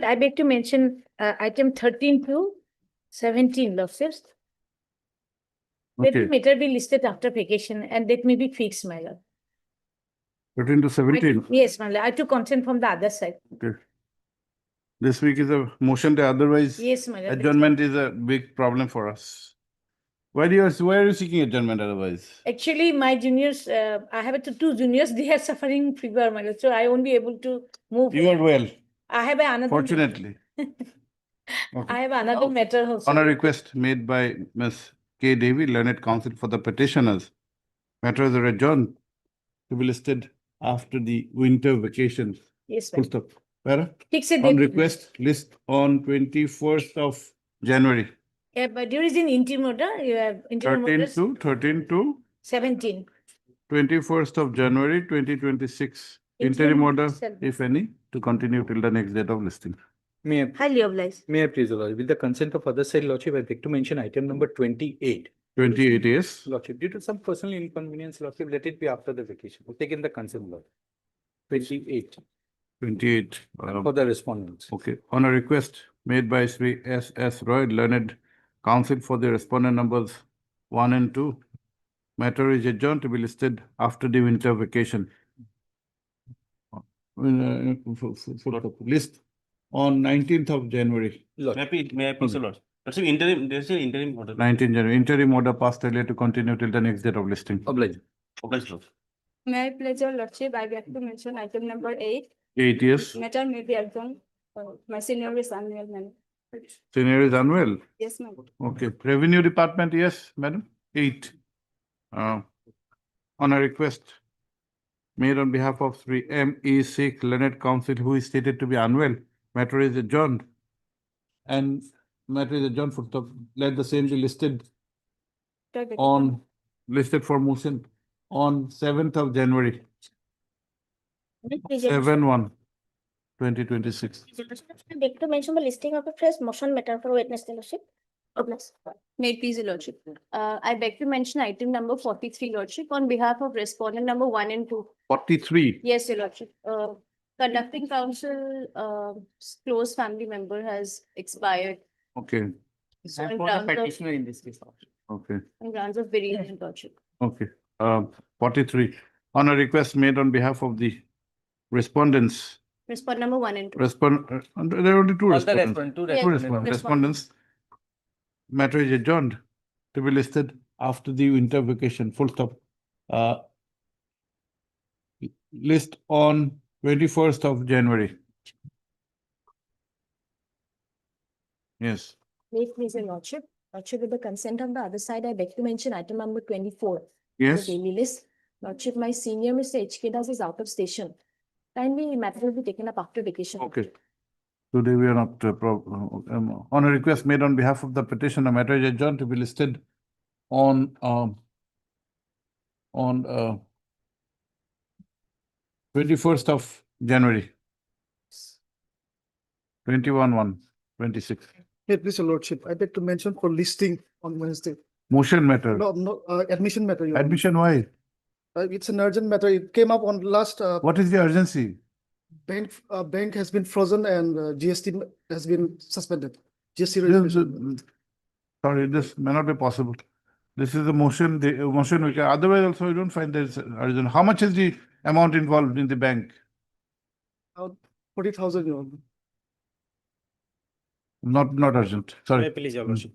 I beg to mention item 13 to 17, Lordships. Let the Okay, matter be listed after vacation and that may be fixed, my lord. 13 to 17. Yes, my lord. I took consent from the other side. Okay. This week is a motion day, otherwise Yes, my lord. adjournment is a big problem for us. Why are you seeking adjournment otherwise? Actually, my juniors, I have two juniors, they are suffering fever, my lord. So I won't be able to move. You are well, I have another. fortunately. I have another matter also. On a request made by Ms. K. Devi, learned counsel for the petitioners, matters are adjourned to be listed after the winter vacation. Yes, Full ma'am. stop. Para? Fix a On date. request, list on 21st of January, Yeah, but there is an interim order. You have interim 13 to 17. 21st of January 2026. Interim order, if any, to continue till the next date of listing. May I, Highly obliged. may I please, Lordship, with the consent of other side, Lordship, I beg to mention item number 28. 28 years. Lordship, due to some personal inconvenience, Lordship, let it be after the vacation. We've taken the consent, Lord. 28 28. for the respondents. Okay. On a request made by Sri S. S. Roy, learned counsel for the respondent numbers 1 and 2, matter is adjourned to be listed after the winter vacation. List on 19th of January. Lordship, May I please, Lord? That's an interim, there's an interim order. 19th January. Interim order passed earlier to continue till the next date of listing. oblige. Okay, Lord. May I pledge your lordship, I beg to mention item number 8. 8 years. Matter may be adjourned. My senior is unwell, ma'am. Senior is unwell. Yes, ma'am. Okay. Revenue Department, yes, madam. 8. On a request made on behalf of Sri M. E. Sikh, learned counsel, who is stated to be unwell, matter is adjourned. And matter is adjourned for the, let the same be listed on, listed for motion on 7th of January, 7/1/2026. I beg to mention the listing of a fresh motion matter for witness fellowship. Obliged. May it please, your lordship. I beg to mention item number 43, lordship, on behalf of respondent number 1 and 2. 43. Yes, your lordship. Conducting counsel, close family member has expired. Okay, So on grounds of, in this case. okay, on grounds of bereavement, lordship. okay. 43. On a request made on behalf of the respondents, Respondent number 1 and 2. there are only two All the respondents. two Yes. Two respondents. respondents. Matter is adjourned to be listed after the winter vacation, full stop. List on 21st of January. Yes, May it please, your lordship. Lordship, with the consent of the other side, I beg to mention item number 24. The yes. daily list. Lordship, my senior Mr. H.K. Das is out of station. Kindly, matter will be taken up after vacation. Okay. Today we are not, on a request made on behalf of the petitioner, matter is adjourned to be listed on 21st of January. 21/1/26. Hey, please, your lordship, I beg to mention for listing on Wednesday. Motion matter. No, admission matter. Your Honor. Admission, why? It's an urgent matter. It came up on last, What is the urgency? bank has been frozen and GST has been suspended. GST This registration. Sorry, this may not be possible. This is the motion, we can, otherwise also you don't find there's urgent. How much is the amount involved in the bank? 40,000, Your Honor. Not urgent, May I sorry. please, your lordship?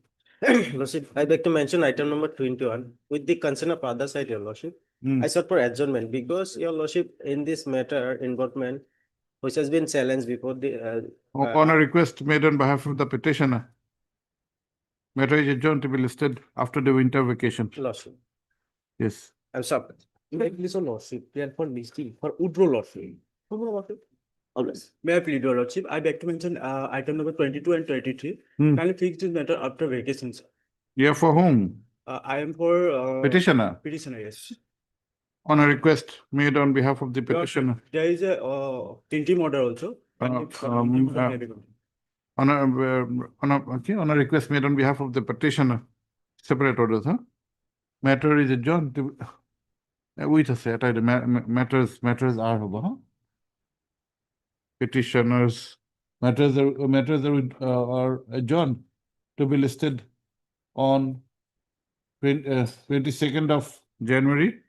Lordship, I beg to mention item number 21, with the consent of other side, your lordship. Hmm. I sought for adjournment because your lordship, in this matter, involvement, which has been challenged before the, On a request made on behalf of the petitioner, matter is adjourned to be listed after the winter vacation. lordship. Yes. I'm sorry. May I please, your lordship, we are for listing, for withdraw lordship. Always. May I plead, your lordship? I beg to mention, item number 22 and 23. Hmm. Kindly fix this matter after vacation, sir. Yeah, for whom? I am for, Petitioner. petitioner, yes. On a request made on behalf of the petitioner. There is a, interim order also. On a request made on behalf of the petitioner, separate orders, huh? Matter is adjourned to, wait a second, matters are, huh? Petitioners, Matters are adjourned to be listed on 22nd of January.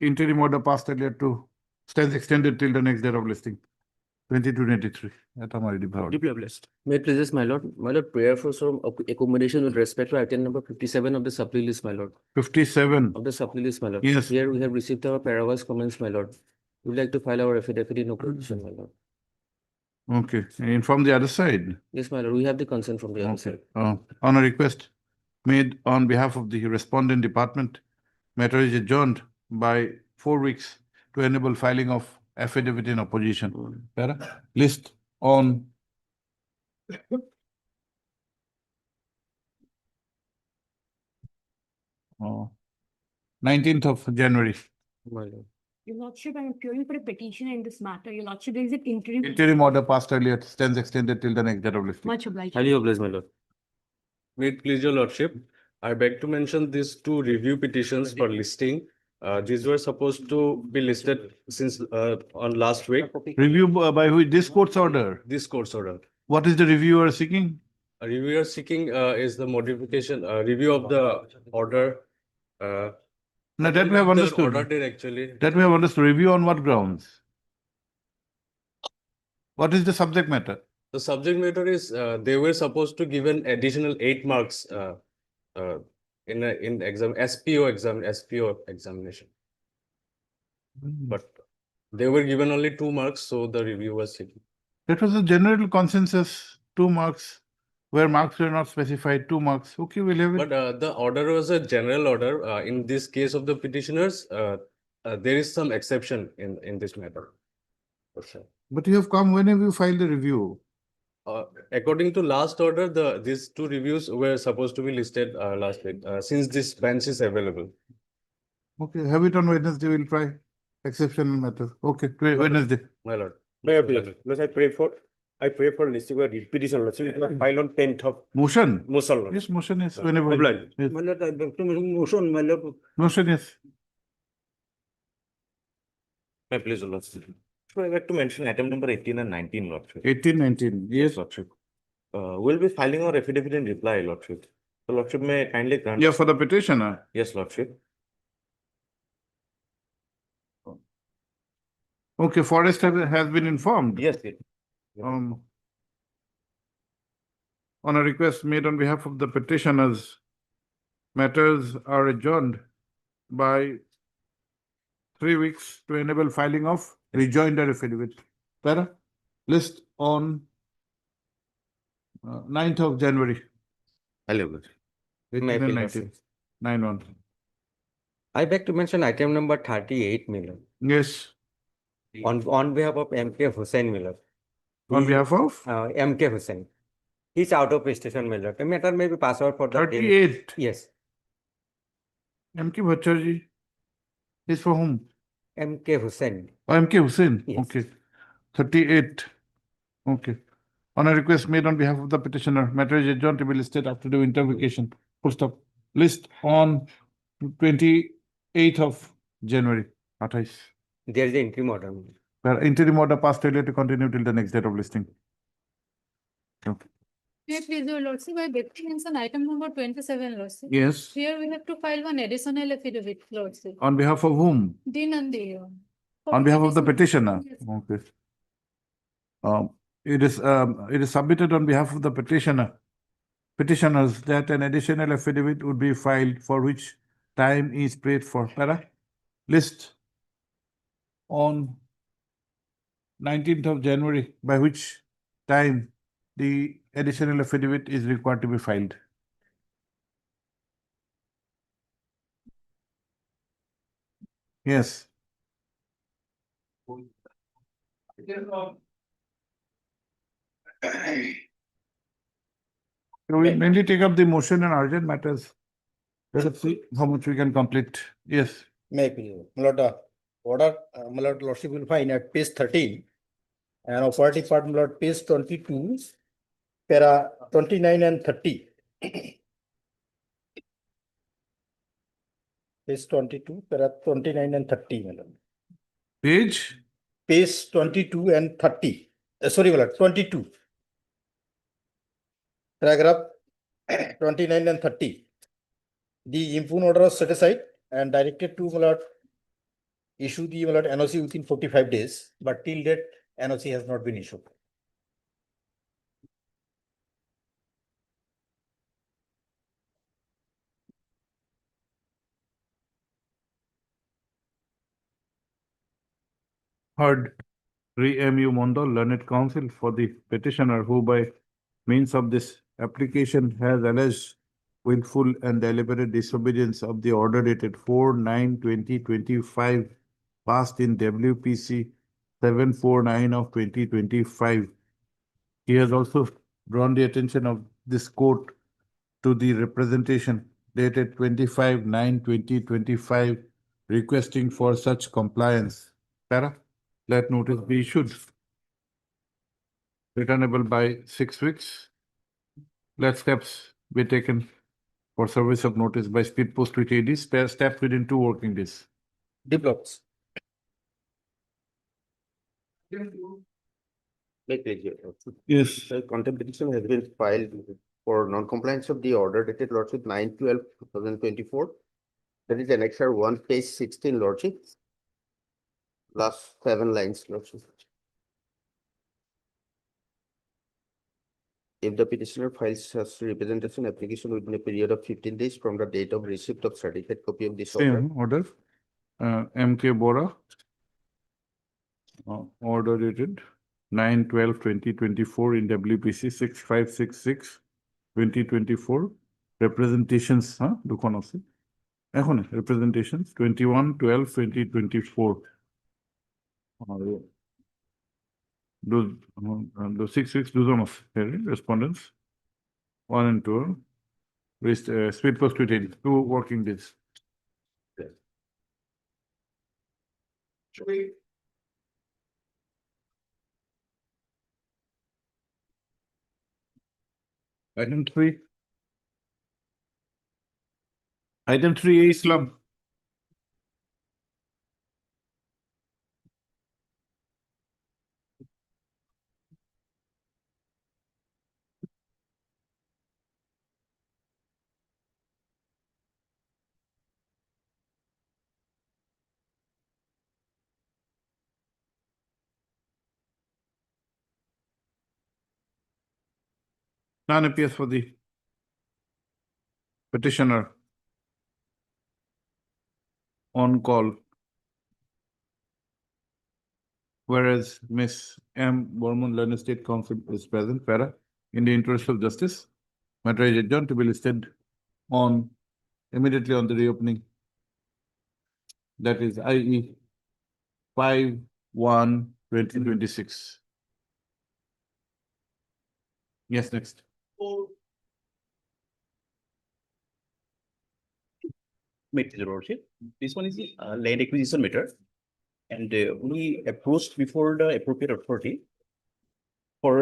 Interim order passed earlier to stands extended till the next date of listing, 22/23. এটা আমার ready ভালো। Deeply blessed. May it please, my lord, prayer for some accommodation with respect to item number 57 of the supply list, my lord. 57. Of the supply list, my lord. Yes. Here we have received our paravas comments, my lord. We would like to file our affidavit in opposition, my lord. Okay, and from the other side. Yes, my lord, we have the consent from the other Okay, side. on a request made on behalf of the respondent department, matter is adjourned by 4 weeks to enable filing of affidavit in opposition. Para? List on uh, 19th of January. My lord. Your Lordship, I am appearing for a petition in this matter. Your Lordship, there is an interim. Interim order passed earlier, stands extended till the next date of listing. Much obliged. Highly obliged, my lord. May it please your lordship, I beg to mention these two review petitions for listing. These were supposed to be listed since on last week, Review by which this court's order. this court's order. What is the reviewer seeking? A reviewer seeking is the modification, review of the order. No, that we have the understood. Order did actually. That we have understood. Review on what grounds? What is the subject matter? The subject matter is, they were supposed to give an additional 8 marks in SPO examination. But they were given only 2 marks, so the review was seeking. That was a general consensus, 2 marks, where marks were not specified, 2 marks. Okay, we'll have it. But the order was a general order. In this case of the petitioners, there is some exception in this matter. For sure. But you have come, when have you filed the review? According to last order, these 2 reviews were supposed to be listed last week, since this bench is available. Okay, have it on Wednesday, we'll try. Exceptional matter. Okay, Wednesday. My lord. May I please? Because I pray for listing a petition, lordship, it was filed on 10th of Motion? Motion, lordship. Yes, motion is whenever. Obliged. Yes. My lord, I beg to motion, my lord. Motion, yes. May I please, lordship? So I like to mention item number 18 and 19, lordship. 18, 19, yes. Lordship. We'll be filing our affidavit in reply, lordship. So lordship may kindly grant. Yeah, for the petitioner. Yes, lordship. Okay, Forest has been informed. Yes, yes. On a request made on behalf of the petitioners, matters are adjourned by 3 weeks to enable filing of rejoinder affidavit. Para? List on 9th of January. Hello. 18 May I and please 19. proceed? 9-1. I beg to mention item number 38, Miller. Yes, On behalf of MK Hussain, Miller. on He- behalf of MK Hussain. He's out of station, Miller. The matter may be passed out for the. 38. Yes, M.K. Bhattacharjee is for whom? MK Hussain. Oh, M.K. Hussain. Yes. Okay. 38. Okay. On a request made on behalf of the petitioner, matter is adjourned to be listed after the winter vacation. Full stop. List on 28th of January. 28. There is the interim order. Where interim order passed earlier to continue till the next date of listing. Okay. May I please, your Lordship, I beg to mention item number 27, Lordship. Yes. Here we have to file one additional affidavit, Lordship. On behalf of whom? Dinandi. On behalf of the petitioner. Yes. Okay. It is submitted on behalf of the petitioners that an additional affidavit would be filed for which time is prayed for. Para? List on 19th of January, by which time the additional affidavit is required to be filed. Yes. So we mainly take up the motion and urgent matters. Let us see how much we can complete. Yes. May I please? My lord, my lord, lordship will find at page 13 and operative part, my lord, page 22, para 29 and 30. Page 22, para 29 and 30, my lord. Page Page 22 and 30. sorry, my lord, 22. Paragraph 29 and 30. The impugned order was set aside and directed to, my lord, issue the, my lord, NOC within 45 days, but till date, NOC has not been issued. Heard Re-MU Mondal, learned counsel for the petitioner who by means of this application has alleged willful and deliberate disobedience of the order dated 4/9/2025 passed in WPC 749 of 2025. He has also drawn the attention of this court to the representation dated 25/9/2025 requesting for such compliance. Para, let notice be issued. Returnable by 6 weeks. Let steps be taken for service of notice by speed post with AD, steps within 2 working days. Develops. Make it here. Yes. The contempt petition has been filed for non-compliance of the order dated Lordship 9/12/2024. That is annexure 1, page 16, Lordship. Last 7 lines, Lordship. If the petitioner files such representation application within a period of 15 days from the date of receipt of certified copy of this order. Same order. MK Bora. Order dated 9/12/2024 in WPC 6566 2024. Representations, দুখন আছে। এখন representations 21/12/2024. The 6 weeks দুজন আছে respondents 1 and 2 speed post with 2 working days. Item 3. Item 3A Islam. None appears for the petitioner on call. Whereas Miss M. Borman, Learned State Council is present, para, in the interest of justice, matter is adjourned to be listed on immediately on the reopening. That is IE 5/1/2026. Yes, next. Matter, Your Lordship. This one is the land acquisition matter. And we approached before the appropriate authority for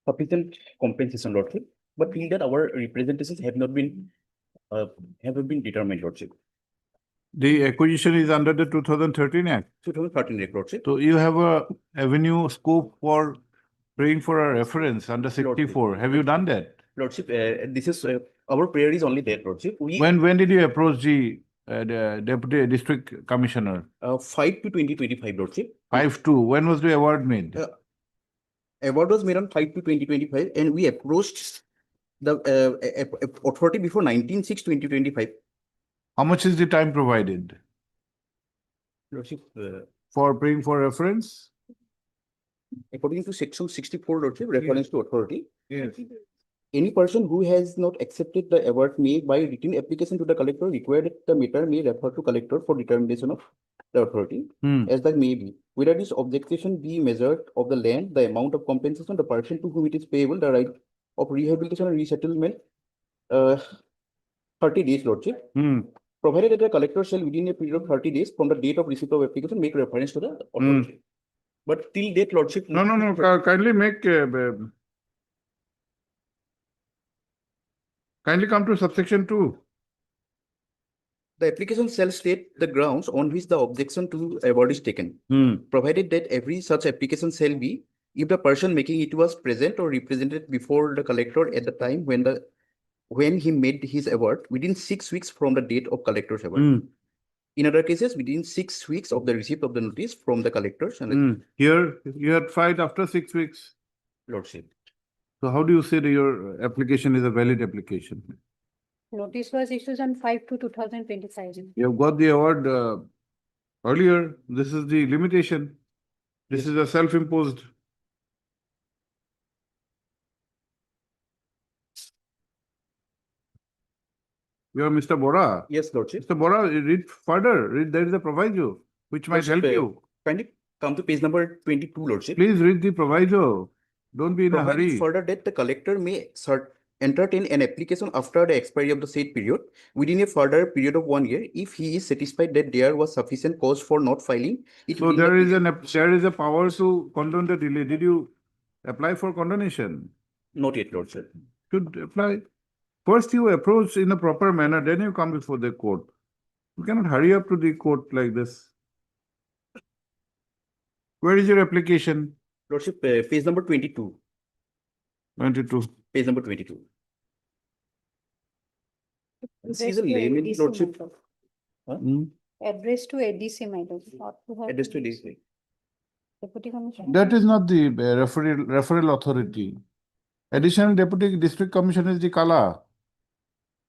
sufficient compensation, Lordship. But till that our representations have not been determined, Lordship. The acquisition is under the 2013 Act. 2013 Act, Lordship. So you have a avenue scope for praying for a reference under 64. Have you done that? Lordship, this is our prayer is only that, Lordship. We When did you approach the Deputy District Commissioner? 5/2/2025, Lordship. 5/2. When was the award made? Award was made on 5/2/2025, and we approached the authority before 19/6/2025. How much is the time provided Lordship, for praying for reference? according to section 64, Lordship, reference to authority. Yes. Any person who has not accepted the award may by written application to the collector required that the matter may refer to collector for determination of the authority as that may be. Whether this objection be measured of the land, the amount of compensation, the person to whom it is payable, the right of rehabilitation and resettlement, 30 days, Lordship. Provided that the collector shall within a period of 30 days from the date of receipt of application make reference to the authority. But till date, Lordship. No. Kindly make. Kindly come to subsection 2. The application shall state the grounds on which the objection to award is taken, provided that every such application shall be, if the person making it was present or represented before the collector at the time when he made his award within 6 weeks from the date of collector's award. In other cases, within 6 weeks of the receipt of the notice from the collectors and Here, you had filed after 6 weeks. lordship. So how do you say that your application is a valid application? Notice was issued on 5/2/2025. You have got the award earlier. This is the limitation. This is a self-imposed. You are Mr. Bora. Yes, lordship. Mr. Bora, read further. Read, there is a proviso which might help Lordship, you. Kindly come to page number 22, lordship. Please read the proviso. Don't be in a Provided hurry. further that the collector may entertain an application after the expiry of the said period within a further period of 1 year if he is satisfied that there was sufficient cause for not filing it. So within the there is a power to condone the delay. Did you apply for condonation? Not yet, lordship. Should apply. First you approach in a proper manner, then you come before the court. You cannot hurry up to the court like this. Where is your application? Lordship, page number 22. 22. Page number 22. This is a Address to layman, ADC, lordship. my lord. Hmm. Address to ADC, my lord. Not to her Address to DC. Deputy Commissioner. That is not the referral authority. Additional Deputy District Commissioner is the Kala.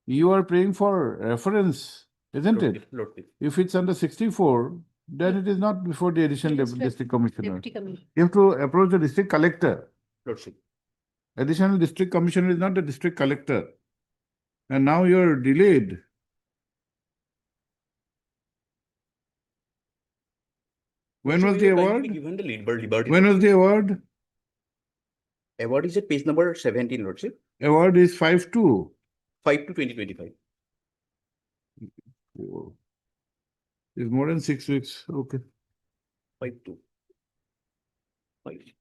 You are praying for reference, isn't it? Lordship. If it's under 64, then it is not before the additional Yes, sir. District Commissioner. Deputy Commissioner. You have to approach the District Collector. Lordship. Additional District Commissioner is not the District Collector. And now you're delayed. When was the Lordship, you will kindly award? be given the liberty. When was the award? Award is at page number 17, lordship. Award is 5/2. 5/2/2025. Oh. It's more than 6 weeks. Okay. 5/2. 5.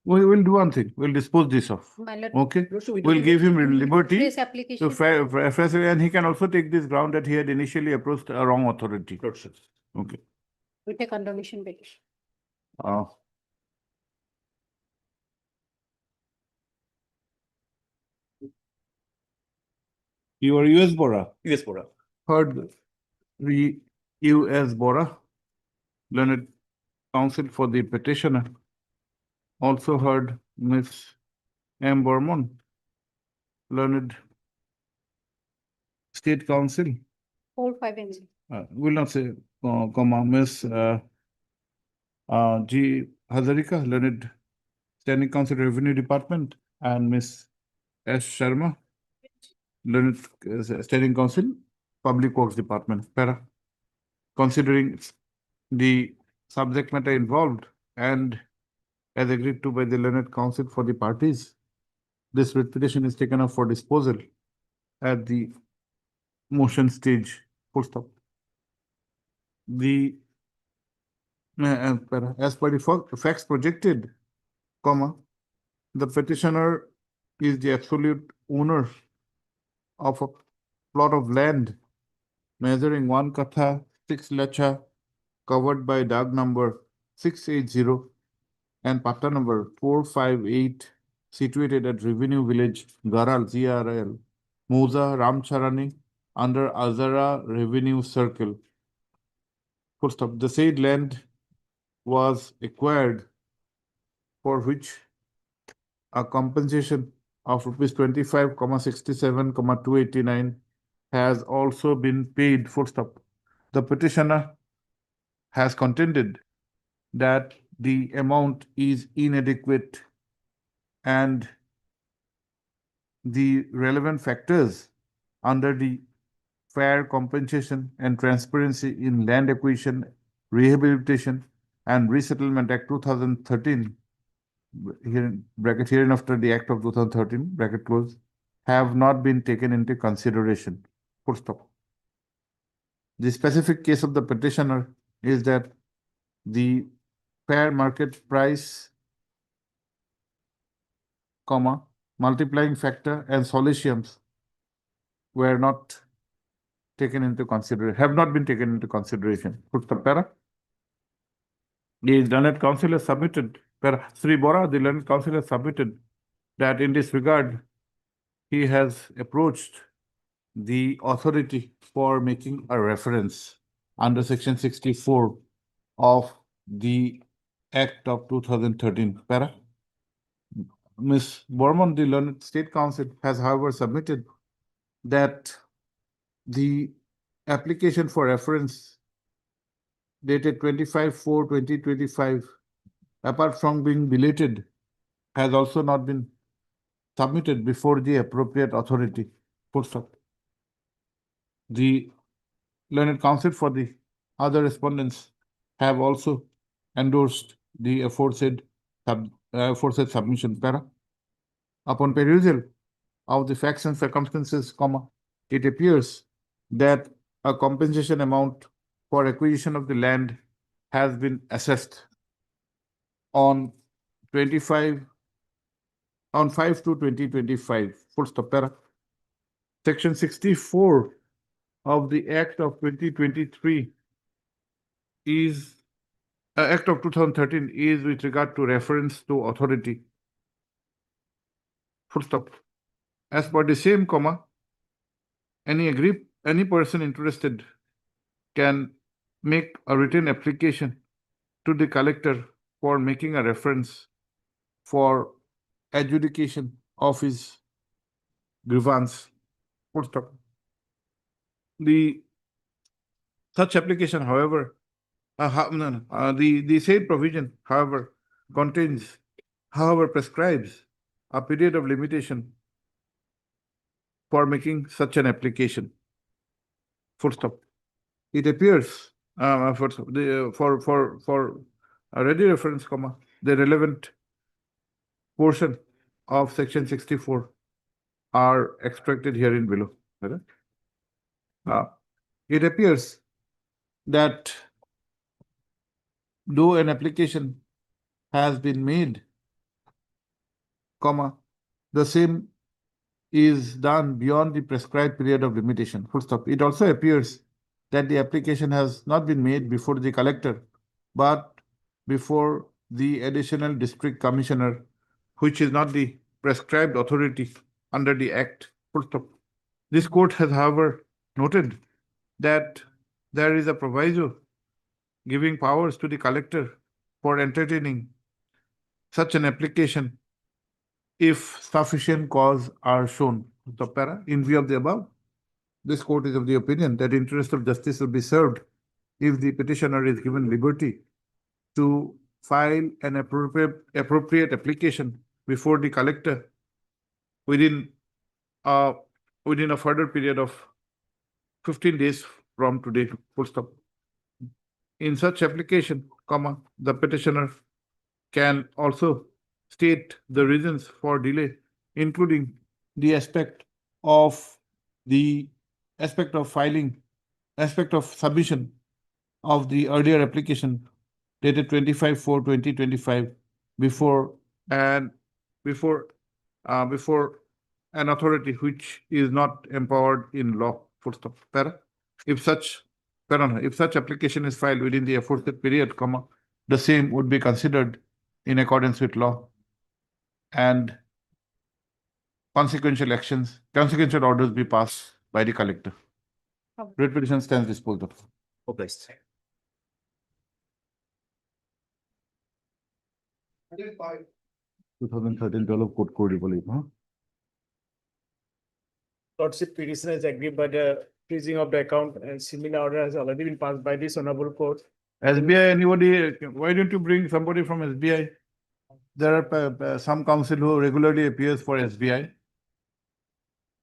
We will do one thing. We'll dispose this off. My lord. Okay. Lordship, we We'll don't- give him liberty This to application. and he can also take this ground that he had initially approached a wrong authority. Lordship. Okay. With a condemnation petition. Uh, You are US Bora. US Bora. Heard US Bora, learned counsel for the petitioner. Also heard Miss M. Bormon, learned state counsel. 4/5 NC. Will not say, comma, Miss G. Hazarika, learned standing counsel revenue department, and Miss S. Sharma, learned standing counsel public works department. Para. Considering the subject matter involved and as agreed to by the learned counsel for the parties, this writ petition is taken up for disposal at the motion stage. Full stop. The as per the facts projected, comma, the petitioner is the absolute owner of a plot of land measuring 1 katha 6 lacha, covered by DAG number 680 and patta number 458, situated at Revenue Village, Garal, GRL, Moza, Ramcharani, under Azara Revenue Circle. Full stop. The said land was acquired, for which a compensation of rupees 25,67,289 has also been paid. Full stop. The petitioner has contended that the amount is inadequate and the relevant factors under the Fair Compensation and Transparency in Land Acquisition, Rehabilitation and Resettlement Act 2013, here bracket hereinafter the Act of 2013, bracket close, have not been taken into consideration. Full stop. The specific case of the petitioner is that the fair market price, comma, multiplying factor and solatiums were not taken into consideration, have not been taken into consideration. Put the para. The learned council has submitted, para, Sri Bora, the learned council has submitted that in this regard, he has approached the authority for making a reference under section 64 of the Act of 2013. Para. Ms. Borman, the learned state council, has however submitted that the application for reference dated 25/4/2025, apart from being belated, has also not been submitted before the appropriate authority. Full stop. The learned council for the other respondents have also endorsed the aforesaid submission. Para. Upon perusal of the facts and circumstances, comma, it appears that a compensation amount for acquisition of the land has been assessed on 5/2/2025. Full stop. Para. Section 64 of the Act of 2023 is Act of 2013 is with regard to reference to authority. Full stop. As per the same comma, any person interested can make a written application to the collector for making a reference for adjudication of his grievance. Full stop. Such application, however, the said provision, however, prescribes a period of limitation for making such an application. Full stop. It appears for a ready reference, comma, the relevant portion of section 64 are extracted herein below. It appears that though an application has been made, comma, the same is done beyond the prescribed period of limitation. Full stop. It also appears that the application has not been made before the collector, but before the additional district commissioner, which is not the prescribed authority under the Act. Full stop. This court has, however, noted that there is a proviso giving powers to the collector for entertaining such an application if sufficient cause are shown. So, para, in view of the above, this court is of the opinion that interest of justice will be served if the petitioner is given liberty to file an appropriate application before the collector within a further period of 15 days from today. Full stop. In such application, comma, the petitioner can also state the reasons for delay, including the aspect of submission of the earlier application dated 25/4/2025 before an authority which is not empowered in law. Full stop. Para. If such application is filed within the aforesaid period, comma, the same would be considered in accordance with law, and consequential orders be passed by the collector. Writ petition stands disposed of. Obliged. 2013 court code, huh? Lordship petitioner is agreed by the freezing of the account and similar order has already been passed by this honorable court. SBI, anybody, why don't you bring somebody from SBI? There are some counsel who regularly appears for SBI.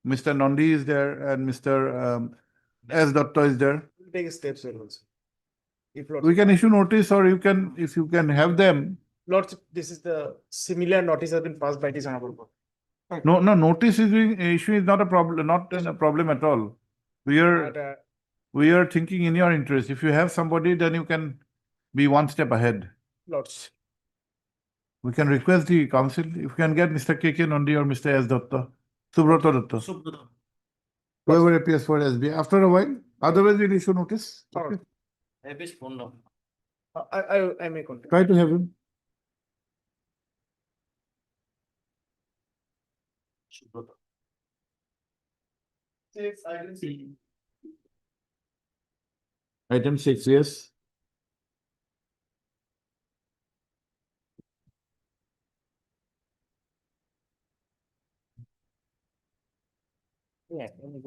Mr. Nandi is there and Mr. S. Datta is there. We'll take steps there also. If We can issue notice, or if you can have them. Lordship, this is the similar notice has been passed by this honorable court. No, notice issue is not a problem, not a problem at all. We are thinking in your interest. If you have somebody, then you can be one step ahead. Lordship. We can request the council, if you can get Mr. KK Nandi or Mr. S. Datta, Subrata Datta, whoever appears for SBI, after a while, otherwise we'll issue notice. Okay. I may contact. Try to have him. Item 6, yes. Item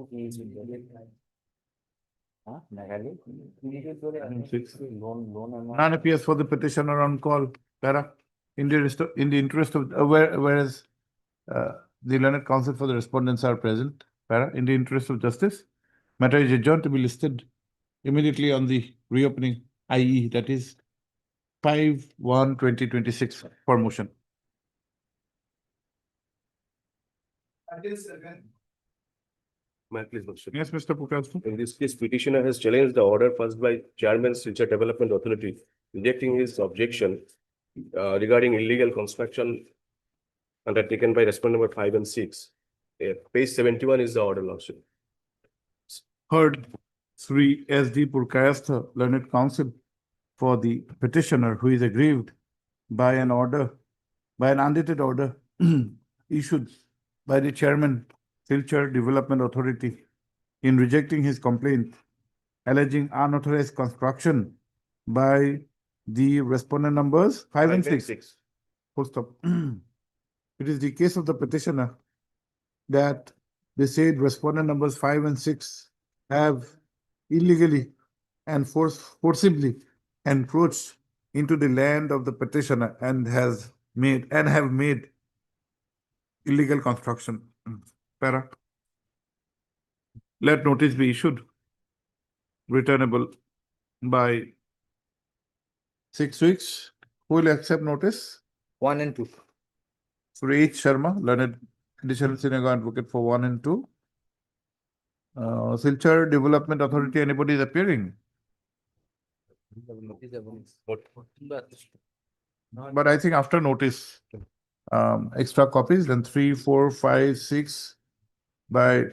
6. None appears for the petitioner on call, para, in the interest of, whereas the learned counsel for the respondents are present, para, in the interest of justice, matter is adjourned to be listed immediately on the reopening, i.e. that is 5/1/2026 for motion. May I please, Lordship? Yes, Mr. Pukasta. In this case, petitioner has challenged the order passed by Chairman Silchar Development Authority, rejecting his objection regarding illegal construction undertaken by respondent number 5 and 6. Page 71 is the order, Lordship. Heard Sri S.D. Purkayastha, learned counsel for the petitioner who is aggrieved by an order, by an undated order issued by the chairman, Silchar Development Authority, in rejecting his complaint, alleging unauthorized construction by the respondent numbers 5 and 6. Full stop. It is the case of the petitioner that they said respondent numbers 5 and 6 have illegally and forcibly encroached into the land of the petitioner and have made illegal construction. Para. Let notice be issued, returnable by 6 weeks. Who will accept notice? 1 and 2. Sri H. Sharma, learned additional senior advocate for 1 and 2. Silchar Development Authority, anybody is appearing? But I think after notice, extra copies, then 3, 4, 5, 6 by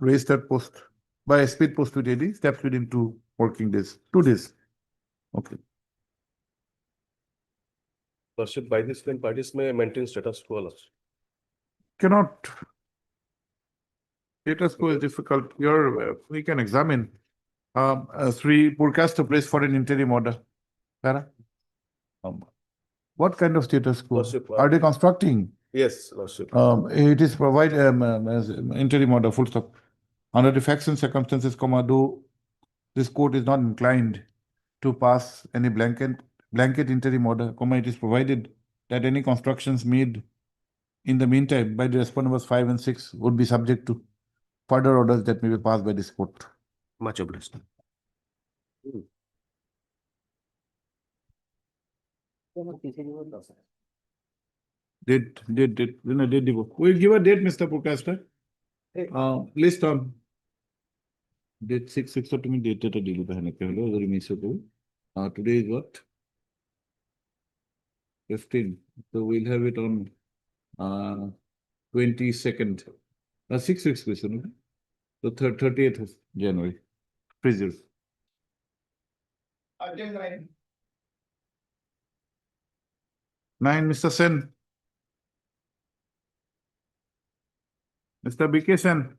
registered post, by speed post with AD, steps within 2 working days, 2 days. Okay. Lordship, by this claim, parties may maintain status quo, Lordship. Cannot. Status quo is difficult. We can examine. Sri Purkasta place for an interim order. Para? What kind of status quo? Lordship, Are they constructing? Yes, Lordship. It is provided as interim order, full stop. Under the facts and circumstances, though this court is not inclined to pass any blanket interim order, it is provided that any constructions made in the meantime by the respondent numbers 5 and 6 would be subject to further orders that may be passed by this court. Much obliged. Date. We'll give a date, Mr. Purkasta. List on. Date 6 to me date to deal with. Today is what? 15. So we'll have it on 22nd. 6 weeks, question. So 30th of January. Preserve. Nine, Mr. Sen. Mr. BK Sen.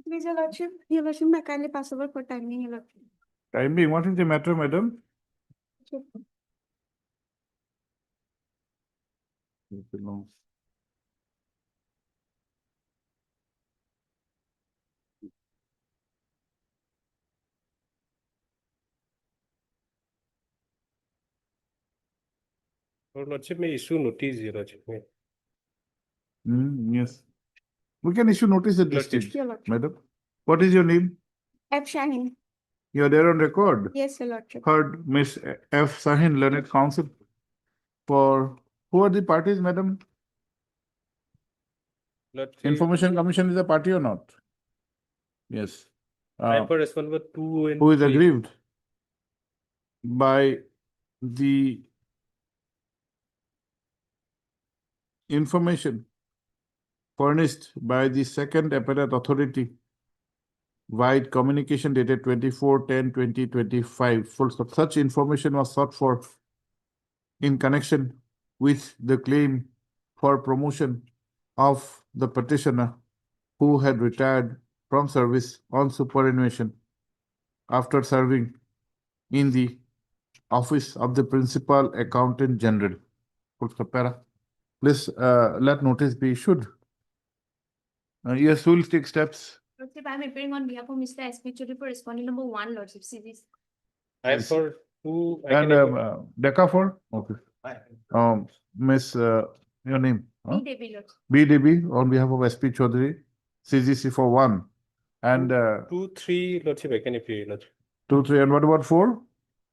Please, Your Lordship, may kindly pass over for timing, Your Lordship. Timing, what is the matter, madam? Your Lordship may issue notice, Your Lordship. Yes. We can issue notice at this Lordship. stage, Your Lordship. madam. What is your name? F. Shaheen. You are there on record. Yes, Your Lordship. Heard Miss F. Sahin, learned counsel for, who are the parties, madam? Lordship. Information Commission is a party or not? Yes. I for respond number 2 and Who is 3. aggrieved by the information furnished by the second appellate authority via communication dated 24/10/2025. Full stop. Such information was sought for in connection with the claim for promotion of the petitioner who had retired from service on superannuation after serving in the office of the Principal Accountant General. Full stop, para. Please, let notice be issued. Yes, we'll take steps. Lordship, I'm appearing on behalf of Mr. S. P. Chudri for responding number 1, Lordship, CVC. I have for two. I And can- DECA for? Okay. Miss, your name? huh? Devi, Lordship. BDB on behalf of SP Chaudhary, CGC for 1. And 2, 3, Lordship, I can appear, Lordship. 2, 3, and what about 4?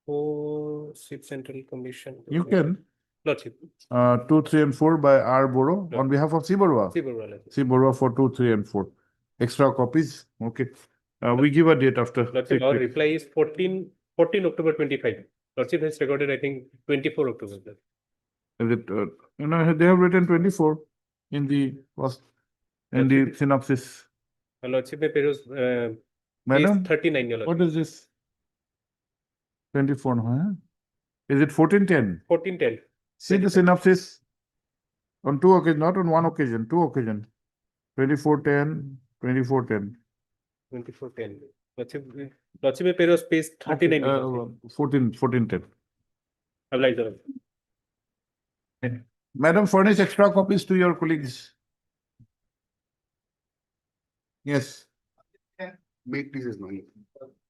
4, 6 Central Commission. You can. Lordship. 2, 3, and 4 by R. Boro on behalf of C. Borua. See, Barua, Lordship. C. Borua for 2, 3, and 4. Extra copies. Okay. We give a date after. Lordship, 6 our weeks. reply is 14 October 25. Lordship has recorded, I think, 24 October. Is it, they have written 24 in the first, in the synopsis. Lordship, mein Pero, Madam, 39, your what Lordship. is this? 24, huh? Is it 1410? 1410. See the synopsis on 2 occasions, not on 1 occasion, 2 occasions. 2410, 2410. 2410. Lordship, mein Pero, space 39. 1410. Obliged, sir. Madam, furnish extra copies to your colleagues. Yes. Make this as money.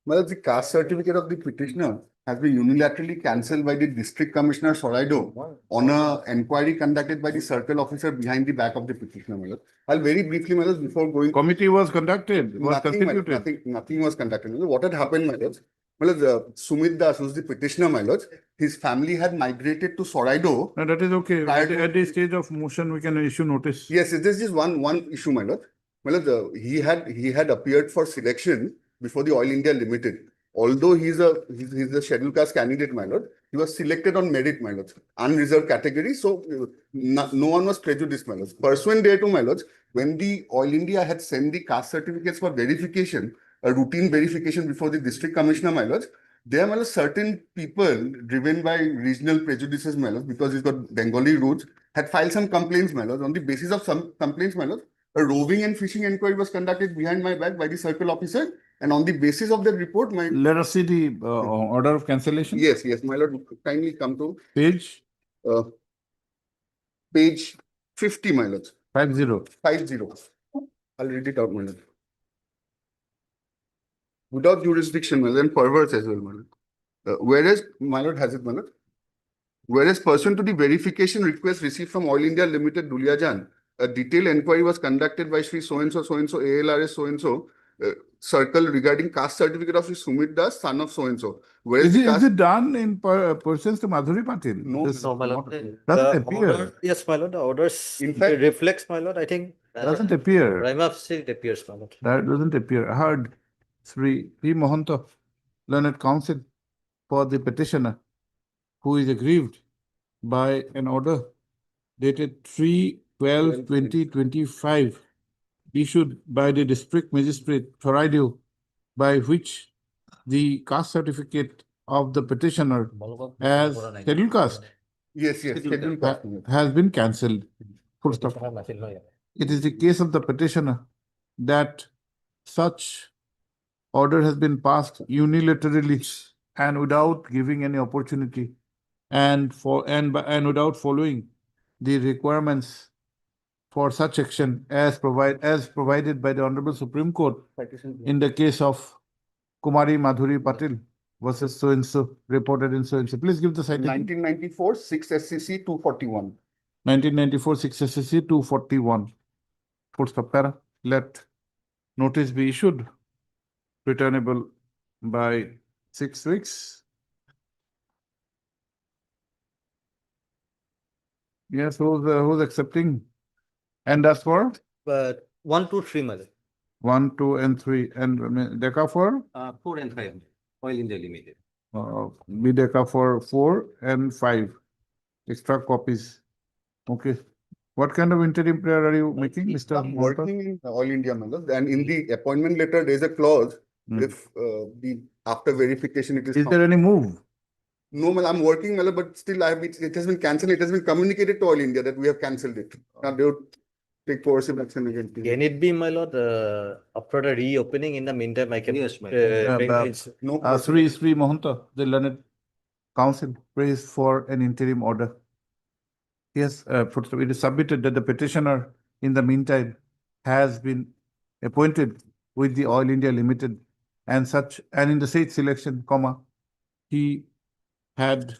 Well, the caste certificate of the petitioner has been unilaterally cancelled by the district commissioner Soraido on a enquiry conducted by the circle officer behind the back of the petitioner. My lord. I'll very briefly, my lord, before going. Committee was conducted, was Nothing, my lord, constituted. nothing was conducted. My lord. What had happened, my lord? My lord, Sumit Das, who's the petitioner, my lord, his family had migrated to Soraido. No, that is okay. Prior At to- at the stage of motion, we can issue notice. Yes, there's just one issue, my lord. My lord, he had appeared for selection before the Oil India Limited. Although he's a scheduled caste candidate, my lord, he was selected on merit, my lord, unreserved category. So no one was prejudiced, my lord. Pursuant thereto, my lord, when the Oil India had sent the caste certificates for verification, a routine verification before the district commissioner, my lord, there are certain people driven by regional prejudices, my lord, because he's got Bengali roots, had filed some complaints, my lord. On the basis of some complaints, my lord, a roving and fishing inquiry was conducted behind my back by the circle officer. And on the basis of the report, my Let us see the order of cancellation. yes, my lord, kindly come to Page page 50, my lord, 50. 50. I'll read it out, my lord. Without jurisdiction, my lord, and perverse as well, my lord. Whereas, my lord has it, my lord. Whereas pursuant to the verification request received from Oil India Limited, Duliajan, a detailed inquiry was conducted by Shri so-and-so, ALRS so-and-so, circle regarding caste certificate of Shri Sumit Das, son of so-and-so. Whereas Is the it, caste- is it done in persons to Madhuri Patil? No, This No, my lord. doesn't The appear. order- Yes, my lord, the orders In fact- reflects, my lord, I think. Doesn't appear. Prima facie it appears, my lord. That doesn't appear. I heard Sri P. Mohanto, learned counsel for the petitioner, who is aggrieved by an order dated 3/12/2025 issued by the district magistrate Thoraido, by which the caste certificate of the petitioner as scheduled caste Yes, scheduled caste, my lord. has been cancelled. Full stop. It is the case of the petitioner that such order has been passed unilaterally and without giving any opportunity and without following the requirements for such action as provided by the Honorable Supreme Court in the case of Kumari Madhuri Patil versus so-and-so, reported in so-and-so. Please give the citation. 1994, 6 SCC 241. 1994, 6 SCC 241. Full stop, para. Let notice be issued, returnable by 6 weeks. Yes, who's accepting? And that's for But 1, 2, 3, my lord. 1, 2, and 3, and DECA for 4 and 5, Oil India Limited. BDECA for 4 and 5. Extra copies. Okay. What kind of interim prayer are you making, Mr. I'm Mohta? working in All India, my lord, and in the appointment letter, there is a clause, Hmm. if after verification it is. Is there any move? No, my lord, I'm working, my lord, but still it has been cancelled. It has been communicated to All India that we have cancelled it. Now they would take coercive action against me. Can it be, my lord, after the reopening, in the meantime, I can. Yes, my No. Sri Mohanta, the learned council prays for an interim order. Yes, it is submitted that the petitioner in the meantime has been appointed with the Oil India Limited and in the said selection, he had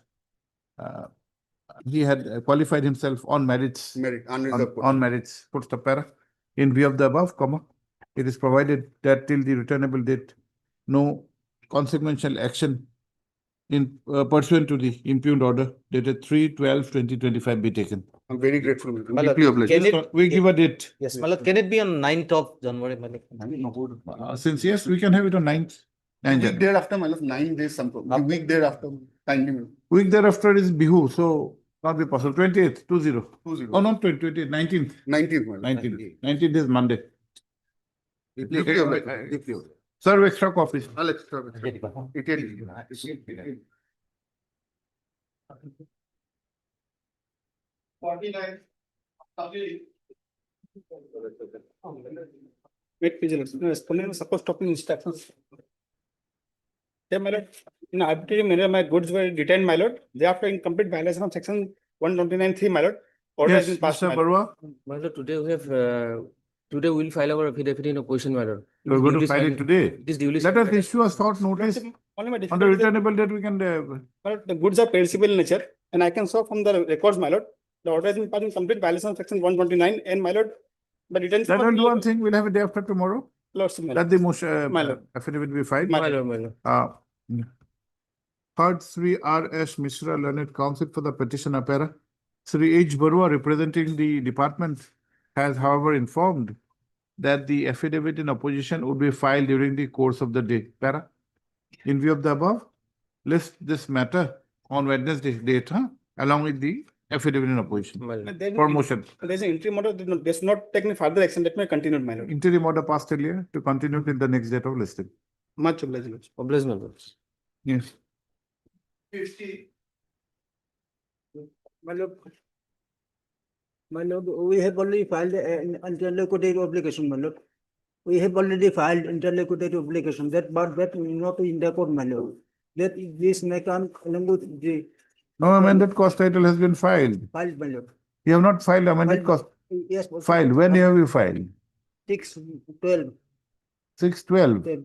qualified himself on merits. Merit, unreserved. On merits, puts the para. In view of the above, it is provided that till the returnable date, no consequential action in pursuant to the impugned order dated 3/12/2025 be taken. I'm very grateful. My lord, Deeply obliged. can it- We give a date. Yes, my lord, can it be on 9th of January, my lord? Since yes, we can have it on 9th. The week thereafter, my lord, 9 days, the week thereafter, kindly. Week thereafter is Bihu, so not be possible. 28th, 20. 20. Oh, not 28th, 19th. 19th, my lord. 19th is Monday. Deeply obliged. Deeply obliged. Serve extra copies. I'll extra. Wait, vigilance. No, suppose stopping instructions. Yeah, my lord, in an arbitrary manner, my goods were detained, my lord. Thereafter, in complete violation of section 129(3), my lord. Order has Yes, been passed, Mr. my lord. Barua, My lord, today we have, today we'll file our affidavit in opposition, my lord. you're going to Duly file it signed- today. It is duly. Let us issue a short notice. Only my On the difficulty is that, returnable date, we can, my lord, the goods are perishable in nature, and I can show from the records, my lord, the order has been passed in complete violation of section 129, and my lord, the detention. let us do one thing, we'll have a day after tomorrow. Lordship, my Let lord. the motion, My lord. affidavit be filed. My My lord, my lord. Third, Sri R.S. Mishra, learned counsel for the petition para. Sri H. Barua, representing the department, has however informed that the affidavit in opposition would be filed during the course of the day. Para. In view of the above, list this matter on Wednesday date, along with the affidavit in opposition. My lord. There's For an- motion. There's an interim order, there's not taken further action, let me continue, my lord. Interim order passed earlier to continue till the next date of listing. Much obliged, lordship. Oblige, my lord. Yes. My lord, we have already filed an interlocutory obligation, my lord. We have already filed interlocutory obligation but that not in the court, my lord. That this may come along with the No amended cost title has been filed. filed, my lord. You have not filed amended Filed. cost, Yes. filed. When have you filed? 6/12. 6/12.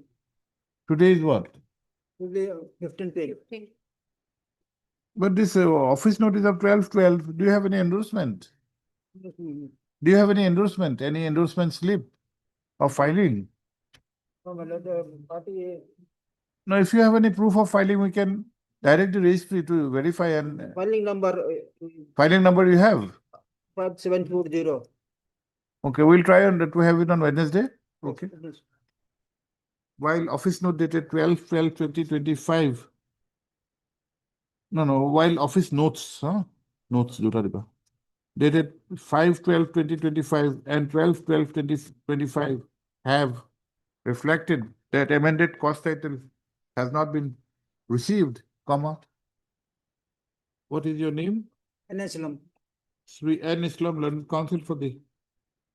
Today is what? Today, 15/12. But this office notice of 12/12, do you have any endorsement? Do you have any endorsement, slip of filing? No, my lord, party No, if you have any proof of filing, we can direct the registry to verify and filing number filing number you have. 5740. Okay, we'll try to have it on Wednesday. Okay. While office note dated 12/12/2025. No, while office notes, notes, dated 5/12/2025 and 12/12/2025 have reflected that amended cost title has not been received, What is your name? NSLM. Sri N. Islam Learned Counsel for the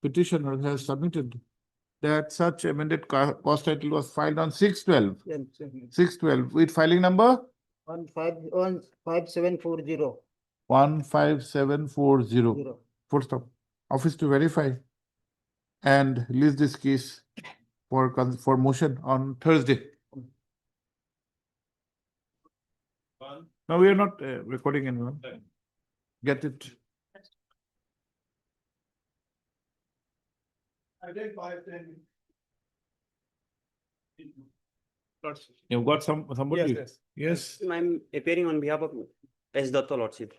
petitioner has submitted that such amended cost title was filed on 6/12. 6/12 with filing number 5740. 15740. Full stop. Office to verify and list this case for motion on Thursday. No, we are not recording anyone. Get it. You've got somebody? Yes. I'm appearing on behalf of S. Datta Lordship.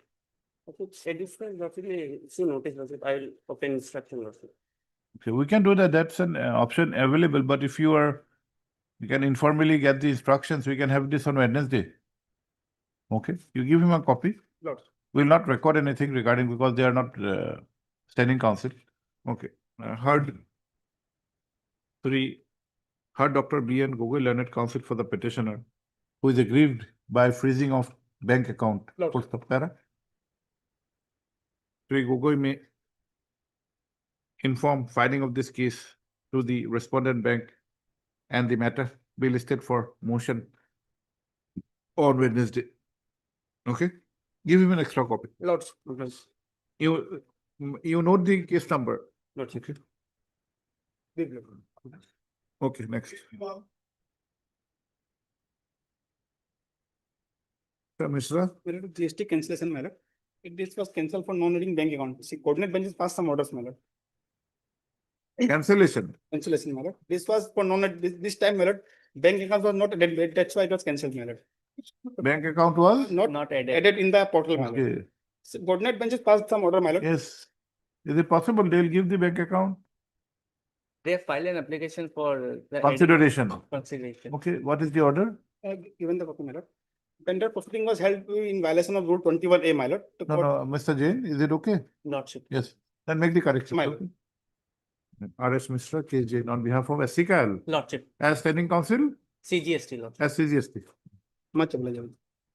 It's a different lordship, notice lordship, I will obtain instruction lordship. Okay, we can do that. That's an option available, but if you can informally get the instructions, we can have this on Wednesday. Okay, you give him a copy. Lord. We'll not record anything regarding because they are not standing counsel. Okay, heard Dr. B.N. Gogoi, learned counsel for the petitioner, who is aggrieved by freezing of bank account. Lord. Full stop, para. Sri Gogoi may inform filing of this case to the respondent bank and the matter be listed for motion on Wednesday. Okay, give him an extra copy. Lords. You note the case number. Lords. Okay. Okay, next. Sir, Mishra, Related to GST cancellation, my lord. This was cancelled for non-reading bank account. See, coordinate benches passed some orders, my lord. cancellation. Cancellation, my lord. This was for this time, my lord. Bank account was not added, that's why it was cancelled, my lord. Bank account was? Not added in the portal, my lord. Okay. So coordinate benches passed some order, my lord. Yes. Is it possible they'll give the bank account? They have filed an application for the Consideration. consideration. Okay, what is the order? Given the copy, my lord. Tender proceeding was held in violation of Rule 21A, my lord. The No, court- no, Mr. Jain, is it okay? Lordship. Yes, then make the correction. My Okay. R.S. Mishra, K. Jain, on behalf of SCKL, Lordship. as standing counsel, CGST lordship. as CGST, Much obliged.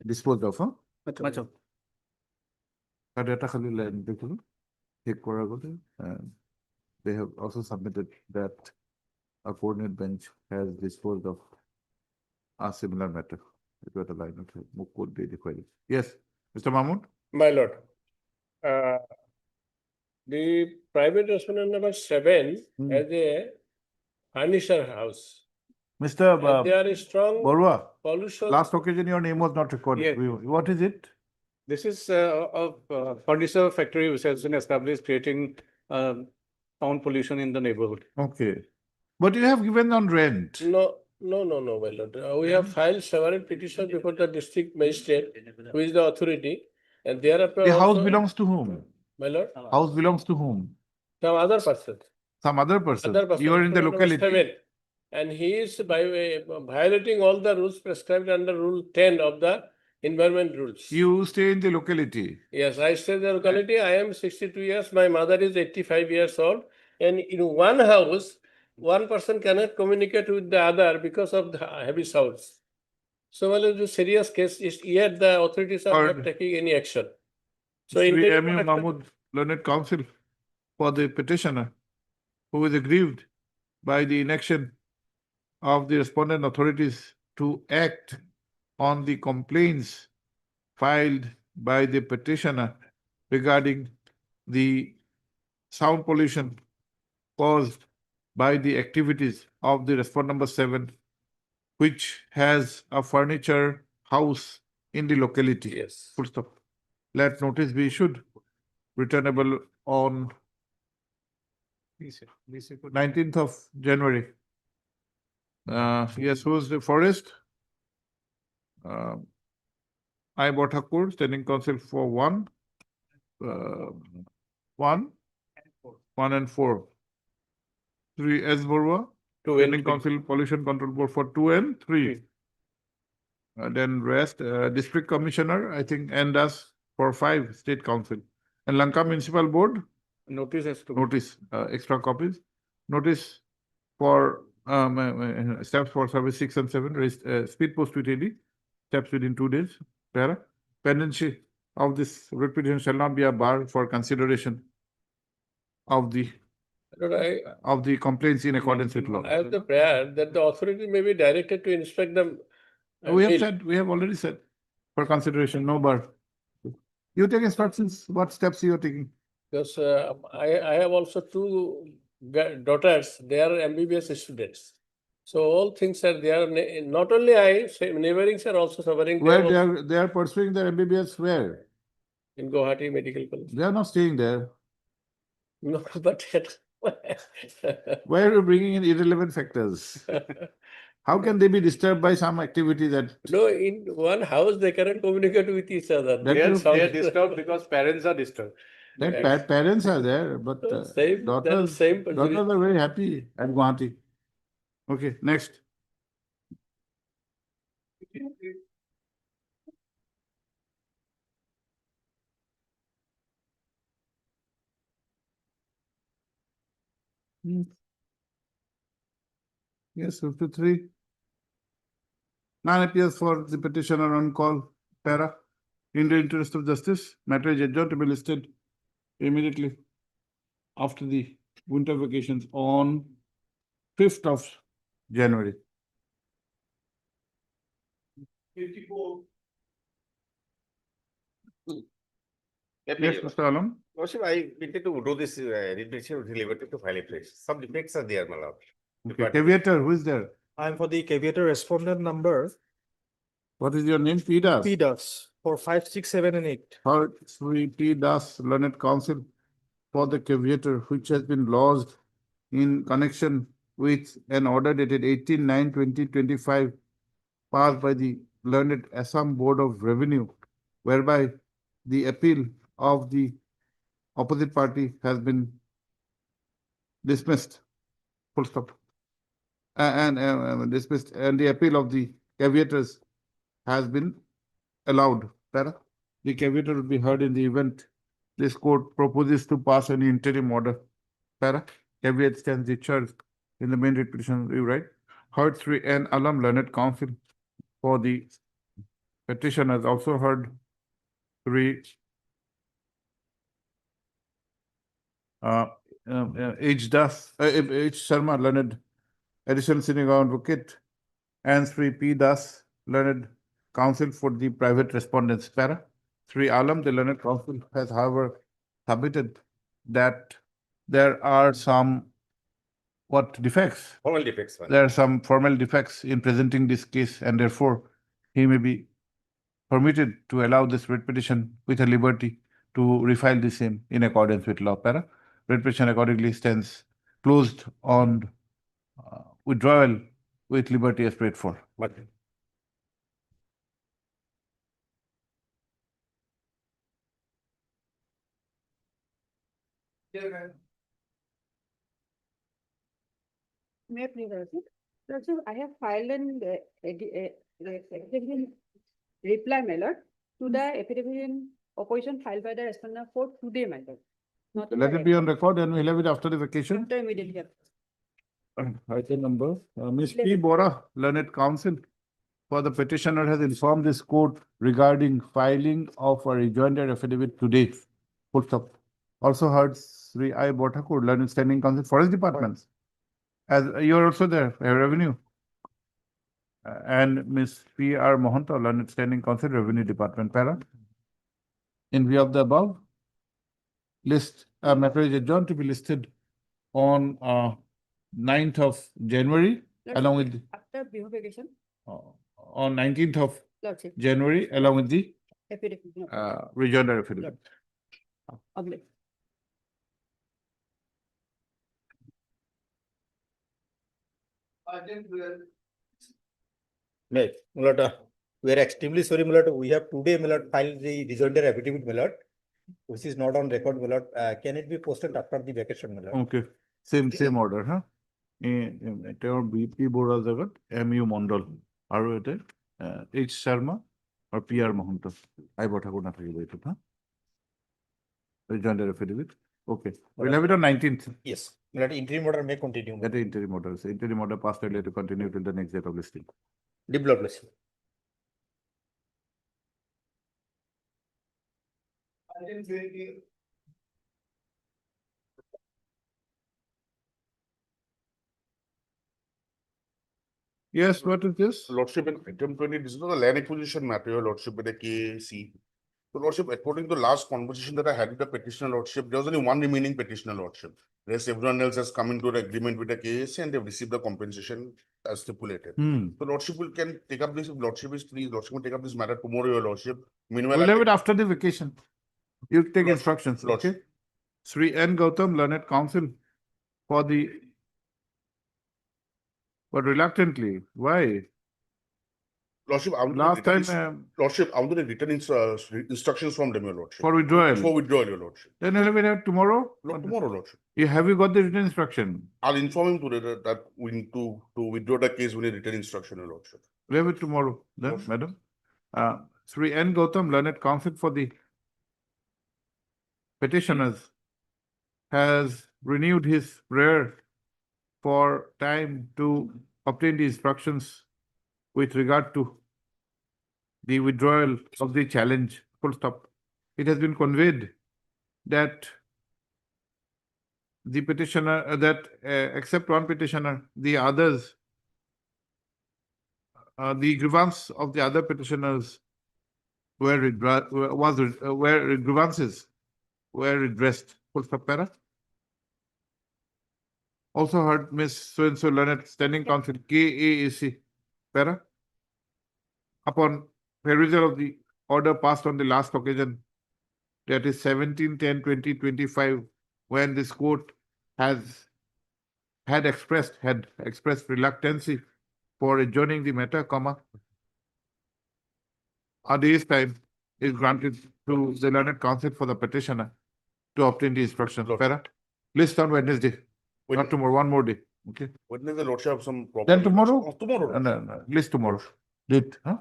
disposed of, huh? Much Much obliged. of. তার এটা খালি line দেখুন check করার কথা they have also submitted that a coordinate bench has disposed of a similar matter. It was a line of মুখ করে দিয়ে query. Yes, Mr. Mahmood? My lord, the private respondent number 7 has a furniture house. Mr. And there is strong Borua, pollution. last occasion your name was not recorded. Yes. What is it? This is of furniture factory which has been established creating sound pollution in the neighborhood. Okay. But you have given on rent. No, my lord. We have filed several petitions before the district magistrate, who is the authority, and thereafter. The house also- belongs to whom? My lord, House belongs to whom? some other person. Some other person. Other person. You are in the Number locality. 7. And he is violating all the rules prescribed under Rule 10 of the environment rules. You stay in the locality. Yes, I stay in the locality. I am 62 years. My mother is 85 years old. And in one house, one person cannot communicate with the other because of the heavy sounds. So, well, it's a serious case. Yet the authorities are not Heard. taking any action. So, in Sri the- M.U. Mahmood, learned counsel for the petitioner, who is aggrieved by the inaction of the respondent authorities to act on the complaints filed by the petitioner regarding the sound pollution caused by the activities of the respondent number 7, which has a furniture house in the locality. Yes. Full stop. Let notice be issued, returnable on 19th of January. Yes, who is the forest? I bought Hakur, standing counsel for 1, 1 and 4. 3 S. Borua, 2 and standing 3. counsel pollution control board for 2 and 3. Then rest, district commissioner, I think, and us for 5, state council. And Lanka municipal board, Notice has to. notice, extra copies. Notice for steps for service 6 and 7, raised, speed post with AD, steps within 2 days. Para. Pendency of this writ petition shall not be a bar for consideration of the Lord, complaints in accordance with law. I have the prayer that the authority may be directed to inspect them. We have already said, for consideration, no bar. You take instructions, what steps you are taking? Because I have also 2 daughters, they are MBBS students. So all things are there. Not only I, neighborings are also suffering. Where they are pursuing their MBBS where? In Guwahati Medical College. They are not staying there. No, but Why are you bringing in irrelevant factors? How can they be disturbed by some activity that? No, in one house they cannot communicate with each other. That They are you- disturbed because parents are disturbed. That parents are there, but daughters are very happy at Guwahati. Okay, next. Yes, 53. None appears for the petitioner on call, para. In the interest of justice, matter is adjourned to be listed immediately after the winter vacations on 5th of January. 54. Yes, Mr. Alam. Lordship, I wanted to do this revision related to file a place. Some defects are there, my lord. Okay, Caviator, who is there? I'm for the caveator respondent number, What is your name? P Das. PDAS, for 5, 6, 7, and 8. Heard Sri P Das, Learned Counsel for the caveator which has been lodged in connection with an order dated 18/9/2025 passed by the Learned Assam Board of Revenue, whereby the appeal of the opposite party has been dismissed. Full stop. And dismissed, and the appeal of the caveators has been allowed. Para. The caveator will be heard in the event this court proposes to pass any interim order. Para. Caveat stands discharged in the main writ petition review, right? Heard 3 N. Alam, Learned Counsel for the petition has also heard 3 H. Das, H. Sharma, Learned Additional Senior Advocate, and 3 P. Das, Learned Counsel for the private respondents. Para. 3 Alam, the Learned Counsel, has however submitted that there are some defects. Formal defects. There are some formal defects in presenting this case, and therefore he may be permitted to allow this writ petition with a liberty to refile the same in accordance with law. Para. Writ petition accordingly stands closed on withdrawal with liberty as prayed for. May I please ask it? Lordship, I have filed an affidavit reply, my lord, to the affidavit opposition filed by the respondent for today, my lord. Not Let it be on record, and we'll have it after the vacation. After immediately. Item number, Ms. P. Bora, Learned Counsel for the petitioner has informed this court regarding filing of a rejoinder affidavit today. Full stop. Also heard Sri I. Bothakur, Learned Standing Counsel, Forest Departments. As you are also there, Revenue. And Ms. P. R. Mohanta, Learned Standing Counsel, Revenue Department. Para. In view of the above, list matter is adjourned to be listed on 9th of January, along with After Bihu vacation, on 19th of Lordship, January, along with the affidavit. rejoinder affidavit. Ugly. Right, Mulata, we are extremely sorry, Mulata. We have today, Mulata, filed the rejoinder affidavit, Mulata, which is not on record, Mulata. Can it be posted after the vacation, Mulata? Okay, same order, huh? Your BP Bora Jagat, MU Mondal, aru ete H. Sharma or PR Mahanta. I bought a good enough related, huh? Rejoinder affidavit. Okay, we'll have it on 19th. Yes, Mulata, interim order may continue. That is interim order. So interim order passed earlier to continue till the next date of listing. Deep Lord bless you. Yes, what is this? Lordship, in item 20, this is not a land acquisition matter, your Lordship, with a KAC. So Lordship, according to the last conversation that I had with the petitioner Lordship, there was only one remaining petitioner Lordship. Rest everyone else has come into an agreement with the KAC and they've received the compensation as stipulated. So Lordship can take up this, if Lordship is free, Lordship will take up this matter tomorrow, your Lordship. Meanwhile, We'll have it after the vacation. You take instructions, okay? Lordship. Sri N. Gautam, Learned Counsel for the, but reluctantly, why? Lordship, I Last time, Lordship, I want to return instructions from them, your Lordship. for withdrawal. For withdrawal, your Lordship. Then we'll have it tomorrow? Not tomorrow, Lordship. Have you got the written instruction? I'll inform him today that we need to withdraw the case, we need written instruction, your Lordship. We'll have it tomorrow, then, Lordship. madam. Sri N. Gautam, Learned Counsel for the petitioners, has renewed his prayer for time to obtain the instructions with regard to the withdrawal of the challenge, full stop. It has been conveyed that the petitioner, except one petitioner, the others, the grievance of the other petitioners were grievances were redressed. Full stop, para. Also heard Miss So-and-so Learned Standing Counsel, KAAC, para. Upon perusal of the order passed on the last occasion, that is 17/10/2025, when this court had expressed reluctancy for adjourning the matter, a day's time is granted to the learned counsel for the petitioner to obtain the instructions. Para. List on Wednesday, not tomorrow, one more day. Okay. Witness the lordship have some problem. Then tomorrow? Tomorrow. No, list tomorrow. Date, huh?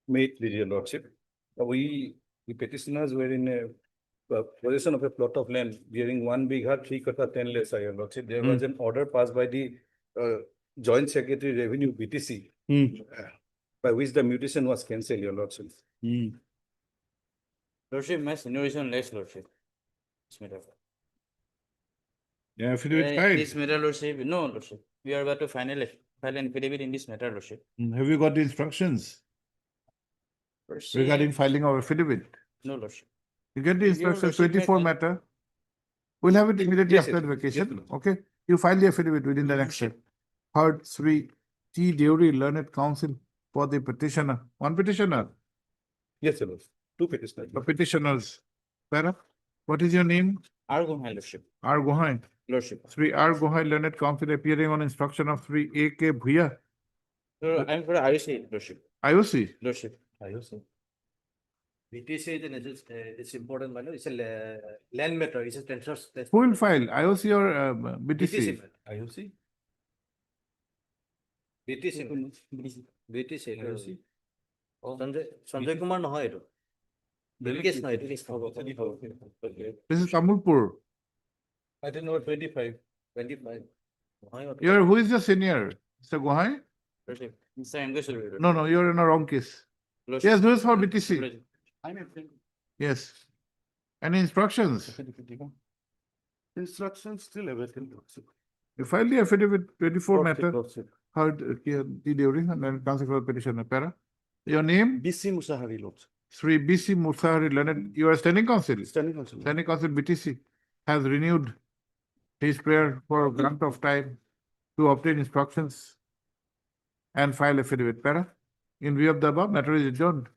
May it please your lordship. The petitioners were in a possession of a plot of land bearing 1 bigha 3 kata 10 less, your lordship. There was an order passed by the Joint Secretary Revenue BTC, by which the mutation was cancelled, your lordship. Lordship, my senior less, Lordship. This matter. Yeah, affidavit filed. This matter, Lordship, no, Lordship. We are about to file an affidavit in this matter, Lordship. Have you got the instructions regarding filing of affidavit? No, Lordship. You get the Your instructions, lordship 24 may- matter. We'll have it immediately Yes, after yes, the yes, vacation, Lord. okay? You file the affidavit within the next day. Heard Sri T. Deori, Learned Counsel for the petitioner. One petitioner, Yes, your lordship. Two petitioners. the petitioners. Para, what is your name? Argon, my Lordship. R. Gohain. Lordship. Sri R. Gohain, Learned Counsel, appearing on instruction of Sri A. K. Bhuya, I'm for IOC, Lordship. IOC. Lordship. BTC is it's important, matter. It's a land matter. It's a transfer. Who will file, IOC or BTC? IOC? BTC. Sanjay Kumar no hoy to. Delegation no This is Tamulpur. I didn't know 25. 25. Who is your senior? Mr. Gohain? Lordship. Mr. English. No, you're in a wrong case. Lordship. Yes, do it for BTC. Lordship. I'm a friend. Yes. Any instructions? Instructions still available. You file the affidavit 24 Lordship, matter, lordship. heard T. Deori, and then counsel for the petitioner. Para. Your name? BC Musahari, lordship. Sri B.C. Musahari, Learned, you are standing counsel. Standing counsel. Standing counsel BTC has renewed his prayer for a grant of time to obtain instructions and file affidavit. Para. In view of the above, matter is adjourned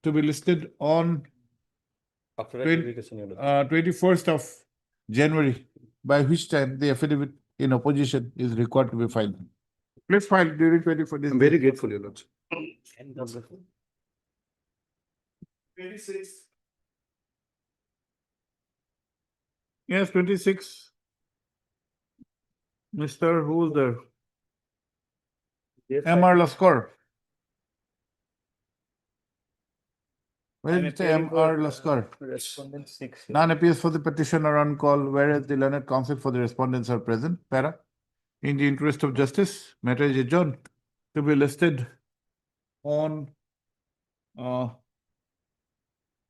to be listed on After Twen- ratification, your lordship. 21st of January, by which time the affidavit in opposition is required to be filed. Please file during 24 days. I'm very grateful, your lordship. 26. Yes, 26. Mr. Who's there? M.R. Laskar. Where did it say M.R. Laskar? Respondent 6. None appears for the petitioner on call, whereas the learned counsel for the respondents are present. Para. In the interest of justice, matter is adjourned to be listed on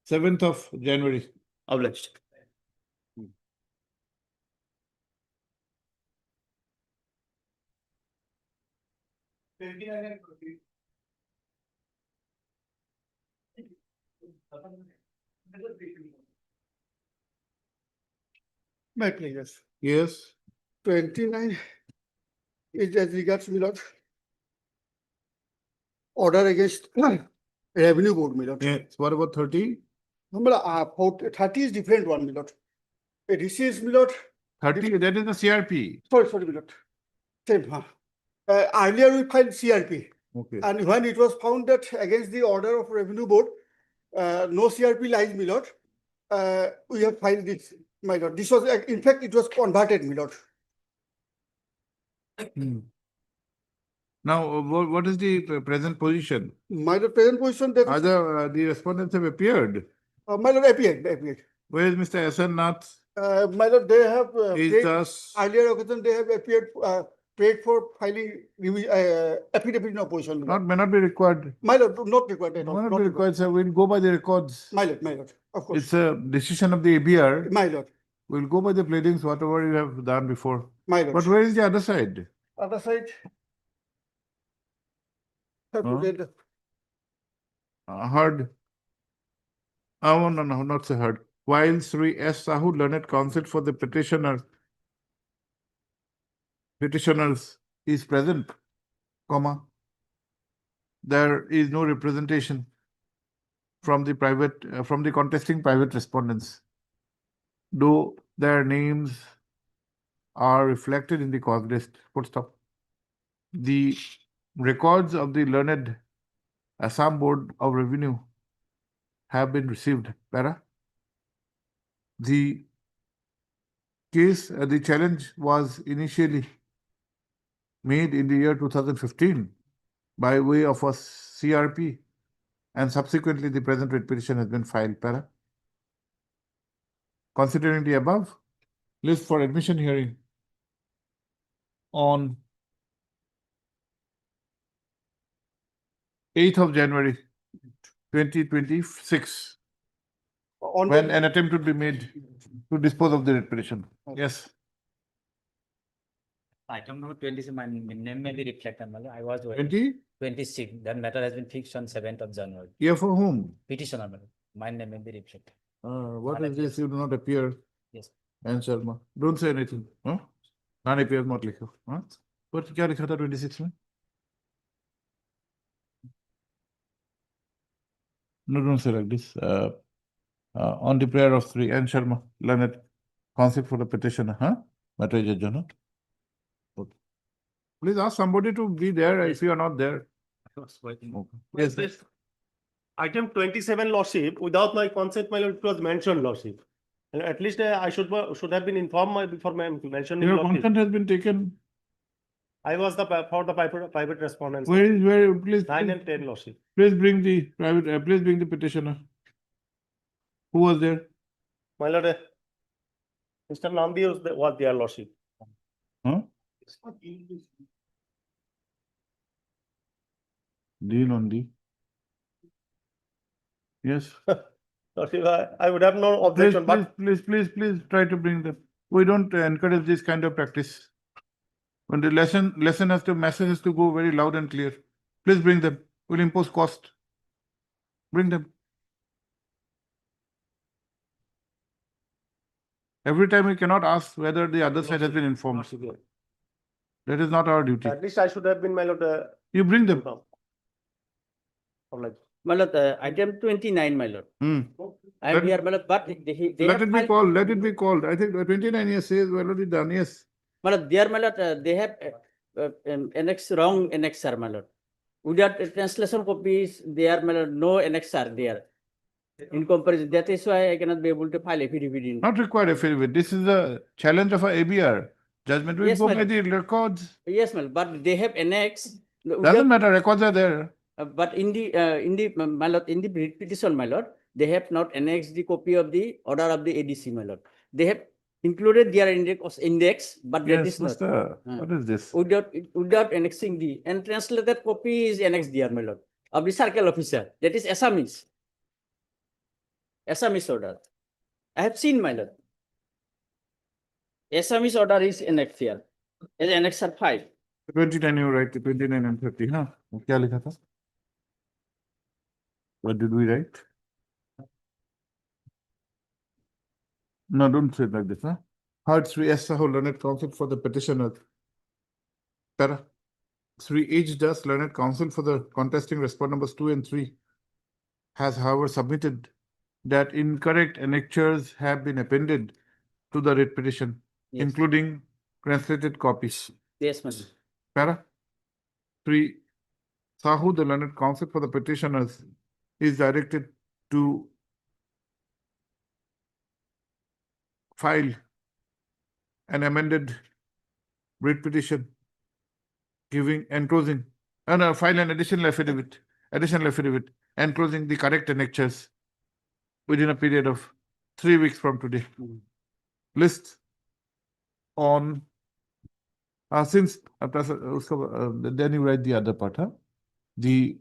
7th of January. Obliged. My pleasure. Yes. 29 is as regards my lord. Order against revenue board, my lord. Yes. What about 30? Number 30 is different one, my lord. This is my lord. 30, that is the CRP. Sorry, my lord. Same, huh? Earlier we filed CRP. Okay. And when it was found that against the order of revenue board, no CRP lies, my lord, we have filed this, my lord. This was, in fact, it was converted, my lord. Now, what is the present position? My lord, present position that, The respondents have appeared. my lord, appeared. Where is Mr. SN Nath? My lord, they have, Is paid- thus, earlier occasion, they have appeared, paid for filing, affidavit in opposition. my lord. may not be required. My lord, not required at all. May not not be required. required, sir. We'll go by the records. My lord, of course. It's a decision of the ABR. My lord, We'll go by the pleadings, whatever you have done before. my lord. But where is the other side? Other side. Have to Huh? get, Heard. Oh, no, not say heard. While Sri S. Sahu, learned counsel for the petitioners is present, comma, there is no representation from the contesting private respondents, though their names are reflected in the cause list. Full stop. The records of the learned Assam Board of Revenue have been received. Para. The challenge was initially made in the year 2015 by way of a CRP, and subsequently the present writ petition has been filed. Para. Considering the above, list for admission hearing on 8th of January 2026, on when the, an attempt would be made to dispose of the writ petition. Yes. Item number 20, my name may be reflected. I was 20? 26. That matter has been fixed on 7th of January. Yeah, for whom? Petitioner, madam. My name may be reflected. What is this? You do not appear. Yes. And Sharma. Don't say anything. Huh? Non appear, not likho. Huh? What क्या लिखा था 26 में? No, don't say like this. On the prayer of Sri N. Sharma, learned counsel for the petitioner, huh? Matter is adjourned, huh? Okay. Please ask somebody to be there if you are not there. I was waiting. Okay. Yes, Yes, this item 27, Lordship, without my consent, my lord, it was mentioned, Lordship. And at least I should have been informed before mentioning. your Lordship. consent has been taken. I was for the private respondents. Where, please, 9 and 10, Lordship. please bring the private, please bring the petitioner. Who was there? My lord, Mr. Nandi was there, Lordship. Huh? Deal on the. Yes. Lordship, I would have no objection, but Please try to bring them. We don't encourage this kind of practice. When the lesson has to, message has to go very loud and clear. Please bring them. We'll impose cost. Bring them. Every time we cannot ask whether the other side has been informed. That is not our duty. at least I should have been, my lord. You bring them. informed. Like, My lord, item 29, my lord. Hmm. I am Let- here, my lord, but they Let have it be filed- called. Let it be called. I think 29 years says already done. Yes. My lord, there, my lord, they have wrong annexer, my lord. Without translation copies, there, my lord, no annexer there. In comparison, that is why I cannot be able to file affidavit in. Not required affidavit. This is a challenge of a ABR. Judgment will Yes, go by madam. the records. Yes, my lord, but they have annexed. Doesn't matter. Records are there. But in the my lord, in the writ petition, my lord, they have not annexed the copy of the order of the ADC, my lord. They have included their index, but that Yes, is not. Mr. What is this? Without annexing the, and translated copy is annexed there, my lord, of the circle officer. That is Assamese. Assamese order. I have seen, my lord. Assamese order is annexed here. As annexer 5. 29 you write. 29 and 30. Huh? क्या लिखा था? What did we write? No, don't say it like this. Huh? Heard Sri S. Sahu, learned counsel for the petitioner. Para. Sri H. Das, learned counsel for the contesting respondent numbers 2 and 3, has however submitted that incorrect annexures have been appended to the writ petition, Yes. including translated copies. Yes, my lord. Para. Sri Sahu, the learned counsel for the petitioners, is directed to file an amended writ petition enclosing And file an additional affidavit, enclosing the correct annexures within a period of 3 weeks from today. List on, since, then you write the other part, huh? The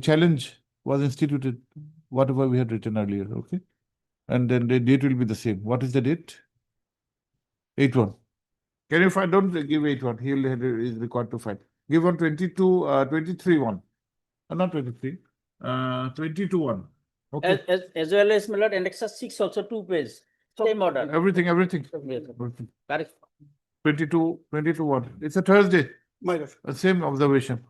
challenge was instituted, whatever we had written earlier, okay? And then the date will be the same. What is the date? 8/1. Can you find, don't give 8/1, he is required to find. Give on 23/1, not 23, 22/1. Okay, As well as, my lord, Annex 6 also 2 page, same order. everything. Yes, correct. 22/1. It's a Thursday. My lord. Same observation.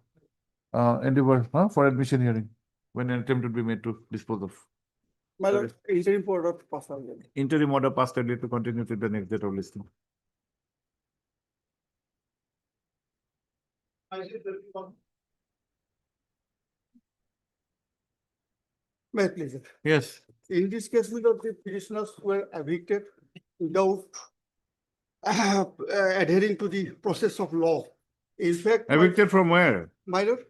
Endeavor for admission hearing when an attempt would be made to dispose of. My lord, interim order passed already. Interim order passed earlier to continue to the next date of listing. May I please? Yes. In this case, my lord, the petitioners were evicted without adhering to the process of law. In fact, Evicted from where? my lord,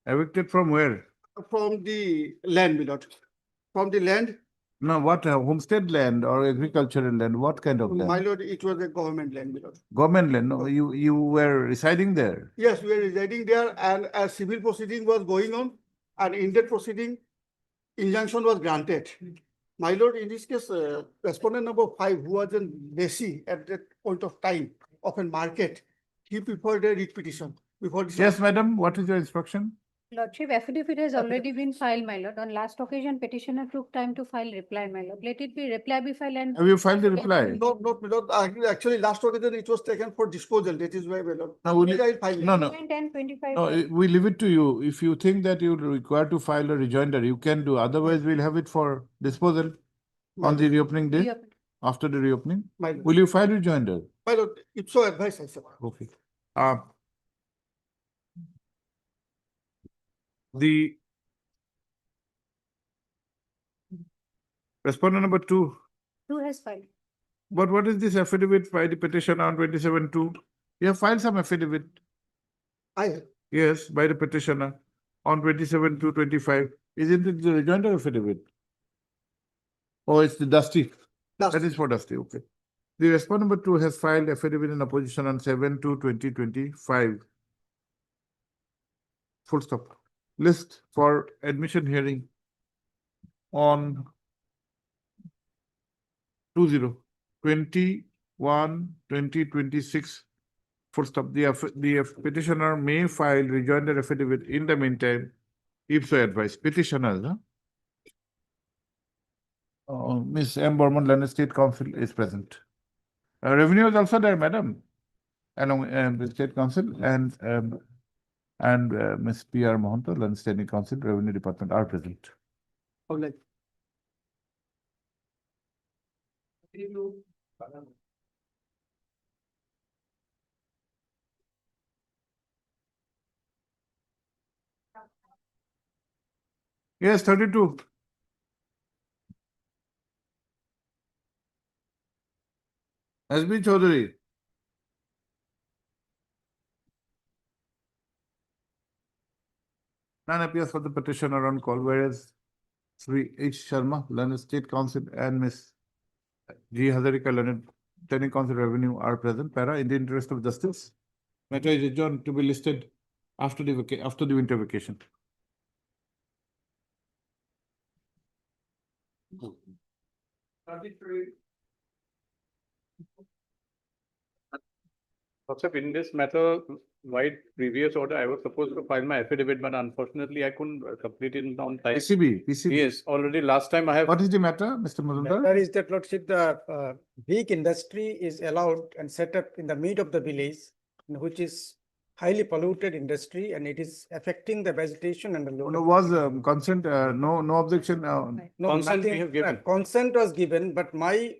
Evicted from where? from the land, my lord, from the land, No, what, homestead land or agricultural land? What kind of my land? lord, it was a government land, my lord. Government land? No, you were residing there. Yes, we were residing there and a civil proceeding was going on, and in that proceeding, injunction was granted. My lord, in this case, respondent number 5, who was a lessee at that point of time of a market, he preferred a writ petition before this. Yes, madam, what is your instruction? Lordship, affidavit has already been filed, my lord. On last occasion, petitioner took time to file reply, my lord. Let it be reply be filed and. Have you filed the reply? No, not, my lord. Actually, last occasion it was taken for disposal. That is why, my lord. No, will I'll file it. no. 10/25. No, we leave it to you. If you think that you require to file a rejoinder, you can do. Otherwise, we'll have it for disposal on the reopening day, Reopen. after the reopening. My lord. Will you file rejoinder? My lord, if so advice, I said. Okay. The respondent number 2. Who has filed? But what is this affidavit by the petitioner on 27/2? You have filed some affidavit. I, Yes, by the petitioner on 27/2/25. Isn't it the rejoinder affidavit? Oh, it's the Dusty. That is for Dusty, okay. The respondent number 2 has filed affidavit in opposition on 7/2/2025. Full stop. List for admission hearing on 20/21/2026. Full stop. The petitioner may file rejoinder affidavit in the meantime, if so advised. Petitioners, Ms. M. Burman, London State Council is present. Revenue is also there, madam, along the State Council and Ms. P.R. Mohanta, London Standing Council, Revenue Department are present. okay. Yes, 32. SB Chaudhary. None appears for the petitioner on call, whereas Sri H. Sharma, London State Council, and Ms. G. Hazarika, London Standing Council Revenue are present. Para, in the interest of justice, matter is adjourned to be listed after the winter vacation. Also, in this matter, my previous order, I was supposed to file my affidavit, but unfortunately, I couldn't complete it on time. PCB. Yes, already last time I have. What is the matter, Mr. Mazumdar? Matter is that, Lordship, the big industry is allowed and set up in the mid of the village, which is highly polluted industry, and it is affecting the vegetation and the local. No, was consent, no objection. No, Consent we nothing, have given. consent was given, but my,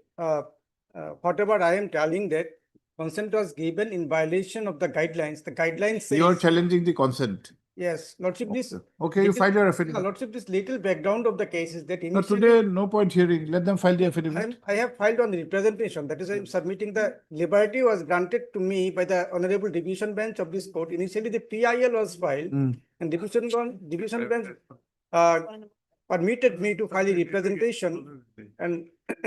whatever I am telling that consent was given in violation of the guidelines. The guidelines You are says, challenging the consent. Yes, Lordship, this. Okay, you little- file your Yeah, affidavit. Lordship, this little background of the case is that No, initially. today, no point hearing. Let them file the affidavit. I have filed on the representation, that is, I'm submitting the liberty was granted to me by the Honorable Division Bench of this court. Initially, the PIL was filed Mm. and Division Bench permitted me to file a representation and and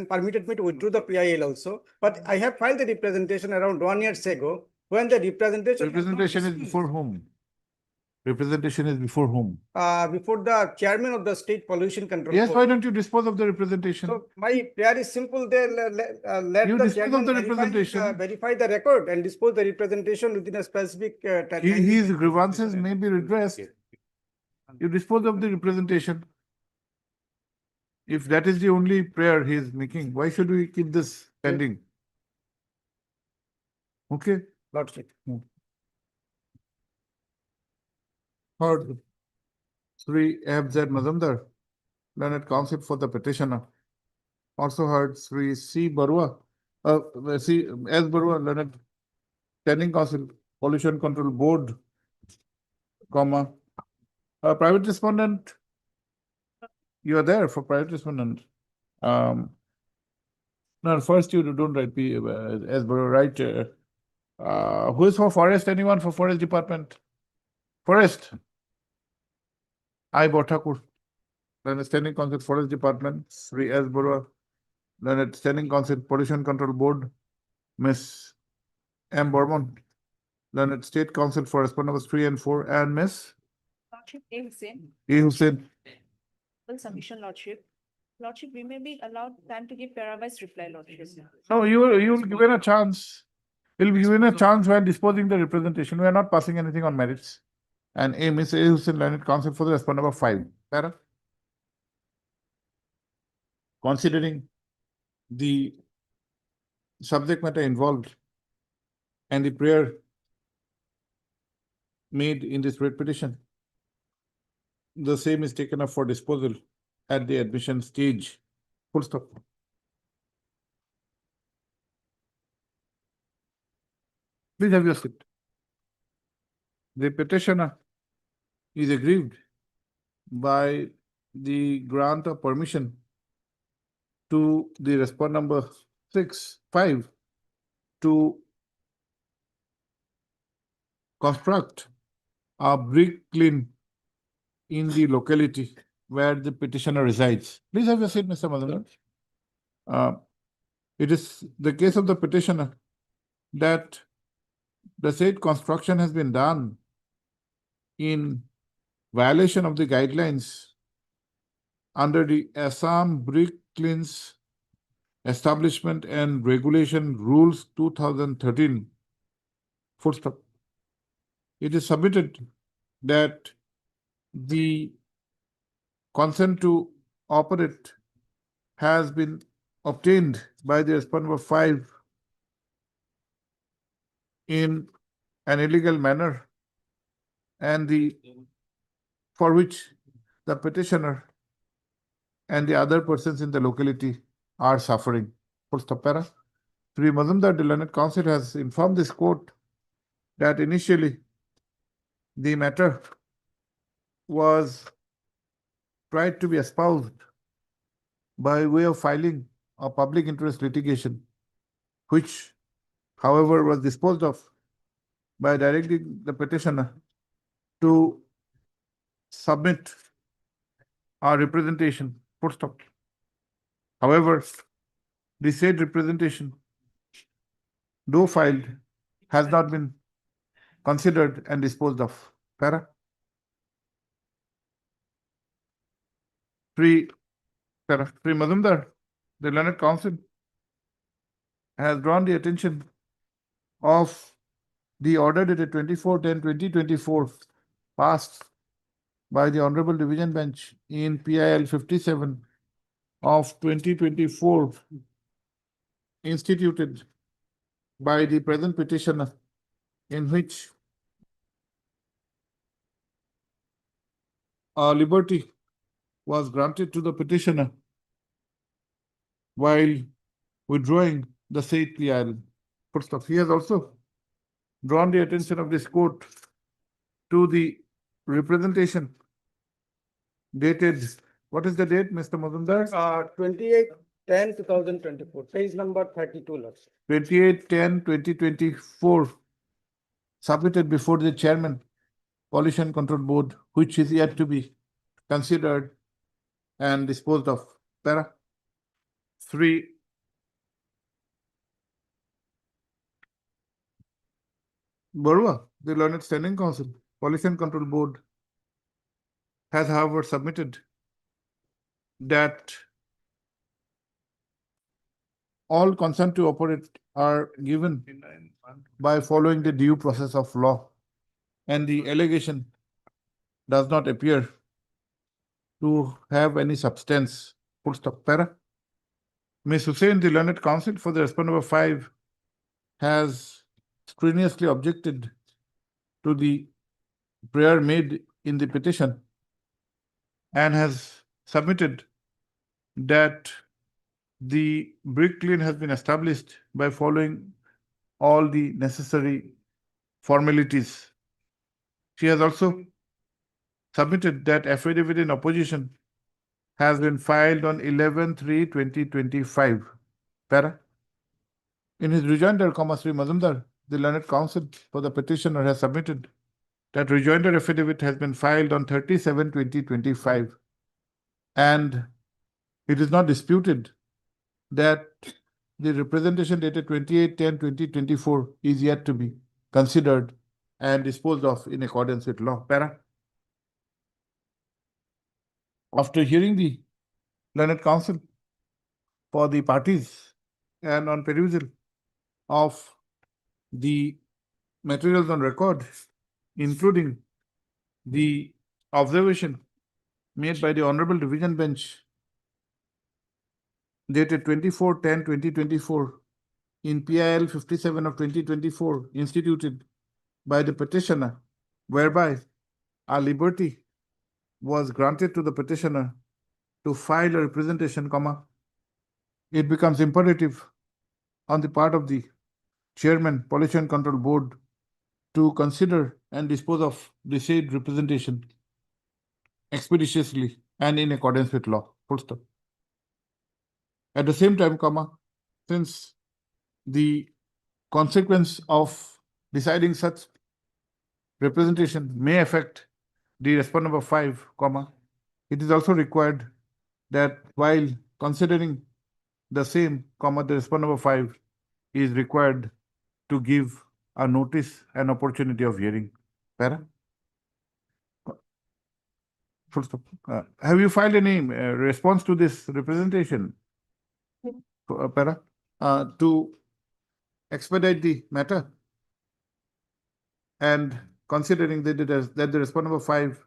permitted me to withdraw the PIL also. But I have filed the representation around 1 year ago, when the representation. has not Representation is received. before whom? Representation is before whom? Before the chairman of the State Pollution Control. Yes, Board. why don't you dispose of the representation? So my prayer is simple, they let You the dispose of chairman the verify, representation. verify the record and dispose the representation within a specific time. His grievances may be redressed. You dispose of the representation. If that is the only prayer he is making, why should we keep this pending? Okay? Lordship. Heard Sri F.Z. Mazumdar, learned counsel for the petitioner. Also heard Sri C. Barua, C. S. Barua, learned standing counsel, Pollution Control Board, comma. Private respondent, you are there for private respondent. No, first you don't write P. S. Barua, write. Who is for forest? Anyone for forest department? Forest. I. Bothakur, learned standing counsel, forest department. Sri S. Barua, learned standing counsel, Pollution Control Board. Miss M. Bormon, learned state counsel for respondent numbers 3 and 4, and Miss Lordship A. Hussain. A. Hussain. Full submission, Lordship. Lordship, we may be allowed time to give parawise reply, Lordship. No, you will given a chance. You'll be given a chance while disposing the representation. We are not passing anything on merits. And A. Miss A. Hussain, learned counsel for the respondent number 5. Para? Considering the subject matter involved and the prayer made in this writ petition, the same is taken up for disposal at the admission stage. Full stop. Please have your seat. The petitioner is aggrieved by the grant of permission to the respondent number 5 to construct a brick kiln in the locality where the petitioner resides. Please have your seat, Mr. Mazumdar. It is the case of the petitioner that the said construction has been done in violation of the guidelines under the Assam Brick Kilns Establishment and Regulation Rules 2013. Full stop. It is submitted that the consent to operate has been obtained by the respondent number 5 in an illegal manner, and for which the petitioner and the other persons in the locality are suffering. Full stop. Para. Sri Mazumdar, the learned counsel, has informed this court that initially the matter was tried to be espoused by way of filing a public interest litigation, which, however, was disposed of by directing the petitioner to submit our representation. Full stop. However, the said representation, though filed, has not been considered and disposed of. Para. Sri Mazumdar, the learned counsel, has drawn the attention of the order dated 24/10/2024 passed by the Honorable Division Bench in PIL 57 of 2024 instituted by the present petitioner, in which liberty was granted to the petitioner while withdrawing the said PIL. First off, he has also drawn the attention of this court to the representation dated, what is the date, Mr. Mazumdar? 28/10/2024, page number 32, Lordship. 28/10/2024, submitted before the chairman, Pollution Control Board, which is yet to be considered and disposed of. Para 3. Barua, the Learned Standing Council, Pollution Control Board, has however submitted that all consent to operate are given by following the due process of law, and the allegation does not appear to have any substance. Full stop. Para. Ms. Hussain, the Learned Counsel for the respondent number 5, has strenuously objected to the prayer made in the petition and has submitted that the brick lane has been established by following all the necessary formalities. She has also submitted that affidavit in opposition has been filed on 11/3/2025. Para. In his rejoinder, Sri Mazumdar, the Learned Counsel for the petitioner, has submitted that rejoinder affidavit has been filed on 30/7/2025, and it is not disputed that the representation dated 28/10/2024 is yet to be considered and disposed of in accordance with law. Para. After hearing the Learned Counsel for the parties and on perusal of the materials on record, including the observation made by the Honorable Division Bench dated 24/10/2024 in PIL 57 of 2024, instituted by the petitioner, whereby a liberty was granted to the petitioner to file a representation, it becomes imperative on the part of the Chairman, Pollution Control Board, to consider and dispose of the said representation expeditiously and in accordance with law. Full stop. At the same time, since the consequence of deciding such representation may affect the respondent number 5, it is also required that while considering the same, the respondent number 5 is required to give a notice and opportunity of hearing. Para. Full stop. Have you filed any response to this representation? Para. To expedite the matter and considering that the respondent number 5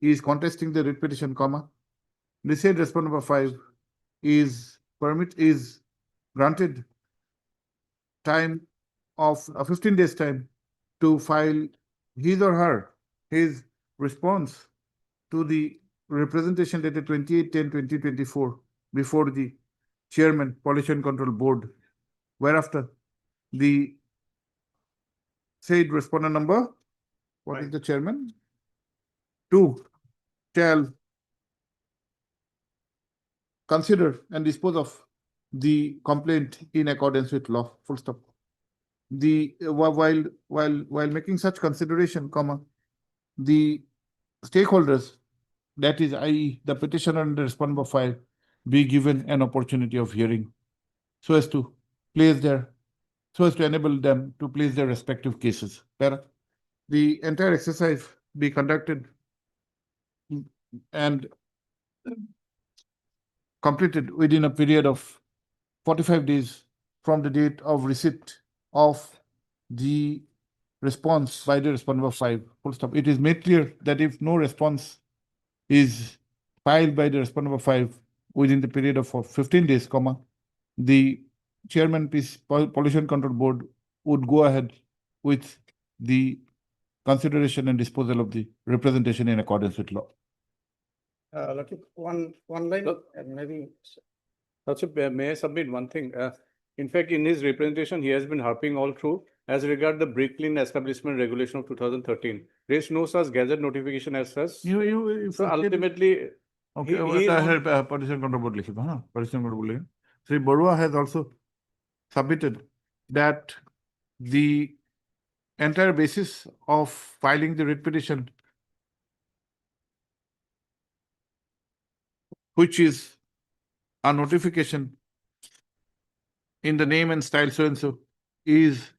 is contesting the writ petition, the said respondent number 5 is granted time of 15 days time to file his or her response to the representation dated 28/10/2024 before the Chairman, Pollution Control Board, whereafter the said respondent number, what is the Chairman? 2 shall consider and dispose of the complaint in accordance with law. Full stop. While making such consideration, the stakeholders, that is, i.e., the petitioner and the respondent number 5, be given an opportunity of hearing, so as to enable them to place their respective cases. The entire exercise be conducted and completed within a period of 45 days from the date of receipt of the response by the respondent number 5. Full stop. It is made clear that if no response is filed by the respondent number 5 within the period of 15 days, the Chairman, Pollution Control Board would go ahead with the consideration and disposal of the representation in accordance with law. One line, and maybe. Also, may I submit one thing? In fact, in his representation, he has been harping all through as regard the Brooklyn Establishment Regulation of 2013, raised no such gazette notification as such. So ultimately, Okay, he is on- partition control board likhiba, huh? Partition control board. Sri Barua has also submitted that the entire basis of filing the writ petition, which is a notification in the name and style so and so, is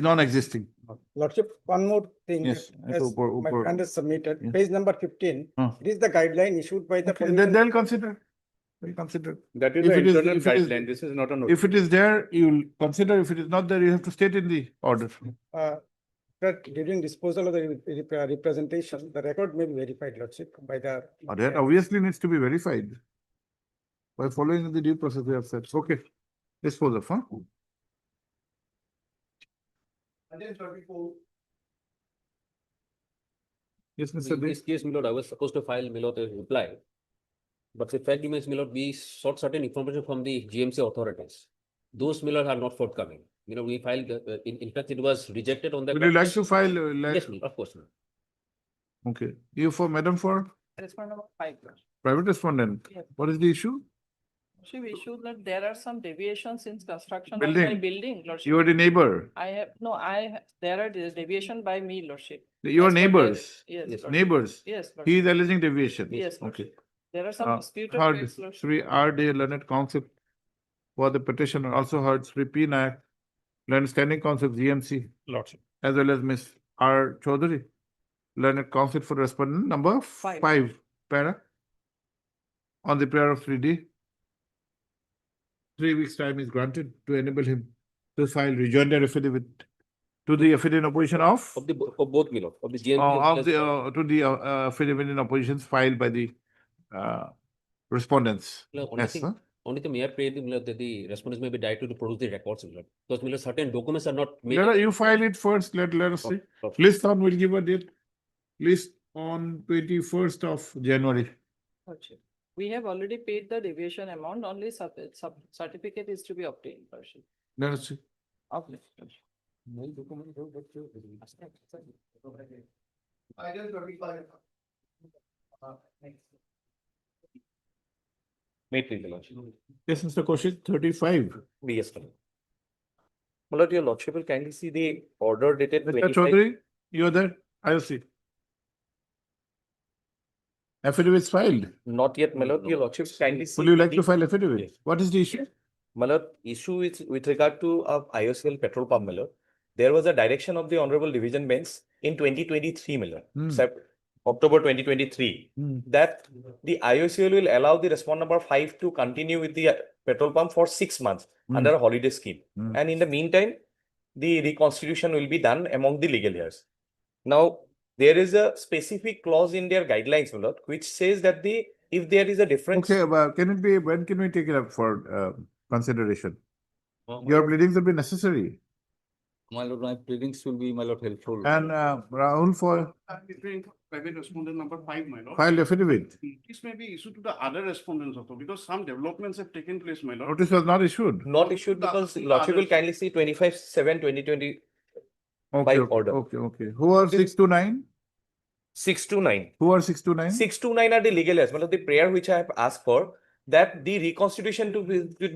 non-existing. Lordship, one more thing. Yes, As my friend has submitted, Yes. page number 15, Huh. it is the guideline issued by the. Okay, then they'll consider. They'll consider. that is If the it is- internal if it is- guideline. This is not a If it is there, you'll consider. If it is not there, you have to state in the order. That during disposal of the representation, the record may be verified, Lordship, by the. That obviously needs to be verified by following the due process we have said. Okay, dispose of, huh? Yes, Mr. In Dey. this case, Milord, I was supposed to file Milord a reply. But the fact remains, Milord, we sought certain information from the GMC authorities. Those Milord are not forthcoming. You know, we filed, in fact, it was rejected on that. Would you like to file? Yes, Milord, of course, Milord. Okay, you for Madam for Respondent number 5. private respondent. Yes. What is the issue? She issued that there are some deviations in construction of Building. my building, Lordship. You are the neighbor. There are deviation by me, Lordship. You are As per the- neighbors. Yes. Lordship. Neighbors. Yes, Lordship. He is alleging deviation. Yes, Okay. Lordship. There are some Uh, disputed Heard facts, Lordship. Sri R. Day Learned Counsel for the petitioner, also heard Sri P. Nayak, Learned Standing Counsel GMC, Lordship. as well as Miss R. Chaudhary, Learned Counsel for respondent number 5, para. On the prayer of 3D, 3 weeks' time is granted to enable him to file rejoinder affidavit to the affidavit in opposition of Of both Milord, of the GMC. of the to the affidavit in oppositions filed by the respondents. Milord, Yes, sir. only thing may I pray the Milord that the respondents may be directed to produce the records, Milord. Because Milord, certain documents are not made. You file it first, let us see. Okay. List on, will give a date. List on 21st of January. Lordship. We have already paid the deviation amount, only certificate is to be obtained, Lordship. Let us see. Okay. May please, your lordship. Yes, Mr. Kaushik, 35. Yes, Milord. Milord, your lordship will kindly see the order dated Mr. 25. Chaudhary, you are there? I will see. Affidavits filed. Not yet, Milord, your lordship kindly see. Would you like the- to file affidavit? What is the issue? Milord, issue is with regard to IOCL petrol pump, Milord. There was a direction of the Honorable Division Bench in 2023, Milord, October 2023, that the IOCL will allow the respondent number 5 to continue with the petrol pump for 6 months under a holiday scheme. And in the meantime, the reconstitution will be done among the legal heirs. Now, there is a specific clause in their guidelines, Milord, which says that if there is a difference. Okay, but when can we take it up for consideration? Your pleadings will be necessary. My lord, my pleadings will be, my lord, helpful. And Rahul for Private respondent number 5, my lord. filed affidavit. This may be issued to the other respondents also, because some developments have taken place, my lord. Notice was not issued. Not issued because lordship will kindly see 25/7/2020 by order. Okay. Who are 629? 629. Who are 629? 629 are the legal heirs. Well, the prayer which I have asked for, that the reconstitution to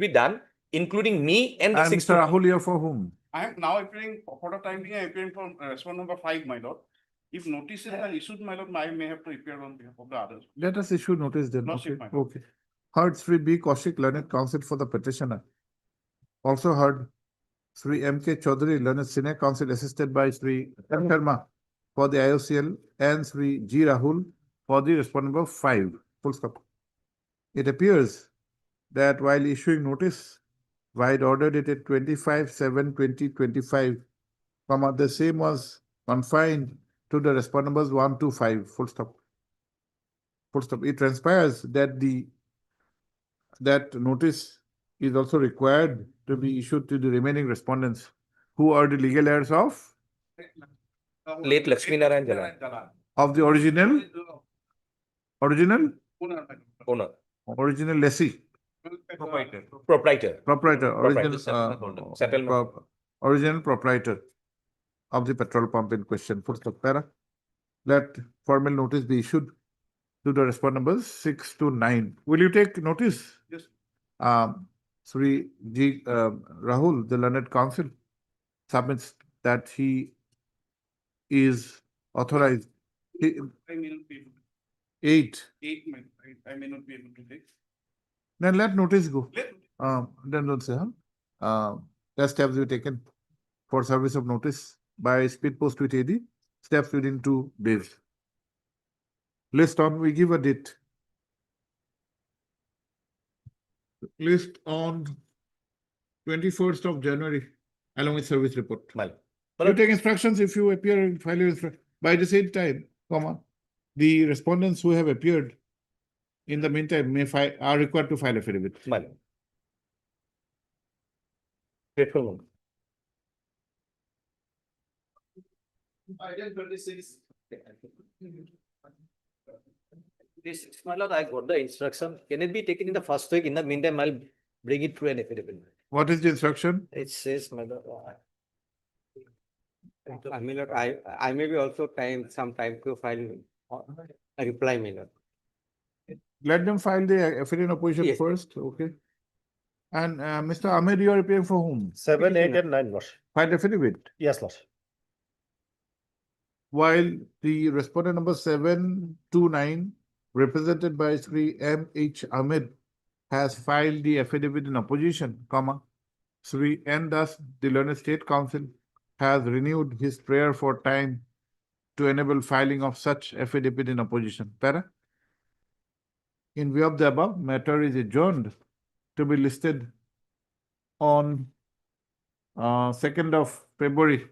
be done, including me and the And Mr. 629. Rahul, you are for whom? I am now appearing, for the time being, I am appearing for respondent number 5, my lord. If notices are issued, my lord, I may have to appear on behalf of the others. Let us issue notice then. Lordship, Okay. my lord. Okay. Heard Sri B. Kaushik, Learned Counsel for the petitioner. Also heard Sri M.K. Chaudhary, Learned Senior Counsel, assisted by Sri M. Sharma for the IOCL and Sri G. Rahul for the respondent number 5. Full stop. It appears that while issuing notice, wide order dated 25/7/2025, the same was confined to the respondent numbers 1 to 5. Full stop. Full stop. It transpires that that notice is also required to be issued to the remaining respondents, who are the legal heirs of Late Lakshmi Narayan Jalan. the original Owner. lessee. Proprietor. Proprietor. Original Settlement. original proprietor of the petrol pump in question. Full stop. Para. Let formal notice be issued to the respondent numbers 6 to 9. Will you take notice? Yes. Sri G. Rahul, the learned counsel, submits that he is authorized. I may not be able to. 8. I may not be able to take. Then let notice go. Let- Then don't say, that steps be taken for service of notice by speed post with AD, steps within 2 days. List on, we give a date. List on 21st of January, along with service report. You take instructions if you appear and file your instruction. By the same time, the respondents who have appeared in the meantime may file, are required to file affidavit. Item 26. This, my lord, I got the instruction. Can it be taken in the first week? In the meantime, I'll bring it through an affidavit. What is the instruction? It says, my lord. I mean, look, I may be also some time to file a reply, my lord. Let them file the affidavit of opposition Yes. first, okay? And Mr. Ahmed, you are appearing for whom? 7, 8, and 9, Lord. File affidavit. Yes, Lord. While the respondent number 729, represented by Sri M. H. Ahmed, has filed the affidavit in opposition, Sri N. Das, the learned state counsel, has renewed his prayer for time to enable filing of such affidavit in opposition. Para? In view of the above, matter is adjourned to be listed on 2nd of February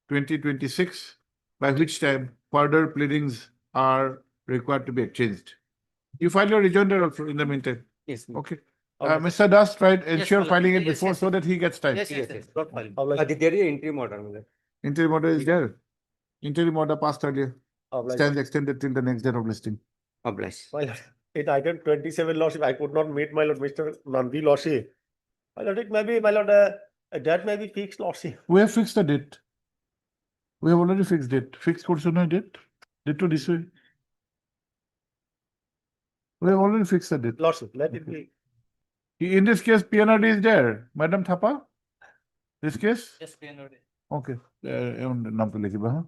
2026, by which time further pleadings are required to be exchanged. You file your rejoinder also in the meantime. Yes. Okay. Mr. Das, try ensure my lord. filing it Yes, before yes, so that he gets time. Yes, yes, yes. Not file. Obliged. There is an interim order, my lord. Interim order is there. Interim order passed earlier. Obliged. Stands extended till the next date of listing. Obliged. My lord, in item 27, Lordship, I could not meet my lord, Mr. Nandi, Lordship. My lord, it may be, my lord, that may be fixed, Lordship. We have fixed the date. We have already fixed date. Fixed course date. Date to this way. We have already fixed the date. Lordship, let it be. In this case, PNRD is there. Madam Thapa? This case? Yes, PNOD. Okay. Naam to likhiba, huh?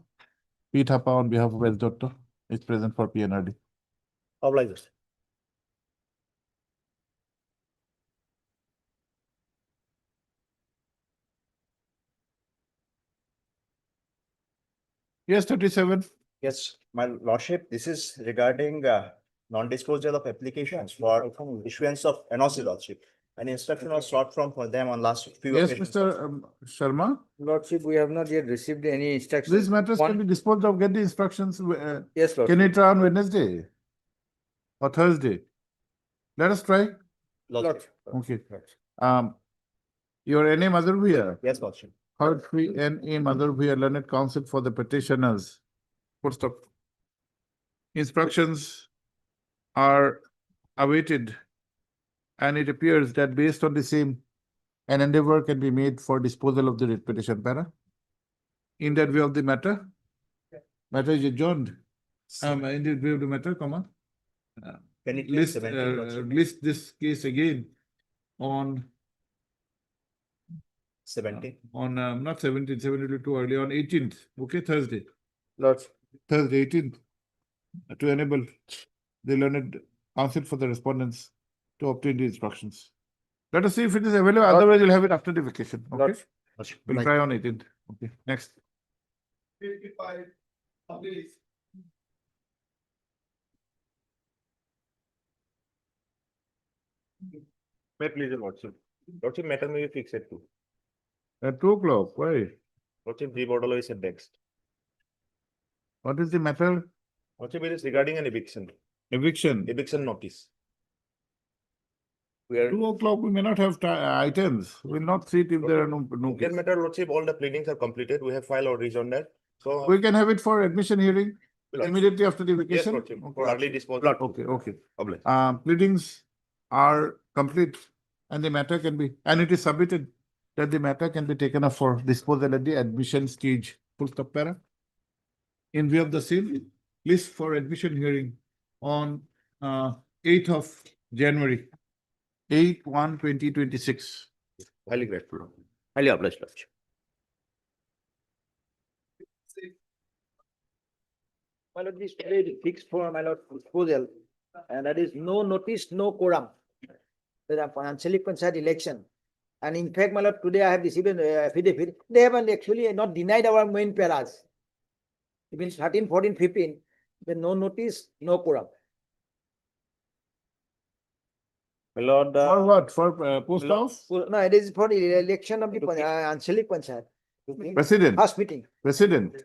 P. Thapa on behalf of S. Doctor is present for PNRD. Obliged. Yes, 37. Yes, my lordship, this is regarding non-disposal of applications for issuance of NOC, lordship. An instruction was sought from for them on last few Yes, occasions. Mr. Sharma. Lordship, we have not yet received any instructions. These matters can be disposed of. Get the instructions. Yes, Lord. Can it try on Wednesday or Thursday? Let us try. Lordship. Okay. Your NA Madhurvia. Yes, lordship. Heard free NA Madhurvia, learned counsel for the petitioners. Full stop. Instructions are awaited, and it appears that based on the same, an endeavor can be made for disposal of the writ petition. Para. In that view of the matter, matter is adjourned. In the view of the matter, Can it be list 17, lordship? list this case again on 17. not 17, 17 too early, on 18th, okay, Thursday. Lordship. Thursday, 18th, to enable the learned counsel for the respondents to obtain the instructions. Let us see if it is available, otherwise we'll have it after the vacation, okay? Lordship. We'll try on 18th, okay, next. 55. Please. May please, Lordship. Lordship, matter may be fixed at 2. At 2 o'clock, why? Lordship, the border law is at next. What is the matter? Lordship, it is regarding an eviction. Eviction. Eviction notice. We are. 2 o'clock, we may not have items. We'll not see it if there are no In that cases. matter, Lordship, all the pleadings are completed. We have filed our rejoinder. So. We can have it for admission hearing Lordship. immediately after the Yes, vacation. Lordship, Okay. for early disposal. Okay, okay. Obliged. Pleadings are complete and the matter can be, and it is submitted that the matter can be taken up for disposal at the admission stage. Full stop para. In view of the same, list for admission hearing on 8th of January, 8/1/2026. Highly grateful. Highly obliged, Lordship. My lord, this today is fixed for my lord proposal, and that is no notice, no quorum. The Anchalik Panchayat election. And in fact, my lord, today I have received an affidavit. They haven't actually not denied our main paras. Even 13, 14, 15, but no notice, no quorum. My lord, For what? For post house? No, it is for the election of the Anchalik Panchayat. President. First meeting. President.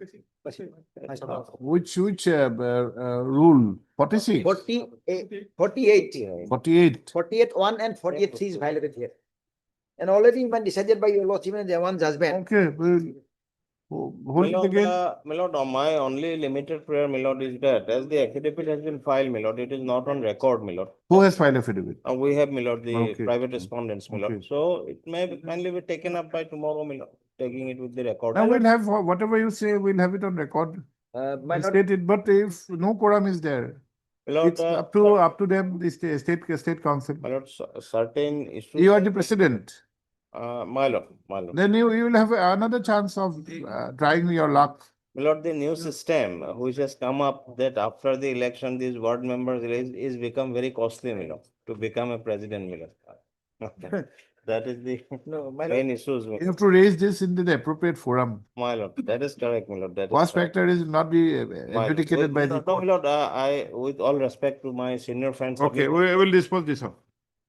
Which rule? 46? 48. 48. 48 1 and 48 3 is violated here. And already been decided by your lordship and one judgment. Okay, we'll hold it again. My lord, my only limited prayer, my lord, is that as the affidavit has been filed, my lord, it is not on record, my lord. Who has filed affidavit? We have, my lord, the Okay. private respondents, my lord. Okay. So it may kindly be taken up by tomorrow, my lord, taking it with the record. Now we'll have whatever you say, we'll have it on record. My lord, Stated, but if no quorum is there, My lord, it's up to them, the state council. my lord, certain issues. You are the president. My lord, my lord. Then you will have another chance of trying your luck. My lord, the new system which has come up that after the election, these ward members is become very costly, my lord, to become a president, my lord. That is the no, my main lord. issues, my You have to raise this into the appropriate forum. my lord. That is correct, my lord. That is Cost correct. factor is not be My lord. adjudicated by the No, court. my lord, I, with all respect to my senior friends. Okay, we will dispose this off.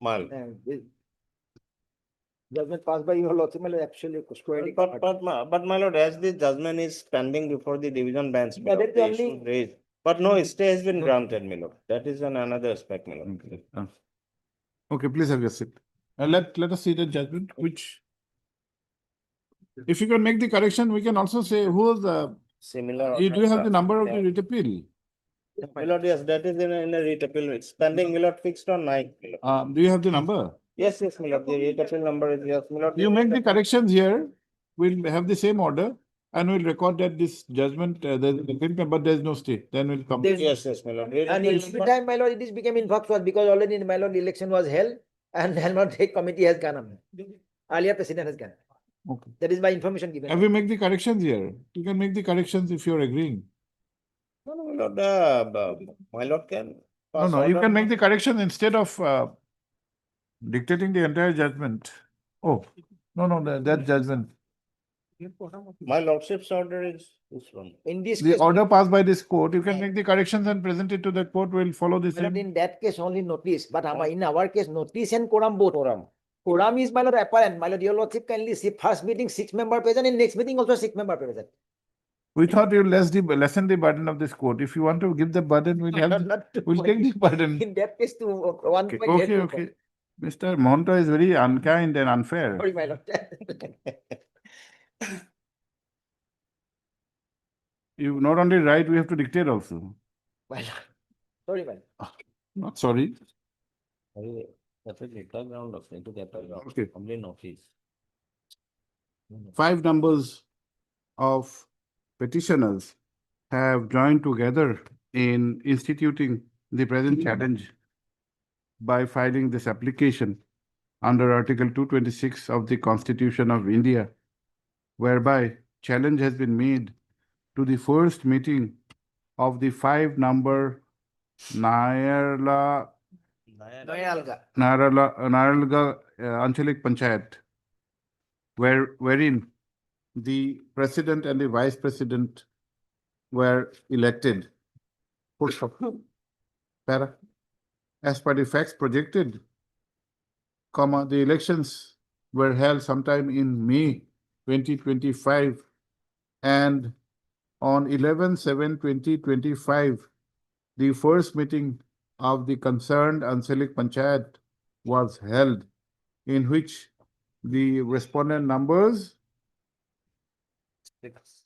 My lord. Judgment passed by your lordship, my lord, actually squarely. But my lord, as the judgment is pending before the division bench, my Yeah, lord, that's the the only- issue raised. But no stay has been granted, my lord. That is another aspect, my lord. Okay. Okay, please have your seat. Let us see the judgment, which if you can make the correction, we can also say who is the, Similar. do you have the number of the writ appeal? My lord, yes, that is in a writ appeal. It's pending, my lord, fixed on 9th, my lord. Do you have the number? Yes, my lord, the writ appeal number is, yes, my lord. You make the corrections here, we'll have the same order and we'll record that this judgment, there's an appeal, but there's no stay, then we'll come. Yes, my lord. Writ And appeal in number- time, my lord, it is became infructuous because already my lord, the election was held and my lord, the committee has gone up. Earlier president has gone. Okay. That is my information given. Have we make the corrections here? You can make the corrections if you're agreeing. No, no, my lord, my lord can. No, pass no, you order. can make the correction instead of dictating the entire judgment. Oh, no, that judgment. My lordship's order is this one. In this The case, order passed by this court, you can make the corrections and present it to the court, we'll follow the my lord, same. in that case only notice, but in our case, notice and quorum both. Quorum is my lord apparent. My lord, your lordship kindly see first meeting 6-member present, in next meeting also 6-member present. We thought you lessen the burden of this court. If you want to give the burden, we'll we'll take the burden. In that case, to 1 Okay, point. okay. Mr. Monto is very unkind and unfair. Sorry, my lord. You not only write, we have to dictate also. My lord. Sorry, my lord. Not sorry. Okay. 5 numbers of petitioners have joined together in instituting the present challenge by filing this application under Article 226 of the Constitution of India, whereby challenge has been made to the first meeting of the 5-number Nayarla Anchalik Panchayat, wherein the president and the vice president were elected. Para. As per the facts projected, the elections were held sometime in May 2025, and on 11/7/2025, the first meeting of the concerned Anchalik Panchayat was held, in which the respondent numbers 6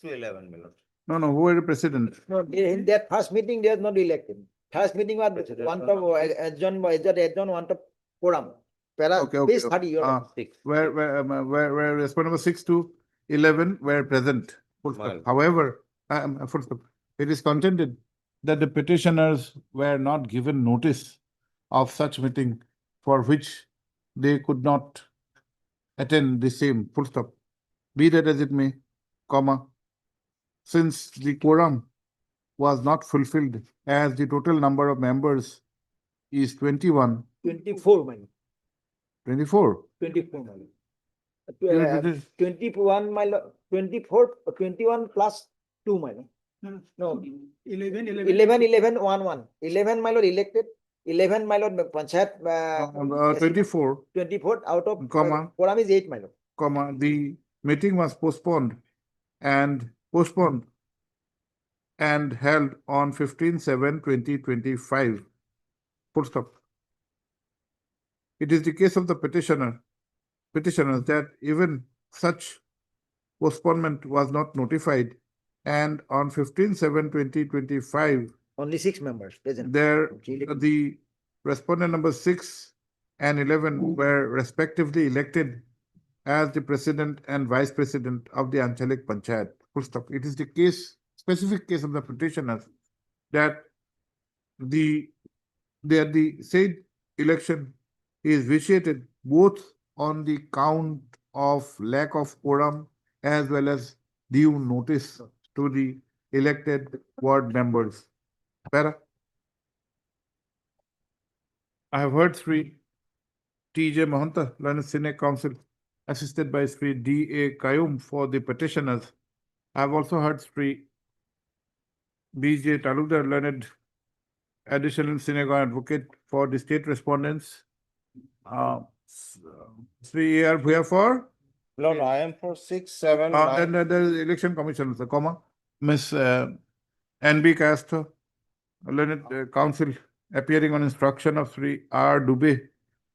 to 11, my lord. no, who were the president? No, in that first meeting, they are not elected. First meeting was one of adjourn one of quorum. para, Okay, okay. page 30, your Where respondent number 6 to 11 were present. Full stop. Mild. However, full stop. It is contended that the petitioners were not given notice of such meeting for which they could not attend the same. Full stop. Be that as it may, comma, since the quorum was not fulfilled as the total number of members is 21, 24, my lord. 24. 24, my lord. Yeah, it is- 21, my lord, 24, 21 plus 2, my lord. No, 11, 1. 11, my lord, elected. 11, my lord, Panchayat. 24, 24 out of comma, quorum is 8, my lord. comma, the meeting was postponed and held on 15/7/2025. Full stop. It is the case of the petitioners that even such postponement was not notified, and on 15/7/2025, Only 6 members present. the respondent number 6 and 11 were respectively elected as the president and vice president of the Anchalik Panchayat. Full stop. It is the specific case of the petitioners that the said election is vitiated both on the count of lack of quorum as well as due notice to the elected ward members. Para. I have heard Sri T.J. Mahanta, Learned Senate Council, assisted by Sri D.A. Kayum for the petitioners. I have also heard Sri B.J. Talukdar, Learned Additional Synagogue Advocate for the state respondents. Sri A.R. Bhuya for? No, I am for 6, 7, 9. Then there is election commission, the comma. Miss N.B. Castro, Learned Council, appearing on instruction of Sri R. Dubey,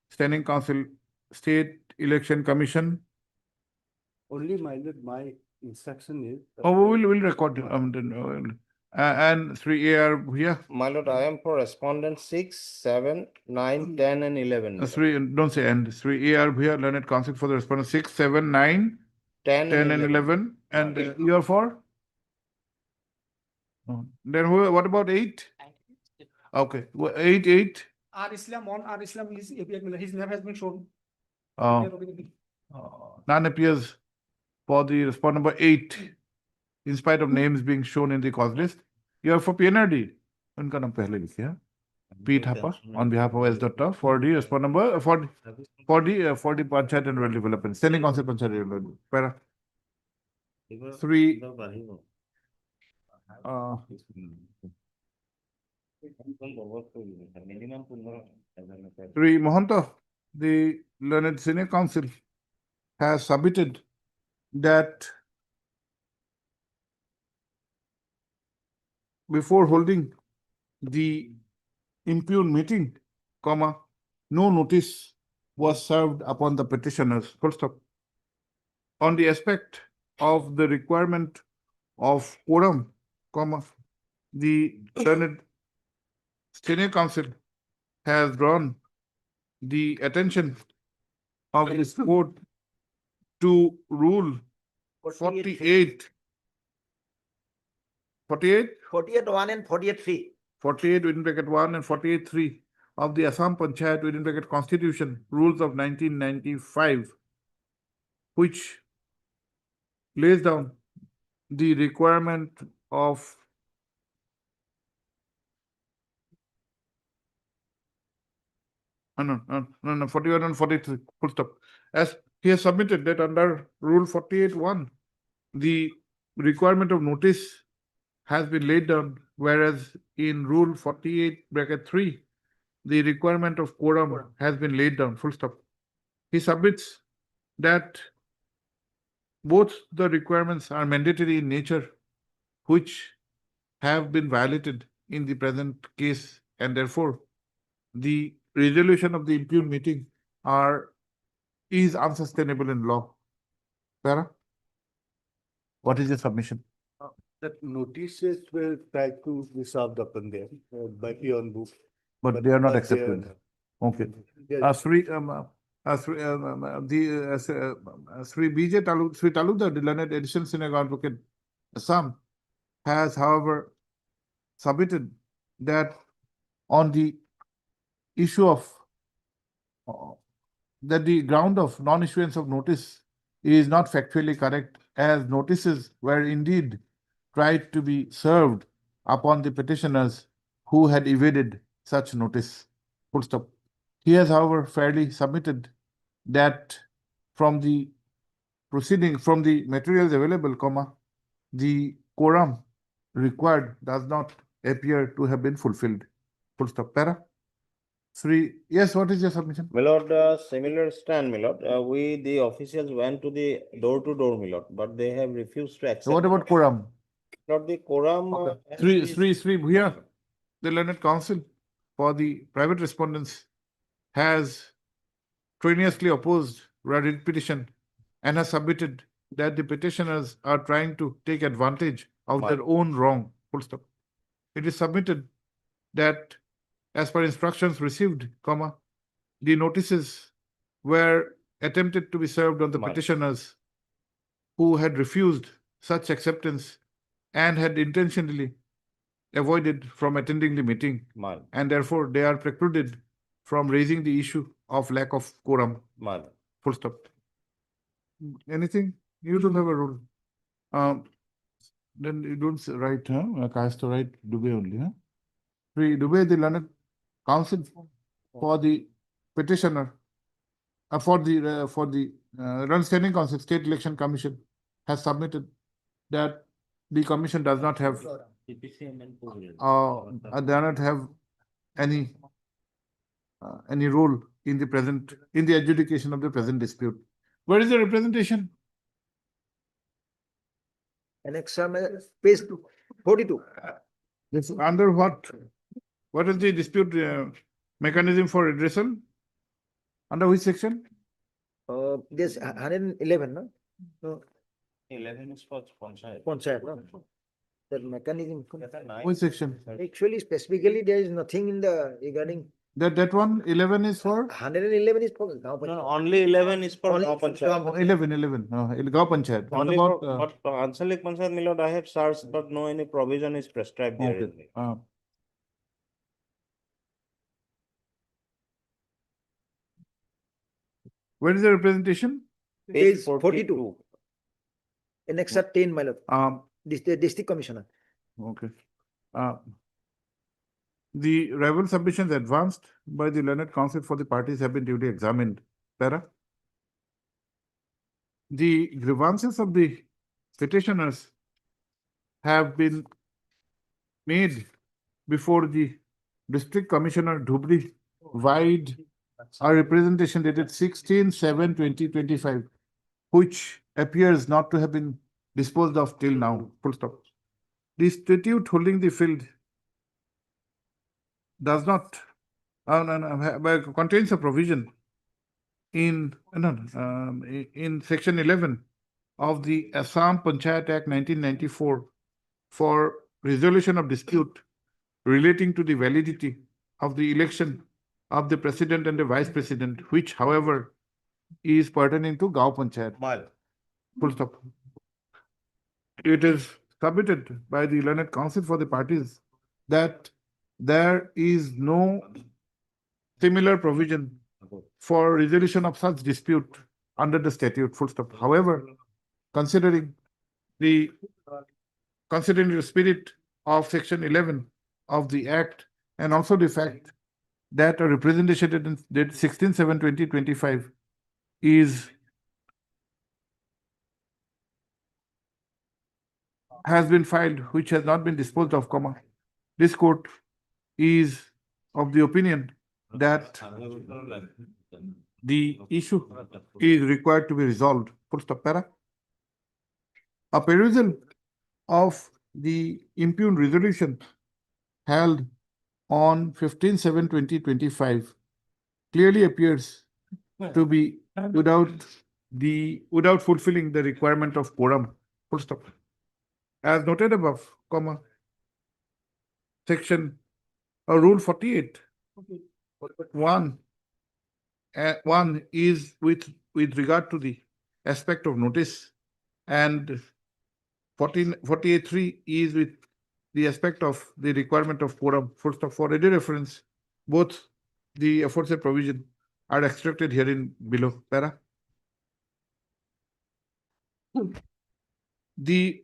Standing Council, State Election Commission. Only my instruction is. We'll record. And Sri A.R. Bhuya. My lord, I am for respondent 6, 7, 9, 10, and 11. Don't say and. Sri A.R. Bhuya, Learned Council for the respondent 6, 7, 9, 10, and 11. And you are for? Then what about 8? Okay, 8. R Islam is, his name has been shown. None appears for the respondent number 8, in spite of names being shown in the cause list. You are for PNRD. उनका नाम पहले लिखिए. P. Thapa on behalf of S. Datta for the respondent number for the Panchayat and Rural Development, Standing Council Panchayat Development. Para. 3. Sri Mahanta, the Learned Senate Council has submitted that before holding the impugned meeting, comma, no notice was served upon the petitioners, full stop, on the aspect of the requirement of quorum, comma, the Learned Senate Council has drawn the attention of this court to Rule 48. 48? 48(1) and 48(3). 48 within bracket 1 and 48(3) of the Assam Panchayat within bracket Constitution, Rules of 1995, which lays down the requirement of no, 41 and 43, full stop. As he has submitted that under Rule 48(1), the requirement of notice has been laid down, whereas in Rule 48(3), the requirement of quorum has been laid down, full stop. He submits that both the requirements are mandatory in nature, which have been violated in the present case, and therefore the resolution of the impugned meeting is unsustainable in law. Para, what is your submission? That notices will try to be served upon them by beyond book. But they are not accepted. Okay. Yes. Sri Sri Talukdar, the learned additional senior advocate, Assam, has however submitted that on the issue of that the ground of non-issuance of notice is not factually correct, as notices were indeed tried to be served upon the petitioners who had evaded such notice. Full stop. He has, however, fairly submitted that from the materials available, the quorum required does not appear to have been fulfilled. Full stop. Para. Sri, yes, what is your submission? My lord, similar stand, my lord. We, the officials went to the door to door, my lord, but they have refused to accept. So what about quorum? Not the quorum. Sri Bhuya, the learned counsel for the private respondents, has strenuously opposed writ petition and has submitted that the petitioners are trying to take advantage of their own wrong. Full stop. It is submitted that as per instructions received, the notices were attempted to be served on the petitioners who had refused such acceptance and had intentionally avoided from attending the meeting, and therefore they are precluded from raising the issue of lack of quorum. Full stop. Anything? You don't have a rule. Then you don't write, has to write Dubey only, huh? Sri Dubey, the learned counsel for the petitioner, for the Standing Council, State Election Commission, has submitted that the commission does not have any role in the adjudication of the present dispute. Where is the representation? Annex page 42. This under what? What is the dispute mechanism for redressal? Under which section? This 111, no? No, 11 is for Panchayat. Panchayat, no? The mechanism. Which section? Actually, specifically, there is nothing in the regarding. That one, 11 is for? 111 is for Gaon Panchayat. No, only 11 is for Gaon Panchayat. 11, Gaon Panchayat. What Only about? but Anchalik Panchayat, my lord, I have searched, but no any provision is prescribed there. Okay. Where is the representation? Page 42. Annex 10, my lord. District Commissioner. Okay. The rival submissions advanced by the learned counsel for the parties have been duly examined. Para. The grievances of the petitioners have been made before the District Commissioner Dhubri vide a representation dated 16/7/2025, which appears not to have been disposed of till now. Full stop. The statute holding the field does not contains a provision in section 11 of the Assam Panchayat Act 1994 for resolution of dispute relating to the validity of the election of the president and the vice president, which, however, is pertaining to Gaon Panchayat. Full stop. It is submitted by the learned counsel for the parties that there is no similar provision for resolution of such dispute under the statute. Full stop. However, considering the spirit of section 11 of the Act, and also the fact that a representation dated 16/7/2025 has been filed, which has not been disposed of, this court is of the opinion that the issue is required to be resolved. Full stop. Para. A perusal of the impugned resolution held on 15/7/2025 clearly appears to be without fulfilling the requirement of quorum. Full stop. As noted above, section Rule 48, 1 one is with regard to the aspect of notice, and 48.3 is with the aspect of the requirement of quorum. First of all, ready reference, both the aforesaid provision are extracted herein below para. The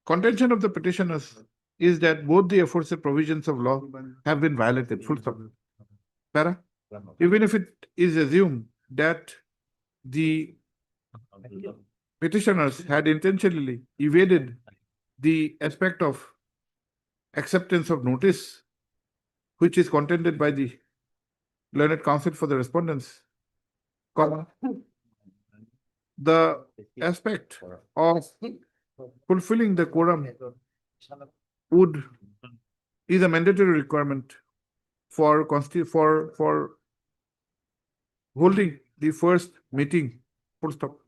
contention of the petitioners is that both the aforesaid provisions of law have been violated. Full stop. Para. Even if it is assumed that the petitioners had intentionally evaded the aspect of acceptance of notice, which is contended by the learned counsel for the respondents, comma, the aspect of fulfilling the quorum is a mandatory requirement for holding the first meeting, full stop.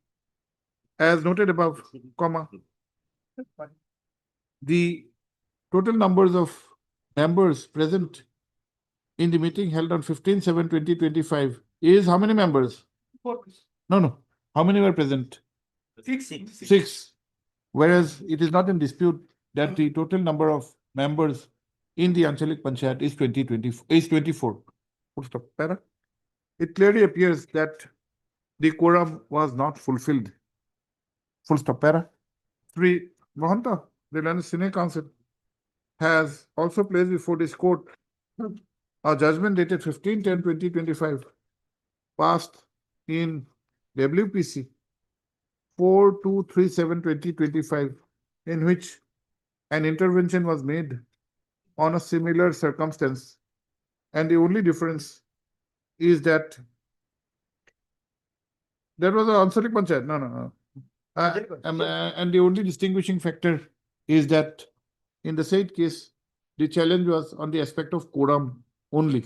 As noted above, comma, the total numbers of members present in the meeting held on 15/7/2025 is how many members? No. How many were present? Six. Whereas it is not in dispute that the total number of members in the Anchalik Panchayat is 24. Full stop. Para. It clearly appears that the quorum was not fulfilled. Full stop. Para. 3. Mahanta, the Learned Senior Counsel, has also placed before this court a judgment dated 15/10/2025, passed in WPC 4237/2025, in which an intervention was made on a similar circumstance, and the only difference is that there was an Anchalik Panchayat. No. And the only distinguishing factor is that in the said case, the challenge was on the aspect of quorum only.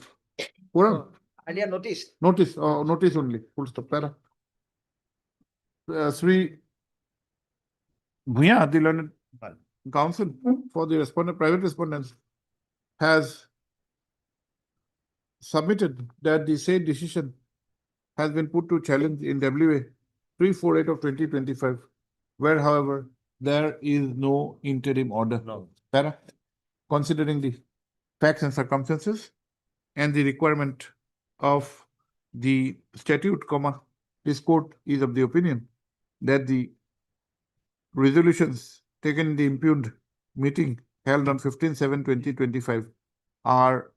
Quorum. Earlier notice. Notice only. Full stop. Para. Sri Bhuya, the learned counsel for the private respondents, has submitted that the said decision has been put to challenge in WA 348 of 2025, where, however, there is no interim order. No. Para. Considering the facts and circumstances and the requirement of the statute, comma, this court is of the opinion that the resolutions taken in the impugned meeting held on 15/7/2025 are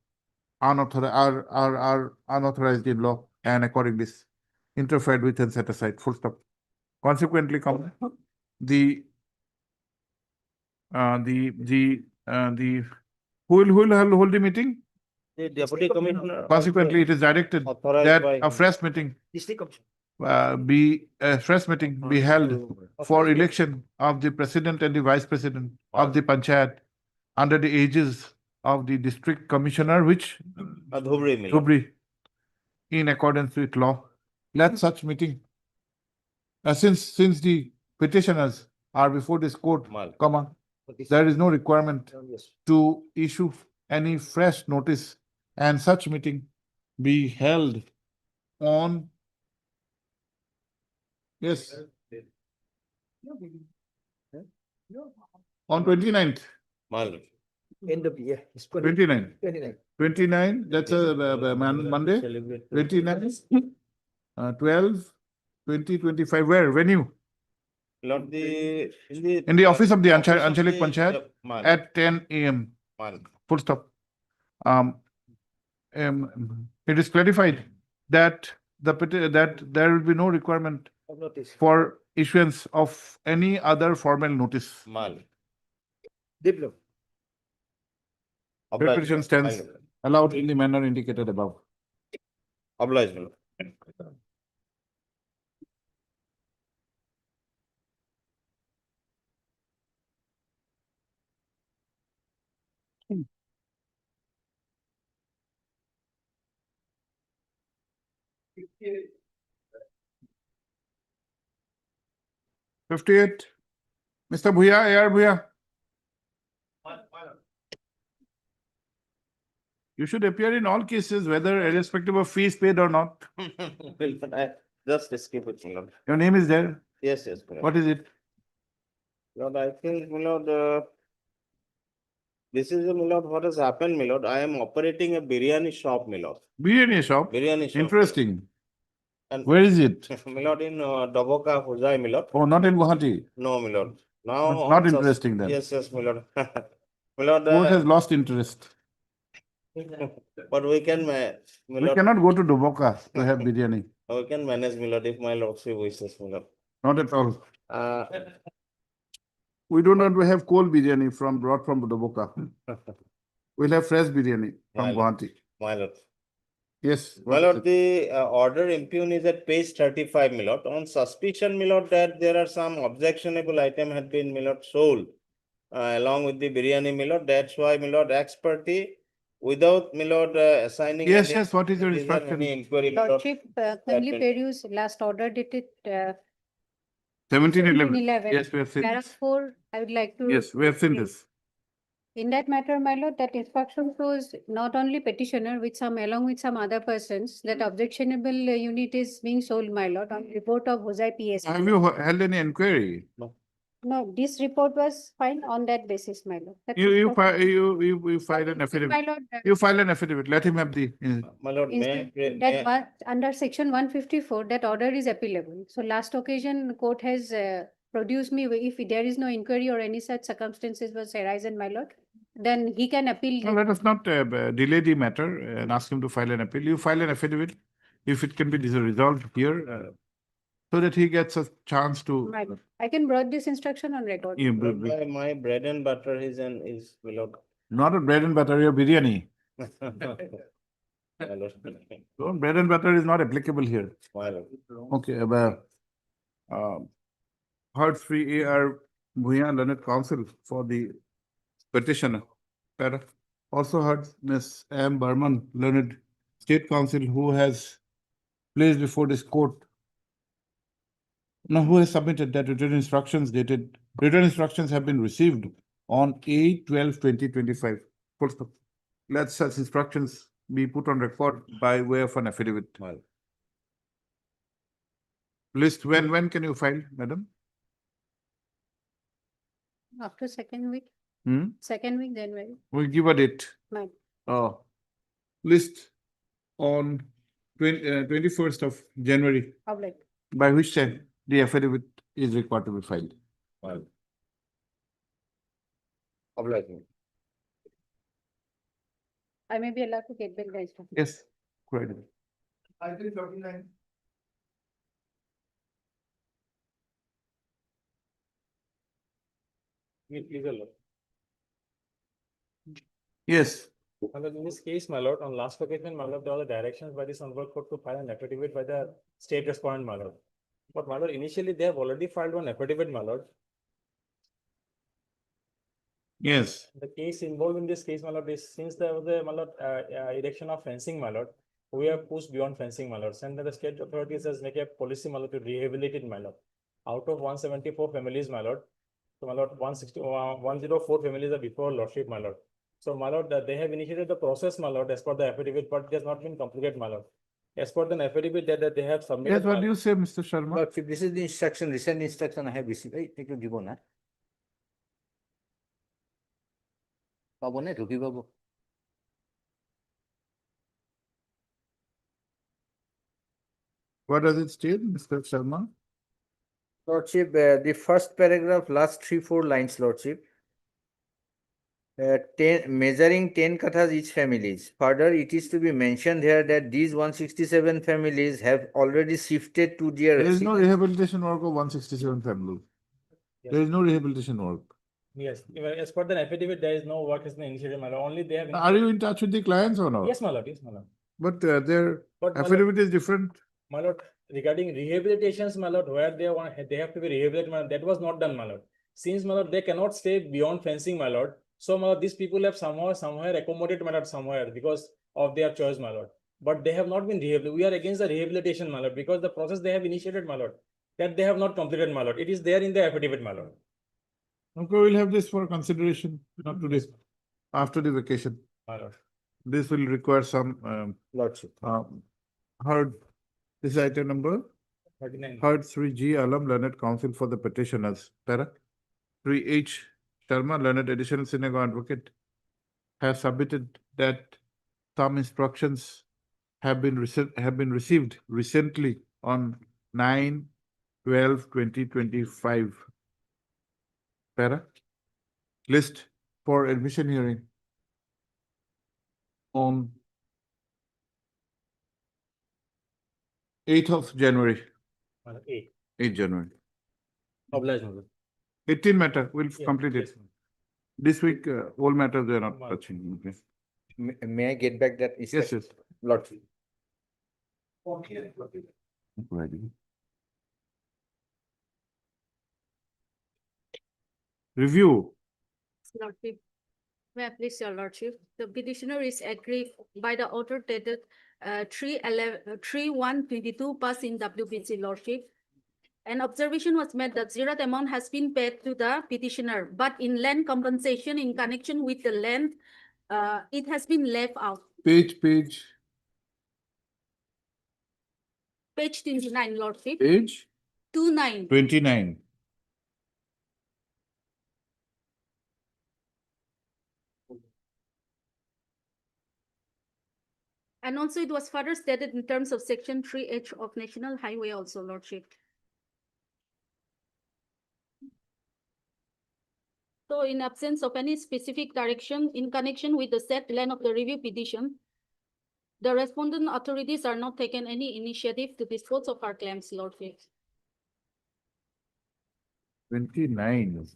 unauthorized in law and accordingly interfered with and set aside. Full stop. Consequently, who will hold the meeting? The Deputy Commissioner. Consequently, it is directed that a fresh meeting be held for election of the president and the vice president of the panchayat under the aegis of the district commissioner, which Dhubri, in accordance with law. Let such meeting, since the petitioners are before this court, comma, there is no requirement to issue any fresh notice, and such meeting be held on, yes, on 29th. End of the year. 29. 29, that's a Monday. 29, 12/2025. Where? Venue? Not In the office of the Anchalik Panchayat at 10 a.m. Full stop. It is clarified that that there will be no requirement for issuance of any other formal notice. Diploma. Preparation stands allowed in the manner indicated above. Obliged. 58. Mr. Bhuya, A.R. Bhuya. You should appear in all cases, whether irrespective of fees paid or not. Well, but I just skip it, my lord. Your name is there. Yes, yes, my lord. What is it? Lord, I think, my lord, this is, my lord, what has happened, my lord. I am operating a biryani shop, my lord. Biryani shop. Biryani shop. Interesting. And Where is it? my lord, in Doboka, Hojai, my lord. Oh, not in Guwahati. No, my lord. Now. Not on sus- interesting then. Yes, yes, my lord. My lord, Court has lost interest. but we can, my We lord, cannot go to Duboka to have biryani. we can manage, my lord, if my lordship wishes, my lord. Not at all. Uh, We do not have cold biryani brought from Duboka. We'll have fresh biryani My from lord. Guwahati. My lord. Yes. My lord, the order impugn is at page 35, my lord. On suspicion, my lord, that there are some objectionable item had been, my lord, sold along with the biryani, my lord. That's why, my lord, ex parte, without, my lord, assigning. Yes, any- yes, what is your Is there any instruction? inquiry, my lord? Lordship, kindly will- peruse last order dated 1711. 11. Yes, we have seen Paragraph this. 4, I would like to. Yes, we have seen this. In that matter, my lord, that instruction shows not only petitioner with some, along with some other persons, that objectionable unit is being sold, my lord, on report of Hosai PS. Have you held any inquiry? No, this report was fine on that basis, my lord. That You instruction- file an My affidavit. lord, You file an affidavit. Let him have the. My lord, may, I Instead, may- that one, under section 154, that order is appealable. So last occasion, the court has produced me, if there is no inquiry or any such circumstances was arisen, my lord, then he can appeal. No, let us not delay the matter and ask him to file an appeal. You file an affidavit if it can be resolved here, so that he gets a chance to. My lord. I can brought this instruction on record. Yeah, my bread and butter is my lord. Not a bread and butter, your biryani. My lord. So bread and butter is not applicable here. My lord. Okay, heard free AR Bhuyan Learned Counsel for the petitioner. Also heard Ms. M. Burman, Learned State Counsel, who has placed before this court. Now, who has submitted that written instructions have been received on 8/12/2025. Full stop. Let such instructions be put on record by way of an affidavit. List, when can you file, madam? After second week, Hmm? second week, January. We'll give a date. My List on 21st of January, of like, by which time the affidavit is required to be filed. Obliging. I may be allowed to get back the instruction. Yes, correct. Yes. My lord, in this case, my lord, on last occasion, my lord, there were directions by the Honorable Court to file an affidavit by the state respondent, my lord. But my lord, initially, they have already filed one affidavit, my lord. Yes. The case involved in this case, my lord, is since there was a, my lord, erection of fencing, my lord, we have pushed beyond fencing, my lord. And the state authorities has made a policy, my lord, to rehabilitate, my lord. Out of 174 families, my lord, so my lord, 104 families are before lordship, my lord. So, my lord, they have initiated the process, my lord, as per the affidavit, but it has not been completed, my lord. As per the affidavit that they have submitted. Yes, what my do you say, Mr. Sharma? Lordship, this is the instruction, recent instruction I have received. Hey, take a give on, What does it state, Mr. Sharma? Lordship, the first paragraph, last 3-4 lines, Lordship. 10 measuring 10 kathas each families. Further, it is to be mentioned here that these 167 families have already shifted to their. There is no rehabilitation work of 167 families. Yes. There is no rehabilitation work. Yes, as per the affidavit, there is no work has been initiated, my lord. Only they have. Are you in touch with the clients or not? Yes, my lord. Yes, my lord. But their But, my lord- affidavit is different. My lord, regarding rehabilitations, my lord, where they have to be rehabilitated, my lord, that was not done, my lord. Since, my lord, they cannot stay beyond fencing, my lord. So, my lord, these people have somewhere accommodated, my lord, somewhere because of their choice, my lord. But they have not been rehabilitated. We are against the rehabilitation, my lord, because the process they have initiated, my lord, that they have not completed, my lord. It is there in the affidavit, my lord. Okay, we'll have this for consideration, not today, after the vacation. My lord. this will require some, Lordship. heard, this is item number? 39. Heard Sri G. Alam, Learned Counsel for the petitioners. Para. Sri H. Sharma, Learned Additional Senior Advocate, has submitted that some instructions have been received recently on 9/12/2025. Para. List for admission hearing on 8th of January. 8th January. Obliged, my lord. 18 matter, we'll Yeah, complete it. yes, ma'am. This week, all matters they are not touching. Okay. May I get back that? Yes, yes. Lordship. Ready. Review. Lordship. May I please, your lordship, the petitioner is aggrieved by the order dated 3/1/22 passed in WPC lordship. An observation was made that zero amount has been paid to the petitioner, but in land compensation in connection with the land, it has been left out. Page. Page 29, lordship. Page 29. 29. And also it was further stated in terms of section 3H of National Highway also, lordship. So in absence of any specific direction in connection with the said land of the review petition, the respondent authorities are not taking any initiative to dispose of our claims, lordship. 29.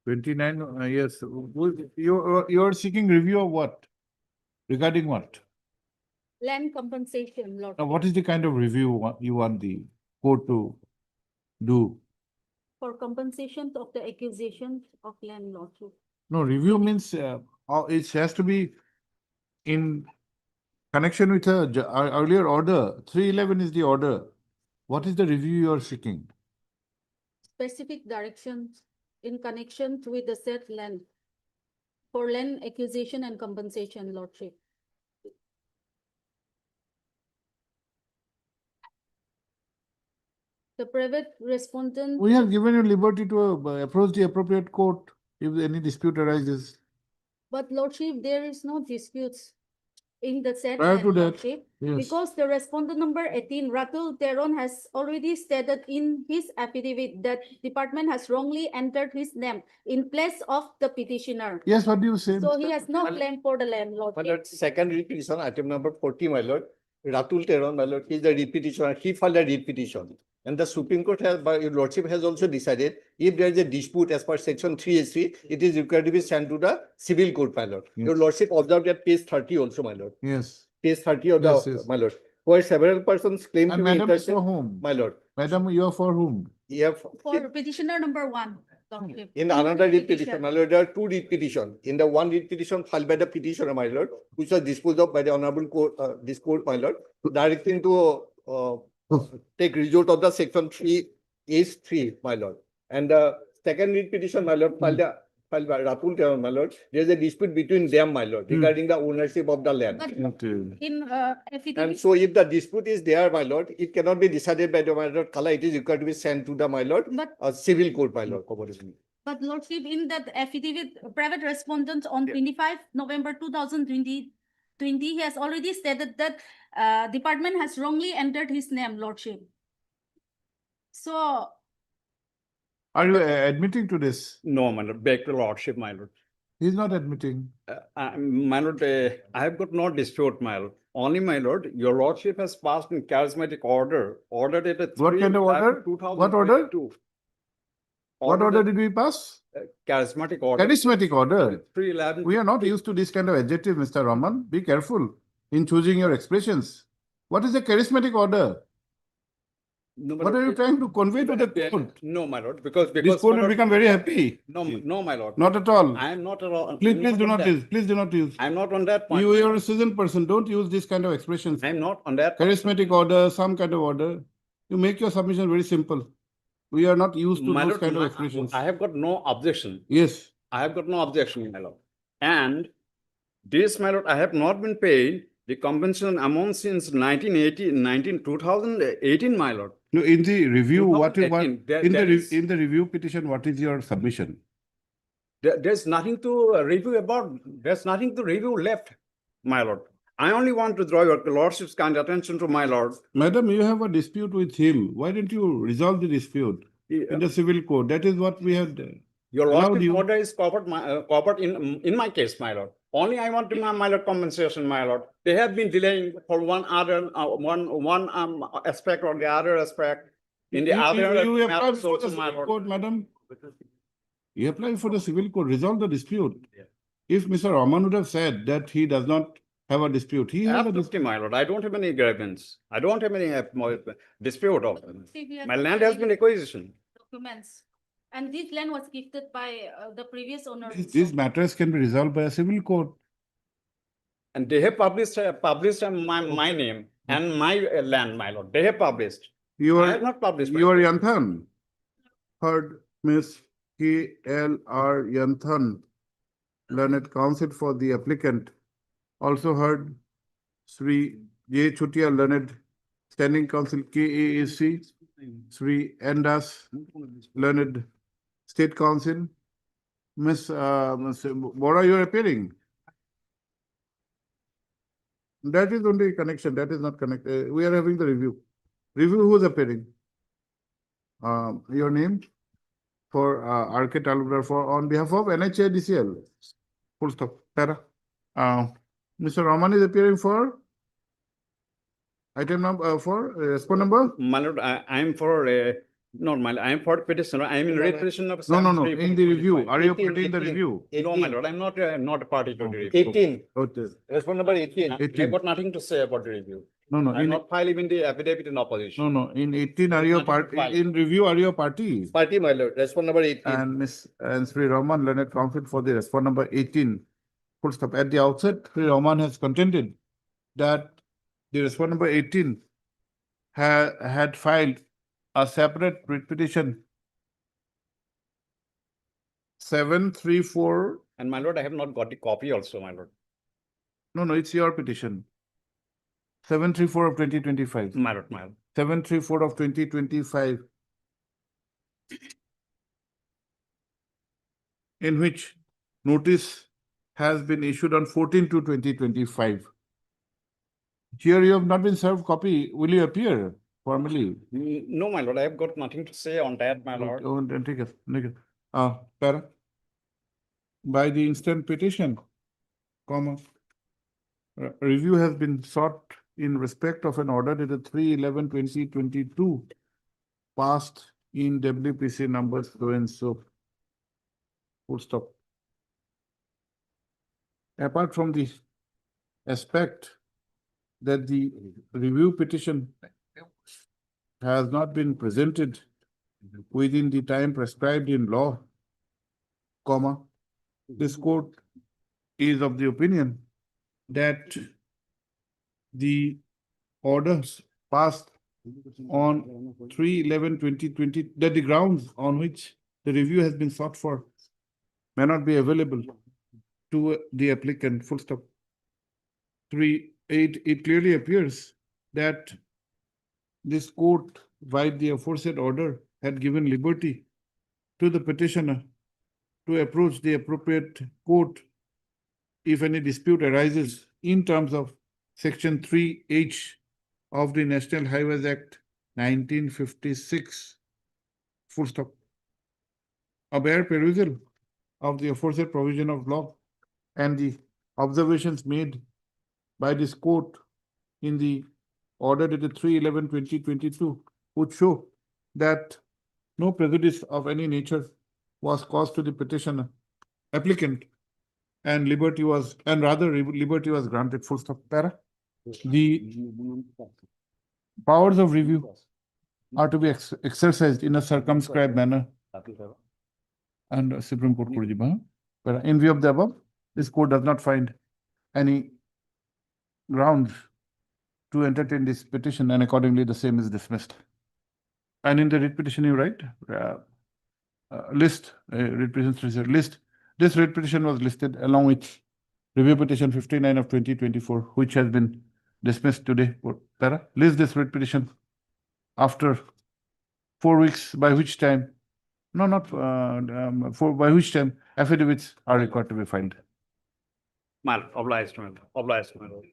29, yes. You are seeking review of what? Regarding what? Land compensation, lordship. Now, what is the kind of review you want the court to do? For compensation of the acquisition of land, lordship. No, review means it has to be in connection with a earlier order. 311 is the order. What is the review you are seeking? Specific directions in connection with the said land for land acquisition and compensation, lordship. The private respondent. We have given you liberty to approach the appropriate court if any dispute arises. But lordship, there is no disputes in the said Prior land, to that, lordship, yes. because the respondent number 18, Ratul Teron, has already stated in his affidavit that department has wrongly entered his name in place of the petitioner. Yes, what do you say? So he has no claim for the land, My lordship. lord, second repetition, item number 40, my lord. Ratul Teron, my lord, is the repetition. He filed a repetition. And the Supreme Court has, by your lordship, has also decided if there is a dispute as per section 3H3, it is required to be sent to the civil court, my lord. Yes. Your lordship observed at page 30 also, my lord. Yes. Page 30 of Yes, the, yes. my lord, where several persons claim to And be madam is interested, for whom? my lord. Madam, you are for whom? Yeah, For petitioner number 1, lordship. in another read petition, my lord, there are two read petition. In the one read petition filed by the petitioner, my lord, which was disposed of by the honorable court, this court, my lord, directing to take result of the section 3H3, my lord. And the second read petition, my lord, filed by Ratul Teron, my lord. There is a dispute between them, my lord, regarding the ownership of the land. But Okay. in And affidavit, so if the dispute is there, my lord, it cannot be decided by the my lord Kala. It is required to be sent to the my lord, but civil court, my lord. But lordship, in that affidavit, private respondent on 25 November 2020, he has already stated that department has wrongly entered his name, lordship. So Are you admitting to this? No, my lord, beg your lordship, my lord. He is not admitting. My lord, I have got no dispute, my lord. Only, my lord, your lordship has passed in charismatic order, ordered it at What kind of order? What order? 2022. What order did we pass? Charismatic order. Charismatic order. 311. We are not used to this kind of adjective, Mr. Raman. Be careful in choosing your expressions. What is a charismatic order? No, my What lord, are you trying to convey to the court? No, my lord, because This my court will lord- become very happy. No, my lord. Not at all. I am not at all. Please, I'm please do on not that. use. Please do not use. I'm not on that point. You are a seasoned person. Don't use this kind of expressions. I'm not on that. Charismatic order, some kind of order. You make your submission very simple. We are not used to My those lord, kind of expressions. I have got no objection. Yes. I have got no objection, my lord. And this, my lord, I have not been paid the compensation amount since 2018, my lord. No, in the review, what is, what, 2018, there- in there the, is- in the review petition, what is your submission? There's nothing to review about, there's nothing to review left, my lord. I only want to draw your lordship's kind attention to my lord. Madam, you have a dispute with him. Why don't you resolve the dispute in the civil code? That is what we had Your allowed lordship's you. order is covered in my case, my lord. Only I want to my lord compensation, my lord. They have been delaying for one aspect or the other aspect. In the other You apply matters for the also, my civil lord. code, madam. You apply for the civil code, resolve the dispute. If Mr. Rahman would have said that he does not have a dispute, he has a Absolutely, dispute. my lord. I don't have any grievance. I don't have any dispute of. See, we have My land has been acquisition. documents. And this land was gifted by the previous owner. These matters can be resolved by a civil court. And they have published my name and my land, my lord. They have published. You I are, have not published. you are Yanthan. Heard Miss K.L.R. Yanthan, learned counsel for the applicant. Also heard Sri J. Chutia, learned standing counsel KAAC. Sri Endas, learned state counsel. Miss Bora, you are appearing. That is only connection. That is not connected. We are having the review. Review who is appearing? Your name for RK Talukdar for on behalf of NHADCL. Full stop. Para. Mr. Rahman is appearing for item number for respond number. My lord, I am for no, my I am for petitioner. I am in repetition of. No. 73 In the review. Are you a 18, party in the 18. review? No, my lord, I'm not a party to the review. 18, Okay. respond number 18. I've got nothing to say about the review. No. I'm In, not filing even the affidavit in opposition. no. In 18, are you a Nothing to party? file. In review, are you a party? Party, my lord, respond number 18. And Miss and Sri Rahman, learned counsel for the respond number 18. Full stop. At the outset, Sri Rahman has contended that the respond number 18 had filed a separate writ petition 734. And my lord, I have not got the copy also, my lord. No, it's your petition. 734 of 2025. My lord, my lord. 734 of 2025. In which notice has been issued on 14/2/2025. Here you have not been served copy. Will you appear formally? No, my lord, I have got nothing to say on that, my lord. Oh, then take it. Para. By the instant petition, comma, review has been sought in respect of an order dated 3/11/2022, passed in WPC numbers so and so. Full stop. Apart from the aspect that the review petition has not been presented within the time prescribed in law, comma, this court is of the opinion that the orders passed on 3/11/2020, that the grounds on which the review has been sought for may not be available to the applicant, full stop. 3.8, it clearly appears that this court, by the aforesaid order, had given liberty to the petitioner to approach the appropriate court if any dispute arises in terms of Section 3H of the National Highways Act 1956. Full stop. A bare perusal of the aforesaid provision of law and the observations made by this court in the order dated 3/11/2022 would show that no prejudice of any nature was caused to the petitioner applicant and liberty was granted. Full stop. Para. The powers of review are to be exercised in a circumscribed manner. And Supreme Court in view of the above, this court does not find any grounds to entertain this petition, and accordingly the same is dismissed. And in the writ petition you write, writ petition list This writ petition was listed along with review petition 59 of 2024, which has been dismissed today. Para, list this writ petition after 4 weeks, by which time, no, not by which time affidavits are required to be filed. My lord, obliged, my lord, obliged, my lord.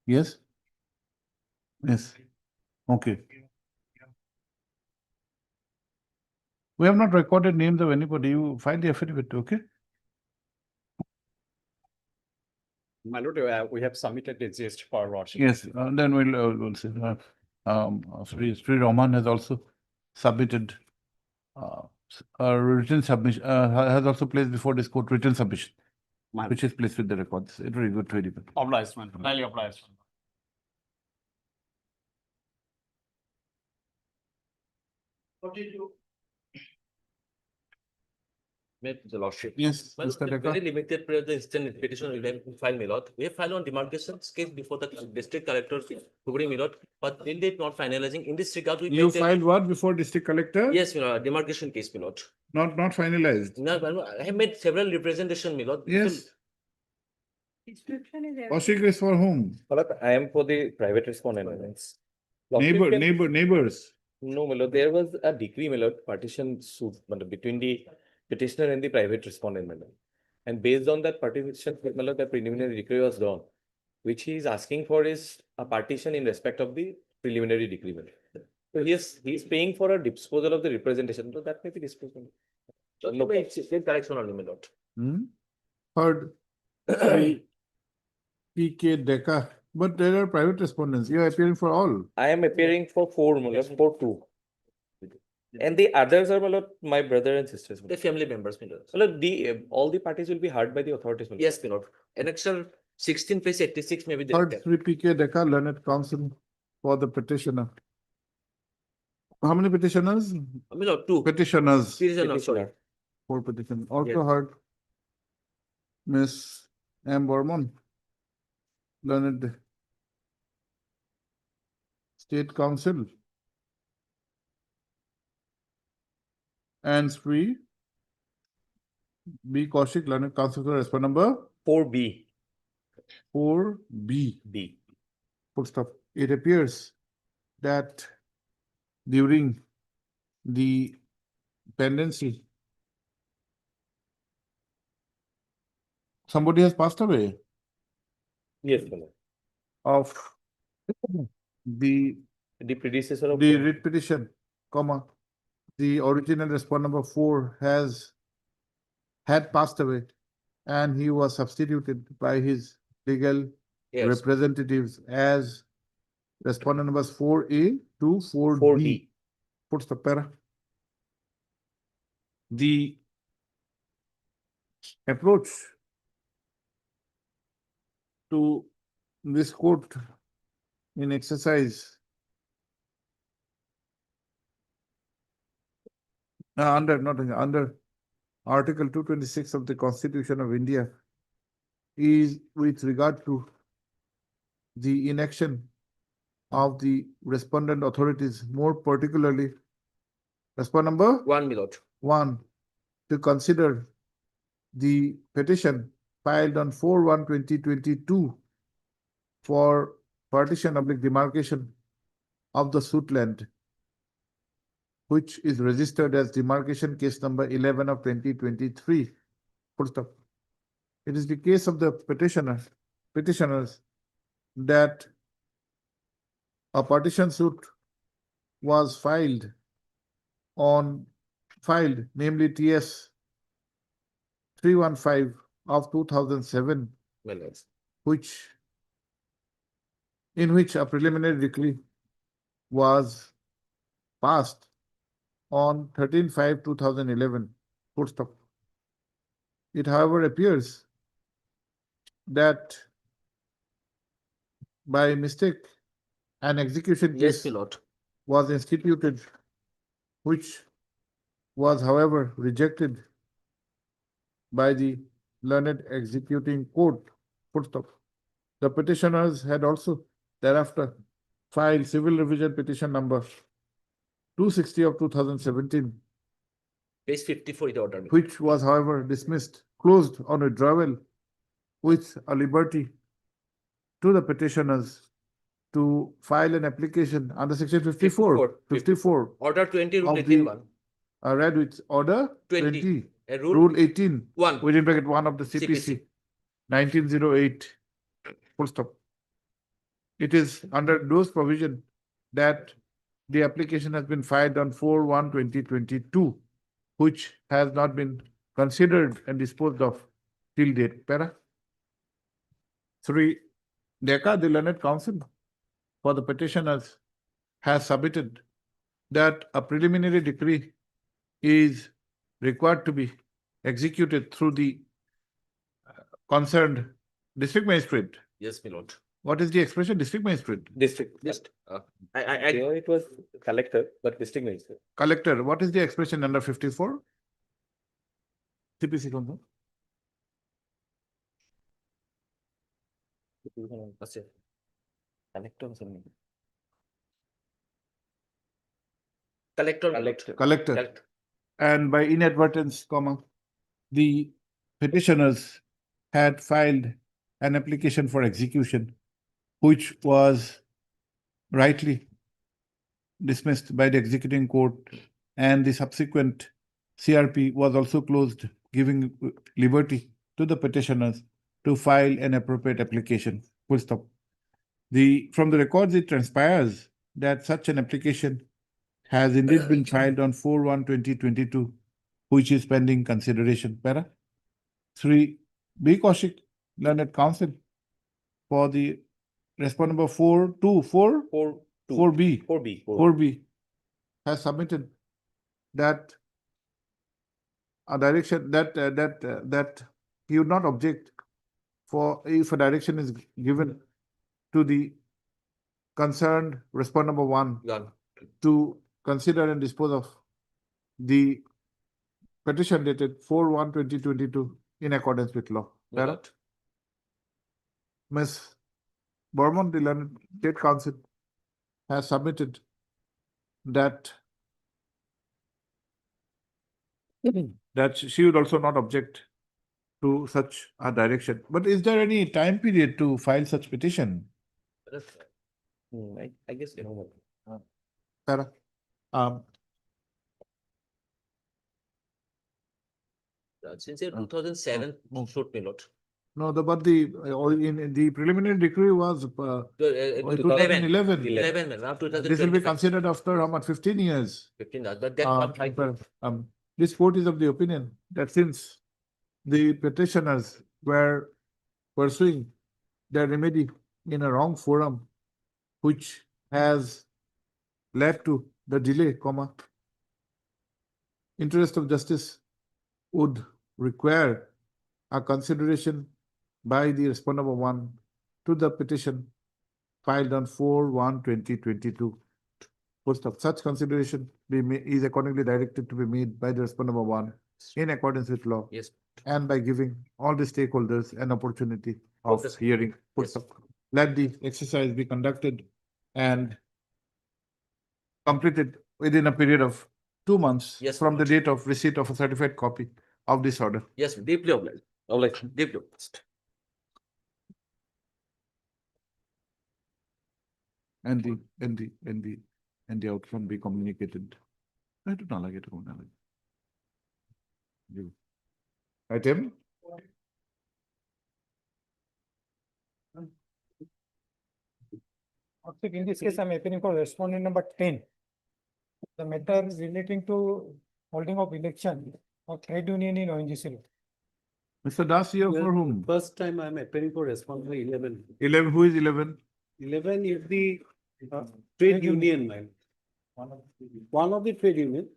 Yes? Yes. Okay. We have not recorded names of anybody. You file the affidavit, okay? My lord, we have submitted the gist for lordship. Yes, then we'll see. Sri Roman has also submitted a written submission, has also placed before this court written submission, My which is placed with the records. It's very good to edit. Obliged, my lord, highly obliged. Met the lordship. Yes, Well, Mr. the Decker. very limited period, the instant petition will be filed, my lord. We have filed on demarcation case before the district collector, Hooghly, my lord, but till date not finalizing. In this regard, we. You made a- filed what before district collector? Yes, my lord, demarcation case, my lord. Not finalized. No, I have made several representation, my lord. Yes. Description is. Kaushik is for whom? I am for the private respondents. Neighbors. No, my lord, there was a decree, my lord, partition suit between the petitioner and the private respondent, my lord. And based on that partition, my lord, the preliminary decree was done, which he is asking for is a partition in respect of the preliminary decree, my lord. So he is paying for a disposal of the representation, so that may be disposal. No, it's correction only, my lord. Heard. Sri P.K. Decker, but there are private respondents. You are appearing for all. I am appearing for four, my lord, for two. And the others are, my lord, my brother and sisters. The family members, my lord. My lord, all the parties will be heard by the authorities, my lord. Yes, my lord. Annexure 16 place 86 may be there. Heard Sri P.K. Decker, learned counsel for the petitioner. How many petitioners? My lord, two. Petitioners. Petitioner, sorry. 4 petitions. Also Yes. heard Miss M. Burman, learned State Council, and Sri B. Kaushik, learned counsel for respond number 4B. 4B. B. Full stop. It appears that during the pendency, somebody has passed away Yes, my lord. of the predecessor of the writ petition, comma, the original respond number 4 had passed away, and he was substituted by his legal Yes. representatives as respondent numbers 4A to 4B. 4D. Puts the para. The approach to this court in exercise under Article 226 of the Constitution of India is with regard to the inaction of the respondent authorities, more particularly respondent number 1, my lord. 1, to consider the petition filed on 4/1/2022 for partition of the demarcation of the suit land, which is registered as demarcation case number 11 of 2023. Full stop. It is the case of the petitioners that a partition suit was filed, namely TS 315 of 2007, My lord. in which a preliminary decree was passed on 13/5/2011. Full stop. It, however, appears that by mistake, an execution Yes, case my lord. was instituted, which was, however, rejected by the learned executing court. Full stop. The petitioners had also thereafter filed civil revision petition number 260 of 2017, Page 54 is the order. which was however dismissed, closed on withdrawal with a liberty to the petitioners to file an application under section 54. Order 20, rule Of 18 the- one. Read with order 20. 20, Rule rule 18, 1. within bracket 1 of the CPC, 1908, full stop. It is under those provision that the application has been filed on 4/1/2022, which has not been considered and disposed of till date. Para. 3, DECA, the Learned Counsel for the petitioners, has submitted that a preliminary decree is required to be executed through the concerned district magistrate. Yes, my lord. What is the expression? District magistrate? District. There it was collector, but district magistrate. Collector. What is the expression under 54? CPC council. Collector. Collector. And by inadvertence, the petitioners had filed an application for execution, which was rightly dismissed by the executing court, and the subsequent CRP was also closed, giving liberty to the petitioners to file an appropriate application. Full stop. From the records, it transpires that such an application has indeed been filed on 4/1/2022, which is pending consideration. Para. 3, B. Kaushik, Learned Counsel, for the respondent number 4B, has submitted that a direction that he would not object for if a direction is given to the concerned respondent number 1 to consider and dispose of the petition dated 4/1/2022 in accordance with law. Correct? Ms. Burman, the Learned State Council, has submitted that she would also not object to such a direction. But is there any time period to file such petition? I guess you know. Sarah? Since 2007, should be not. No, but the preliminary decree was 2011. 11, now This will be 2025. considered after how much? 15 years. 15 years, but that This court is of the opinion that since the petitioners were pursuing their remedy in a wrong forum, which has led to the delay, interest of justice would require a consideration by the respondent number 1 to the petition filed on 4/1/2022. Post of such consideration is accordingly directed to be made by the respondent number 1 in accordance with law. Yes. And by giving all the stakeholders an opportunity of hearing. Post of. Let the exercise be conducted and completed within a period of 2 months from the date of receipt of a certified copy of this order. Yes, deeply obliged. Deeply obliged. And the outcome be communicated. I do not like it. Item. In this case, I'm appearing for respondent number 10. The matter relating to holding of election of trade union in ONGC. Mr. Das, you for whom? First time I'm appearing for respondent 11. 11, who is 11? 11 is the trade union, man. One of the trade union.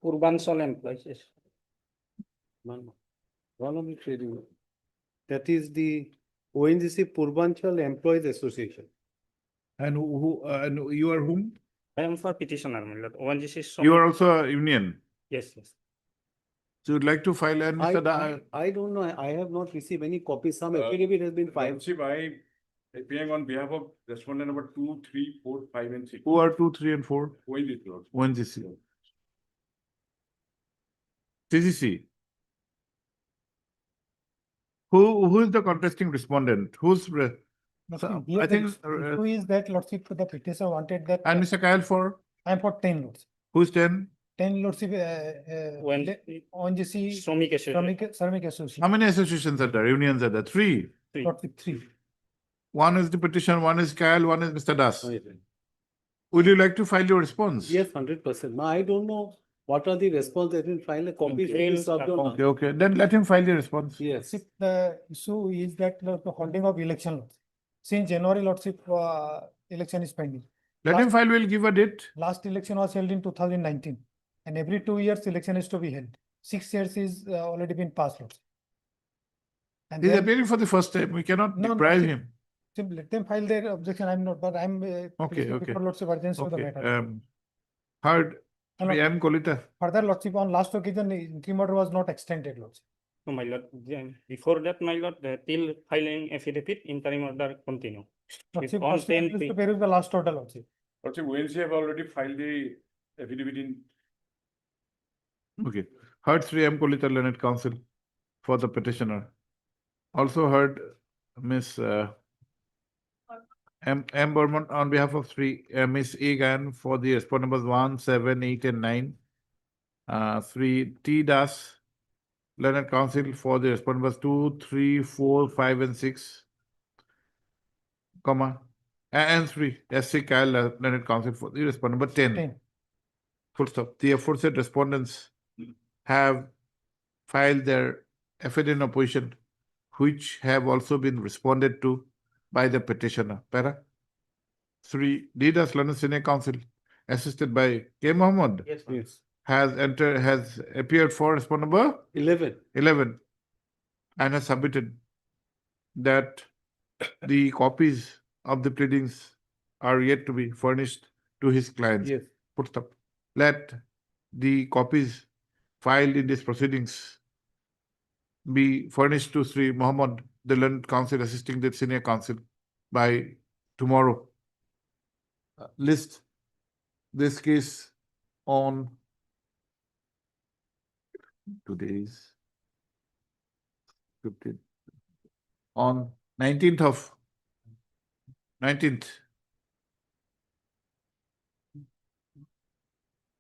Purbanchal employees. One of the trade union. That is the ONGC Purbanchal Employees Association. And and you are whom? I am for petitioner, my lord. ONGC. You are also a union. Yes, yes. So you'd like to file and Mr. Da. I don't know. I have not received any copies. Some affidavit has been filed. I appearing on behalf of respondent number 2, 3, 4, 5, and 6. Who are 2, 3, and 4? ONGC. ONGC. CCC. Who is the contesting respondent? Who's, so, Here I the think, issue is that Lordship, the petitioner wanted that. and Mr. Kyle for, I am for 10 Lordship. who's 10? 10 Lordship, ONGC. Shramik Association. How many associations are there, unions are there? 3. Lordship 3. One is the petitioner, one is Kyle, one is Mr. Das. Would you like to file your response? Yes, 100%. I don't know what are the response that will file a copy. Okay, then let him file the response. Yes. The issue is that the holding of election laws. Since January, Lordship, election is pending. Let him file, we'll give a date. Last election was held in 2019, and every 2 years election is to be held. 6 years is already been passed. Lordship. And He's then- appearing for the first time, we cannot No, no, deprive see, him. Simply let them file their objection. I'm not, but I'm. Okay, okay. For Lordship urgency of the Okay, matter. heard, No, no. M. Kolita. Further, Lordship, on last occasion, interim order was not extended, Lordship. No, my lord, before that, my lord, till filing affidavit, interim order continue. Lordship, on first is 10th to peruse the last order, Lordship. Lordship, ONC have already filed the affidavit in. Okay, heard 3 M. Kolita Learned Council for the petitioner. Also heard Miss M. Burman on behalf of 3 Miss E. Gan for the respondent numbers 1, 7, 8, and 9. 3 T. Das Learned Council for the respondent numbers 2, 3, 4, 5, and 6. Comma. And 3 S.C. Kyle Learned Council for the respondent number 10. 10. Full stop. The aforesaid respondents have filed their affidavit in opposition, which have also been responded to by the petitioner. Para. 3 D. Das Learned Senior Council, assisted by K. Mohammed, Yes. has appeared for respondent number 11 and has submitted that the copies of the pleadings are yet to be furnished to his clients. Yes. Full stop. Let the copies filed in these proceedings be furnished to Sri Mohammed, the Learned Council assisting the Senior Council, by tomorrow. List this case on today's 15th, on 19th.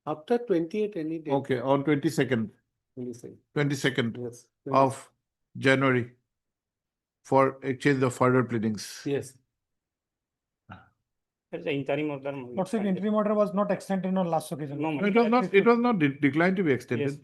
After 28, any day. Okay, on 22nd. 22nd Yes. of January for exchange of further pleadings. Yes. The interim order. Lordship, interim order was not extended on last occasion. No, It was not declined to be extended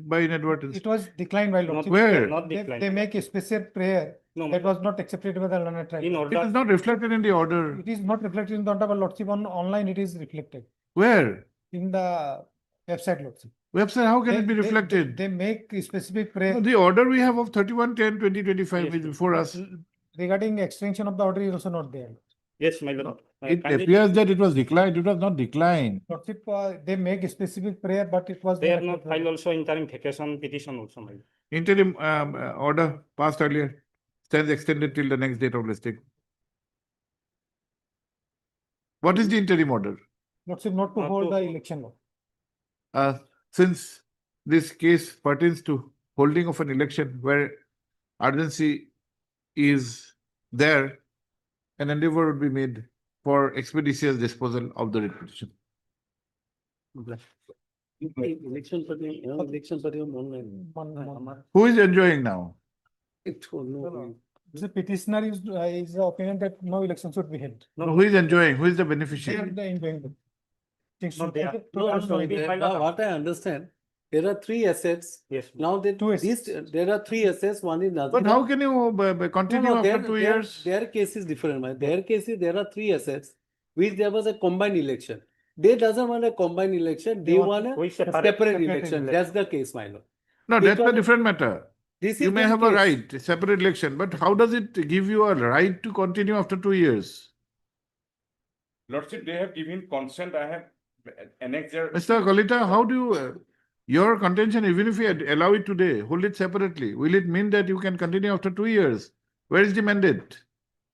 by inadvertence. It was declined by Lordship. Where? Not They declined. make a special prayer No, that was not accepted by the learned tribe. in It order. is not reflected in the order. It is not reflected in the order, but Lordship, on online it is reflected Where? in the website, Lordship. Website, how can They- it be they- reflected? They make a specific prayer. No, the order we have of 31/10/2025 Yes, is before us. Regarding extension of the order is also not there. Yes, my lord. It Kindly- appears that it was declined. It was not declined. Lordship, they make a specific prayer, but it was. They have not filed also interim vacation petition also, my lord. Interim order passed earlier stands extended till the next date of listing. What is the interim order? Lordship, not to Not hold to- the election law. Since this case pertains to holding of an election where urgency is there, an endeavor would be made for expeditious disposal of the writ petition. Election online. Who is enjoying now? The petitioner is the opinion that no election should be held. Who is enjoying? Who is the They are beneficiary? the enjoying. No, they are- What I understand, there are 3 assets. Yes. Now there are 3 assets. One is But how can you continue after 2 years? Their case is different. Their case is there are 3 assets, which there was a combined election. They doesn't want a combined election. They want a separate election. That's the case, my lord. No, that's a Because- different matter. This You is may their have a case. right, a separate election, but how does it give you a right to continue after 2 years? Lordship, they have given consent, I have annexed their. Mr. Kalita, how do you, your contention, even if you allow it today, hold it separately, will it mean that you can continue after 2 years? Where is the mandate?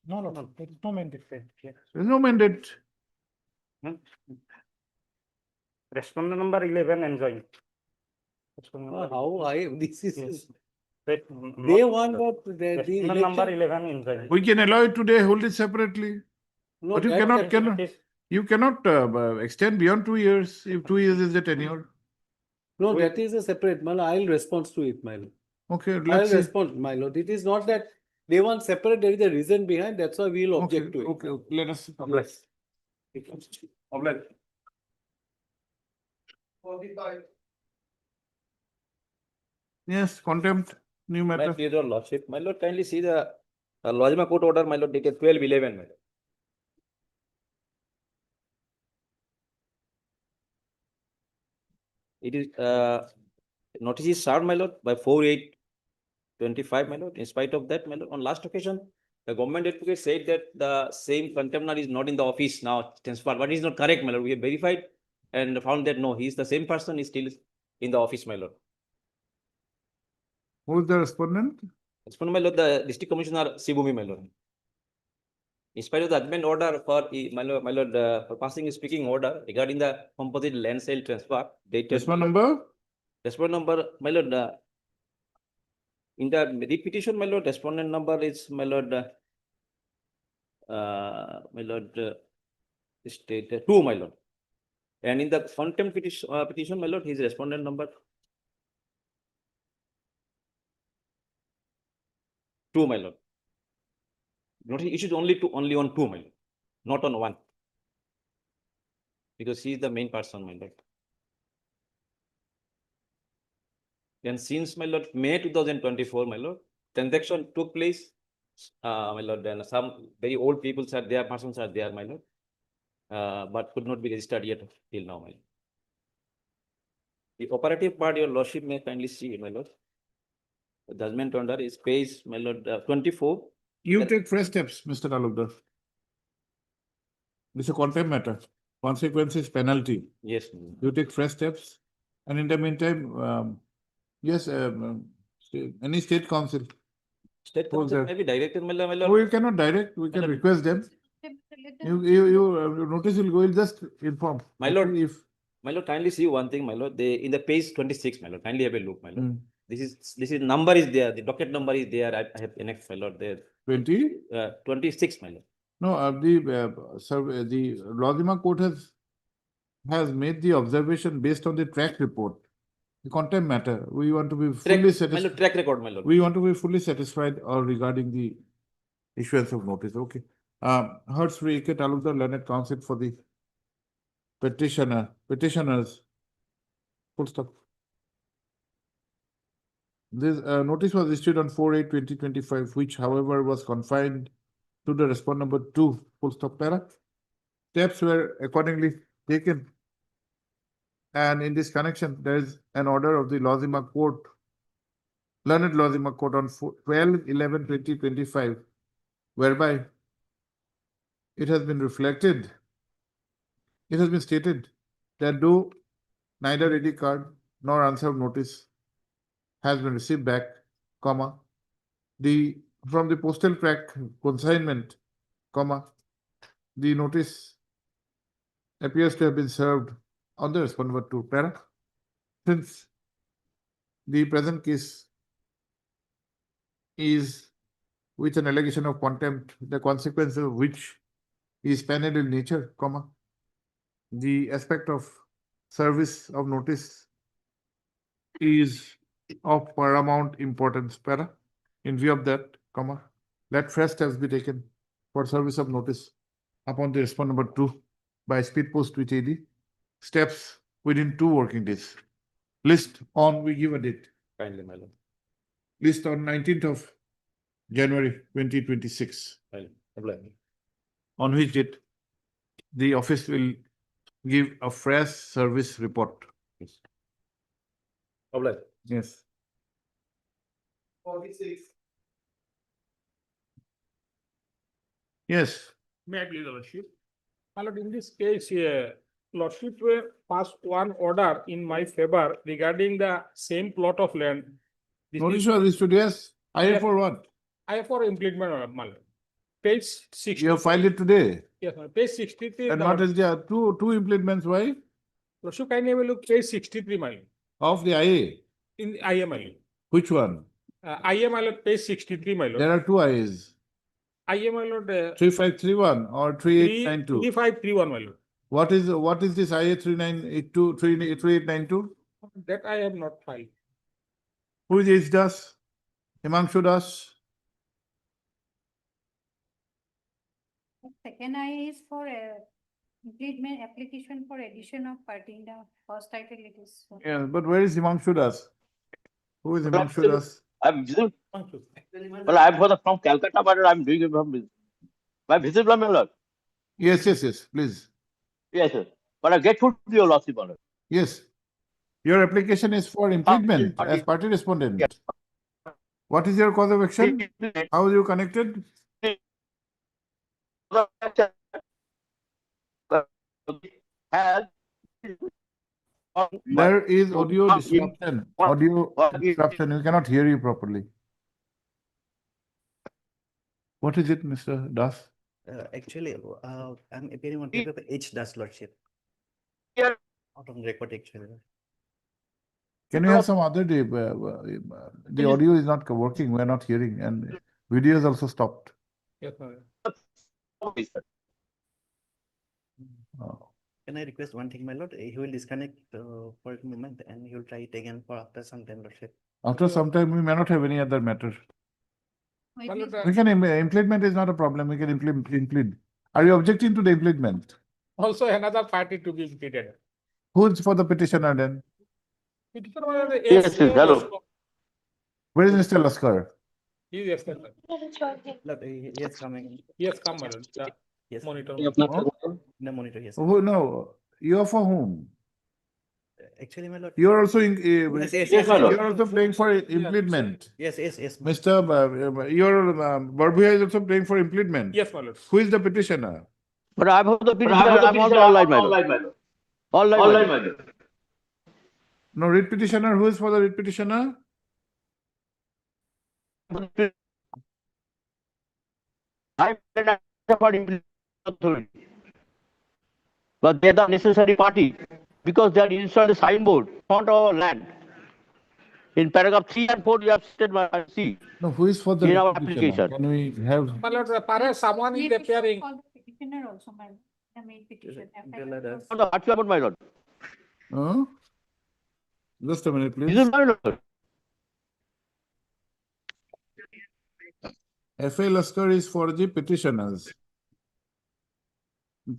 No, there is no mandate. There is no mandate. Respondent number 11 enjoined. How I, this is, Wait, they want that, the number election. 11 in the. We can allow it today, hold it separately. No, But you that- cannot, you cannot extend beyond 2 years, if 2 years is the tenure. No, that is a separate, my lord. I'll respond to it, my lord. Okay, I'll let's see. respond, my lord. It is not that they want separate, there is a reason behind, that's why we'll Okay, object to it. okay, let us. Yes. Oblige. Yes, contempt, new My matter. dear lordship, my lord, kindly see the Lodgement Court order, my lord, dated 12/11, my lord. It is, notice is served, my lord, by 4/8/25, my lord. In spite of that, my lord, on last occasion, the government advocate said that the same contemptor is not in the office now, transferred, but it is not correct, my lord. We have verified and found that no, he is the same person, is still in the office, my lord. Who is the respondent? Respondent, my lord, the district commissioner Sibumi, my lord. In spite of the admin order for, my lord, for passing a speaking order regarding the composite land sale transfer dated. Respondent number? Respondent number, my lord, in the repetition, my lord, respondent number is, my lord, state 2, my lord. And in the contempt petition, my lord, his respondent number 2, my lord. Notice issued only on 2, my lord, not on 1. Because he is the main person, my lord. And since, my lord, May 2024, my lord, transaction took place, my lord, and some very old people are there, persons are there, my lord, but could not be registered yet till now, my lord. The operative part, your lordship may kindly see, my lord. The judgment order is page, my lord, 24. You take fresh steps, Mr. Talukdar. This is a contempt matter. Consequences, penalty. Yes. You take fresh steps. And in the meantime, yes, any state council. State Who's council there? may be directed, my lord. No, you cannot direct, we can request them. You notice will go, you'll just inform. My lord, Okay, if my lord, kindly see one thing, my lord. They in the page 26, my lord. Kindly have a look, my lord. Hmm. This is number is there. The docket number is there. I have annexed, my lord. There 20? 26, my lord. No, the Lodhima court has made the observation based on the track report. The contempt matter, we want to be fully My lord, satisfied. track record, my lord. We want to be fully satisfied or regarding the issuance of notice. Okay. Heard Sri A.K. Talukdar, learned counsel for the petitioners. Full stop. This notice was issued on 4/8/2025, which however was confined to the respondent number 2, full stop para. Steps were accordingly taken. And in this connection, there is an order of the Lodhima Court, learned Lodhima Court on 12/11/2025, whereby it has been reflected, it has been stated that though neither ID card nor answer of notice has been received back, comma, from the postal track consignment, comma, the notice appears to have been served on the respondent 2 para. Since the present case is with an allegation of contempt, the consequence of which is penal in nature, comma, the aspect of service of notice is of paramount importance, para. In view of that, comma, let fresh steps be taken for service of notice upon the respondent number 2 by speed post with AD. Steps within 2 working days. List on, we give a date. Kindly, my lord. List on 19th of January 2026. Kindly. On which date the office will give a fresh service report. Yes. Oblige. Yes. 46. Yes. May I please, Lordship? My lord, in this case, Lordship passed one order in my favor regarding the same plot of land. This Notice is- was issued, yes. I for what? I for implement order, my lord. Page 60. You have filed it today. Yes, my lord. Page 63. And the what lord- is there? Two implements, why? Lordship, kindly have a look, page 63, my lord. Of the IA. In IML. Which one? IML page 63, my lord. There are two IAs, IML 3531 or 3892. 3531, my lord. What is this IA 3982, 3892? That I have not filed. Who is H Das? Himanshu Das? Second I is for implement application for addition of party in the first title it is. Yeah, but where is Himanshu Das? Who is Himanshu Das? I'm visible. Well, I'm from Calcutta, but I'm doing it from my visible, my lord. Yes, please. Yes, sir. But I get to your lordship, my lord. Yes. Your application is for implement as party respondent. What is your cause of action? How are you connected? There is audio disruption. We cannot hear you properly. What is it, Mr. Das? Actually, I'm appearing on paper H Das lordship. Out on record actually. Can you have some other day? The audio is not working. We're not hearing, and video is also stopped. Yes, my lord. Can I request one thing, my lord? He will disconnect for a moment and he will try it again for after some time, lordship. After some time, we may not have any other matter. My lord, We can implement is not a problem. We can implement. Are you objecting to the implement? also another party to be implemented. Who's for the petitioner then? Petitioner, my lord, Yes, hello. Where is Mr. Laskar? He is yes, Look, he is coming. yes, come, my lord. The Yes. monitor. No monitor, yes. Oh, no. You are for whom? Actually, my lord. You are also in. Yes, You are also playing for implement. Yes. Mr. Barbhia is also playing for implement. Yes, my lord. Who is the petitioner? But I'm the petitioner. I'm also online, my lord. Online, my lord. No, writ petitioner. Who is for the writ petitioner? I'm for implementation authority. But they're the necessary party because they are installed a signboard on our land. In paragraph 3 and 4, you have stated my C. No, who is for the In our writ petitioner? application. Can we have? My lord, perhaps someone is appearing. Call the petitioner also, my the main petition. What you about, my lord? Huh? Just a minute, This please. is my lord. F.A. Laskar is for the petitioners.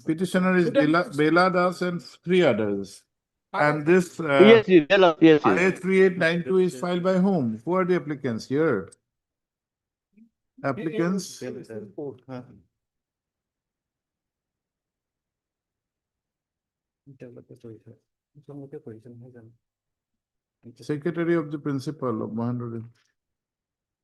Petitioner is Bela Das and three others. And this Yes. IA 3892 is filed by whom? Who are the applicants here? Applicants. Secretary of the principal of Mahendra.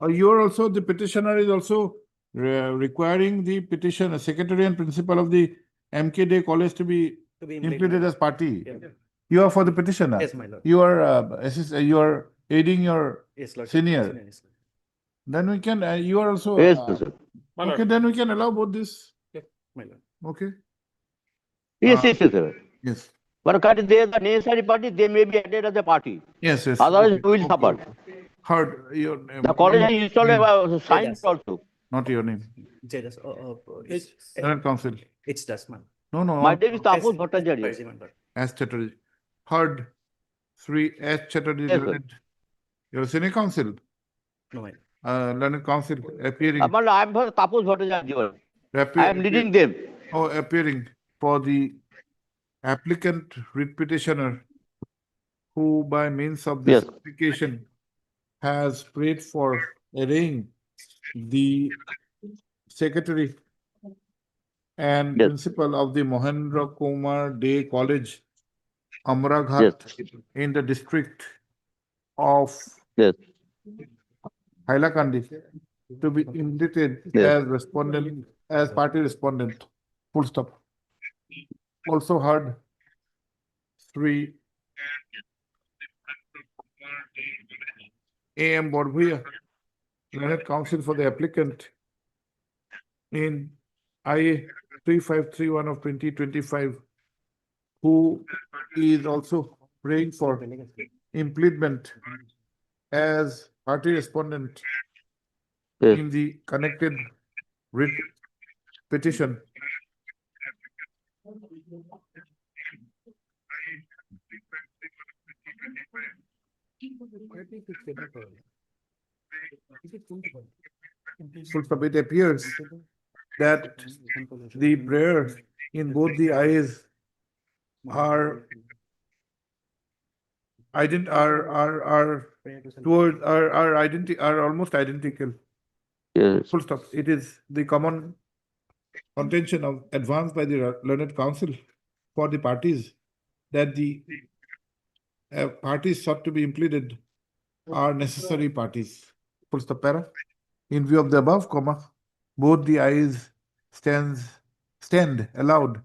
You are also, the petitioner is also requiring the petitioner, secretary and principal of the MK Day College to be implemented as party. Yeah. You are for the petitioner. Yes, my lord. You are aiding your Yes, lord. senior. Yes. Then we can, you are also. Yes, sir. My Okay, lord. then we can allow both this. My lord. Okay. Yes, sir. Yes. But they are the necessary party, they may be added as a party. Yes. Otherwise, Okay. we will suffer. Heard your name. The college has installed a sign Yes. also. Not your name. Jedas. Senate Council. It's Das, man. No. My name is Tapus Bhattacharya. S. Chatterjee. Heard. 3 S. Chatterjee. Yes, sir. Learned. Your Senate Council. No, my Learned Council appearing. I'm for Tapus Bhattacharya. I am leading them. Appearing for the applicant writ petitioner who by means of this Yes. application has prayed for arraying the secretary and Yes. principal of the Mahendra Kumar Day College, Amraghat, in the district of Yes. Hailakandi, to be indicted Yes. as respondent, as party respondent. Full stop. Also heard 3 A.M. Barbhia, Learned Counsel for the applicant in IA 3531 of 2025, who is also praying for implement as party respondent Yes. in the connected writ petition. Full stop. It appears that the prayer in both the eyes are are almost identical. Yes. Full stop. It is the common contention of advanced by the learned counsel for the parties that the parties sought to be implemented are necessary parties. Full stop. Para. In view of the above, comma, both the ayes stand allowed,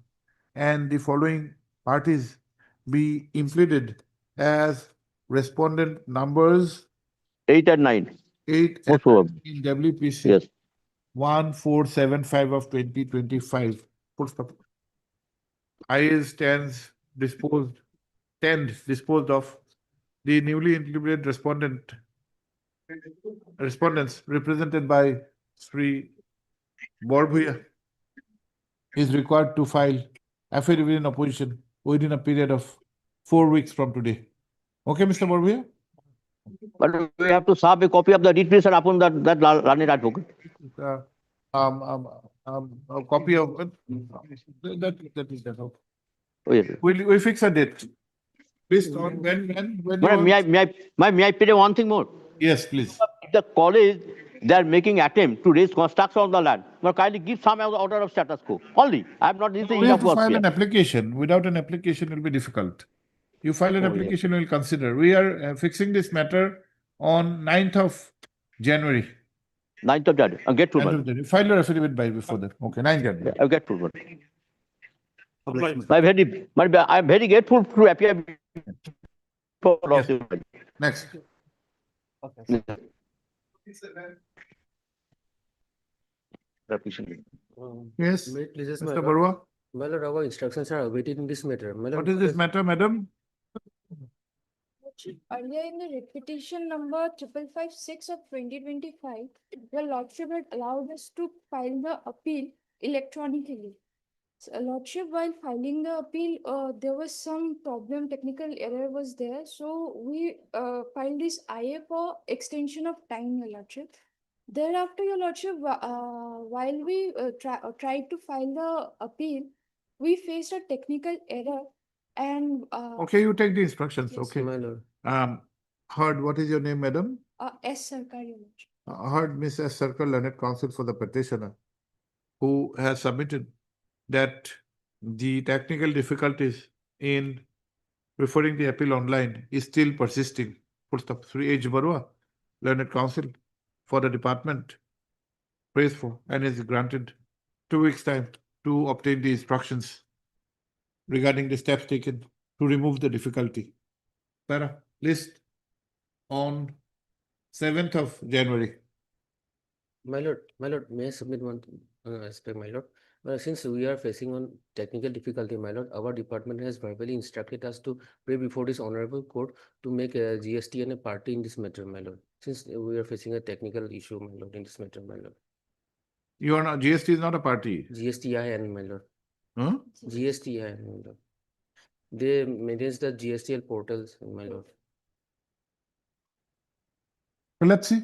and the following parties be implemented as respondent numbers 8 and 9. 8 Most probably. in WPC. Yes. 1475 of 2025. Full stop. Ayes stands disposed of. The newly implemented respondents represented by Sri Borbhuya is required to file affidavit in opposition within a period of 4 weeks from today. Okay, Mr. Borbhuya? But we have to serve a copy of the writ petition upon that learned advocate. A copy of that is that. Oh, yes. We fix a date. Based on when Madam, may I pay one thing more? Yes, please. If the college, they are making attempt to raise construction on the land, but kindly give some order of status quo. Only. I am not using We have enough to words file here. an application. Without an application, it will be difficult. You file an Oh, yes. application, we'll consider. We are fixing this matter on 9th of January. 9th of January. I'll get to 9th of it. January. File your affidavit by before that. Okay, 9th January. I'll get to it. I'm very grateful to appear for all of you. Next. Yes, Mr. Barua. My lord, our instructions are awaited in this matter. My lord, What is this matter, madam? Earlier in the repetition number 5556 of 2025, your lordship had allowed us to file the appeal electronically. So, lordship, while filing the appeal, there was some problem, technical error was there. So we filed this IA for extension of time, your lordship. Thereafter, your lordship, while we tried to file the appeal, we faced a technical error and Okay, you take the instructions. Yes, Okay. my lord. Heard, what is your name, madam? S. Sarkar, your lordship. Heard Miss S. Circle Learned Counsel for the petitioner, who has submitted that the technical difficulties in referring the appeal online is still persisting. Full stop. Sri H. Barua, Learned Counsel for the department, prays for and is granted 2 weeks' time to obtain the instructions regarding the steps taken to remove the difficulty. Para, list on 7th of January. My lord, may I submit one aspect, my lord? Since we are facing on technical difficulty, my lord, our department has verbally instructed us to pray before this honorable court to make a GST and a party in this matter, my lord. Since we are facing a technical issue, my lord, in this matter, my lord. You are not, GST is not a party. GSTIN, my lord. Huh? GSTIN, my lord. They manage the GSTL portals, my lord. Let's see.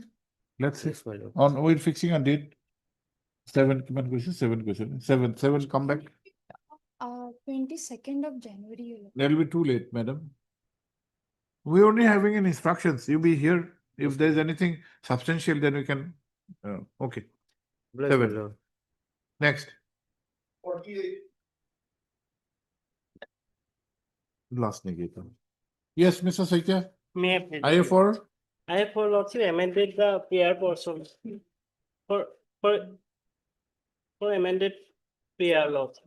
Let's see. Yes, my lord. On, we're fixing a date. 7 question. 7, come back. 22nd of January, your lordship. That'll be too late, madam. We're only having an instructions. You be here. If there's anything substantial, then we can, okay. Bless my 7. lord. Next. Last negative. Yes, Mr. Saikya, May I please? are you for? I have for lordship amended the PR portion for amended PR lordship.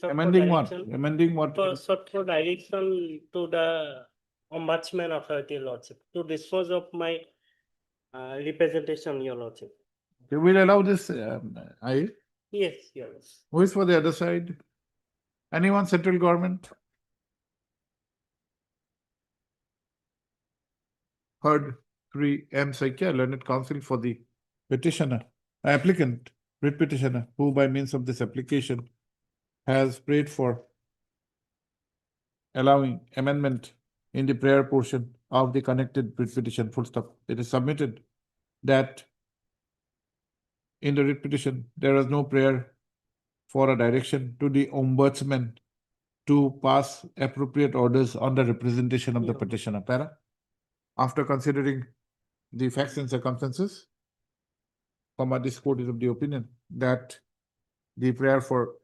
Amending what? Amending what? For direction to the ombudsman authority lordship to dispose of my representation, your lordship. Okay, we'll allow this, I, Yes, your lordship. who is for the other side? Anyone central government? Heard. 3 M Saikia, learned counsel for the petitioner, applicant, writ petitioner, who by means of this application has prayed for allowing amendment in the prayer portion of the connected writ petition, full stop. It is submitted that in the writ petition, there is no prayer for a direction to the ombudsman to pass appropriate orders on the representation of the petitioner. Para. After considering the facts and circumstances, this court is of the opinion that the prayer for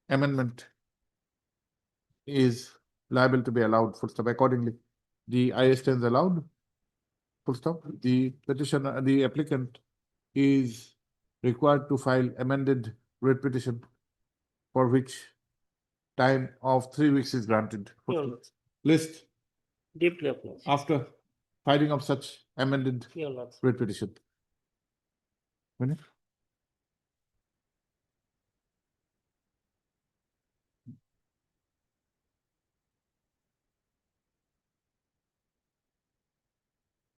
amendment is liable to be allowed, full stop. Accordingly, the IS stands allowed, full stop. The petitioner, the applicant is required to file amended writ petition for which time of 3 weeks is granted. Full Your stop. Lordship. List Deeply acknowledged. after filing of such amended Your Lordship. writ petition. Vinay?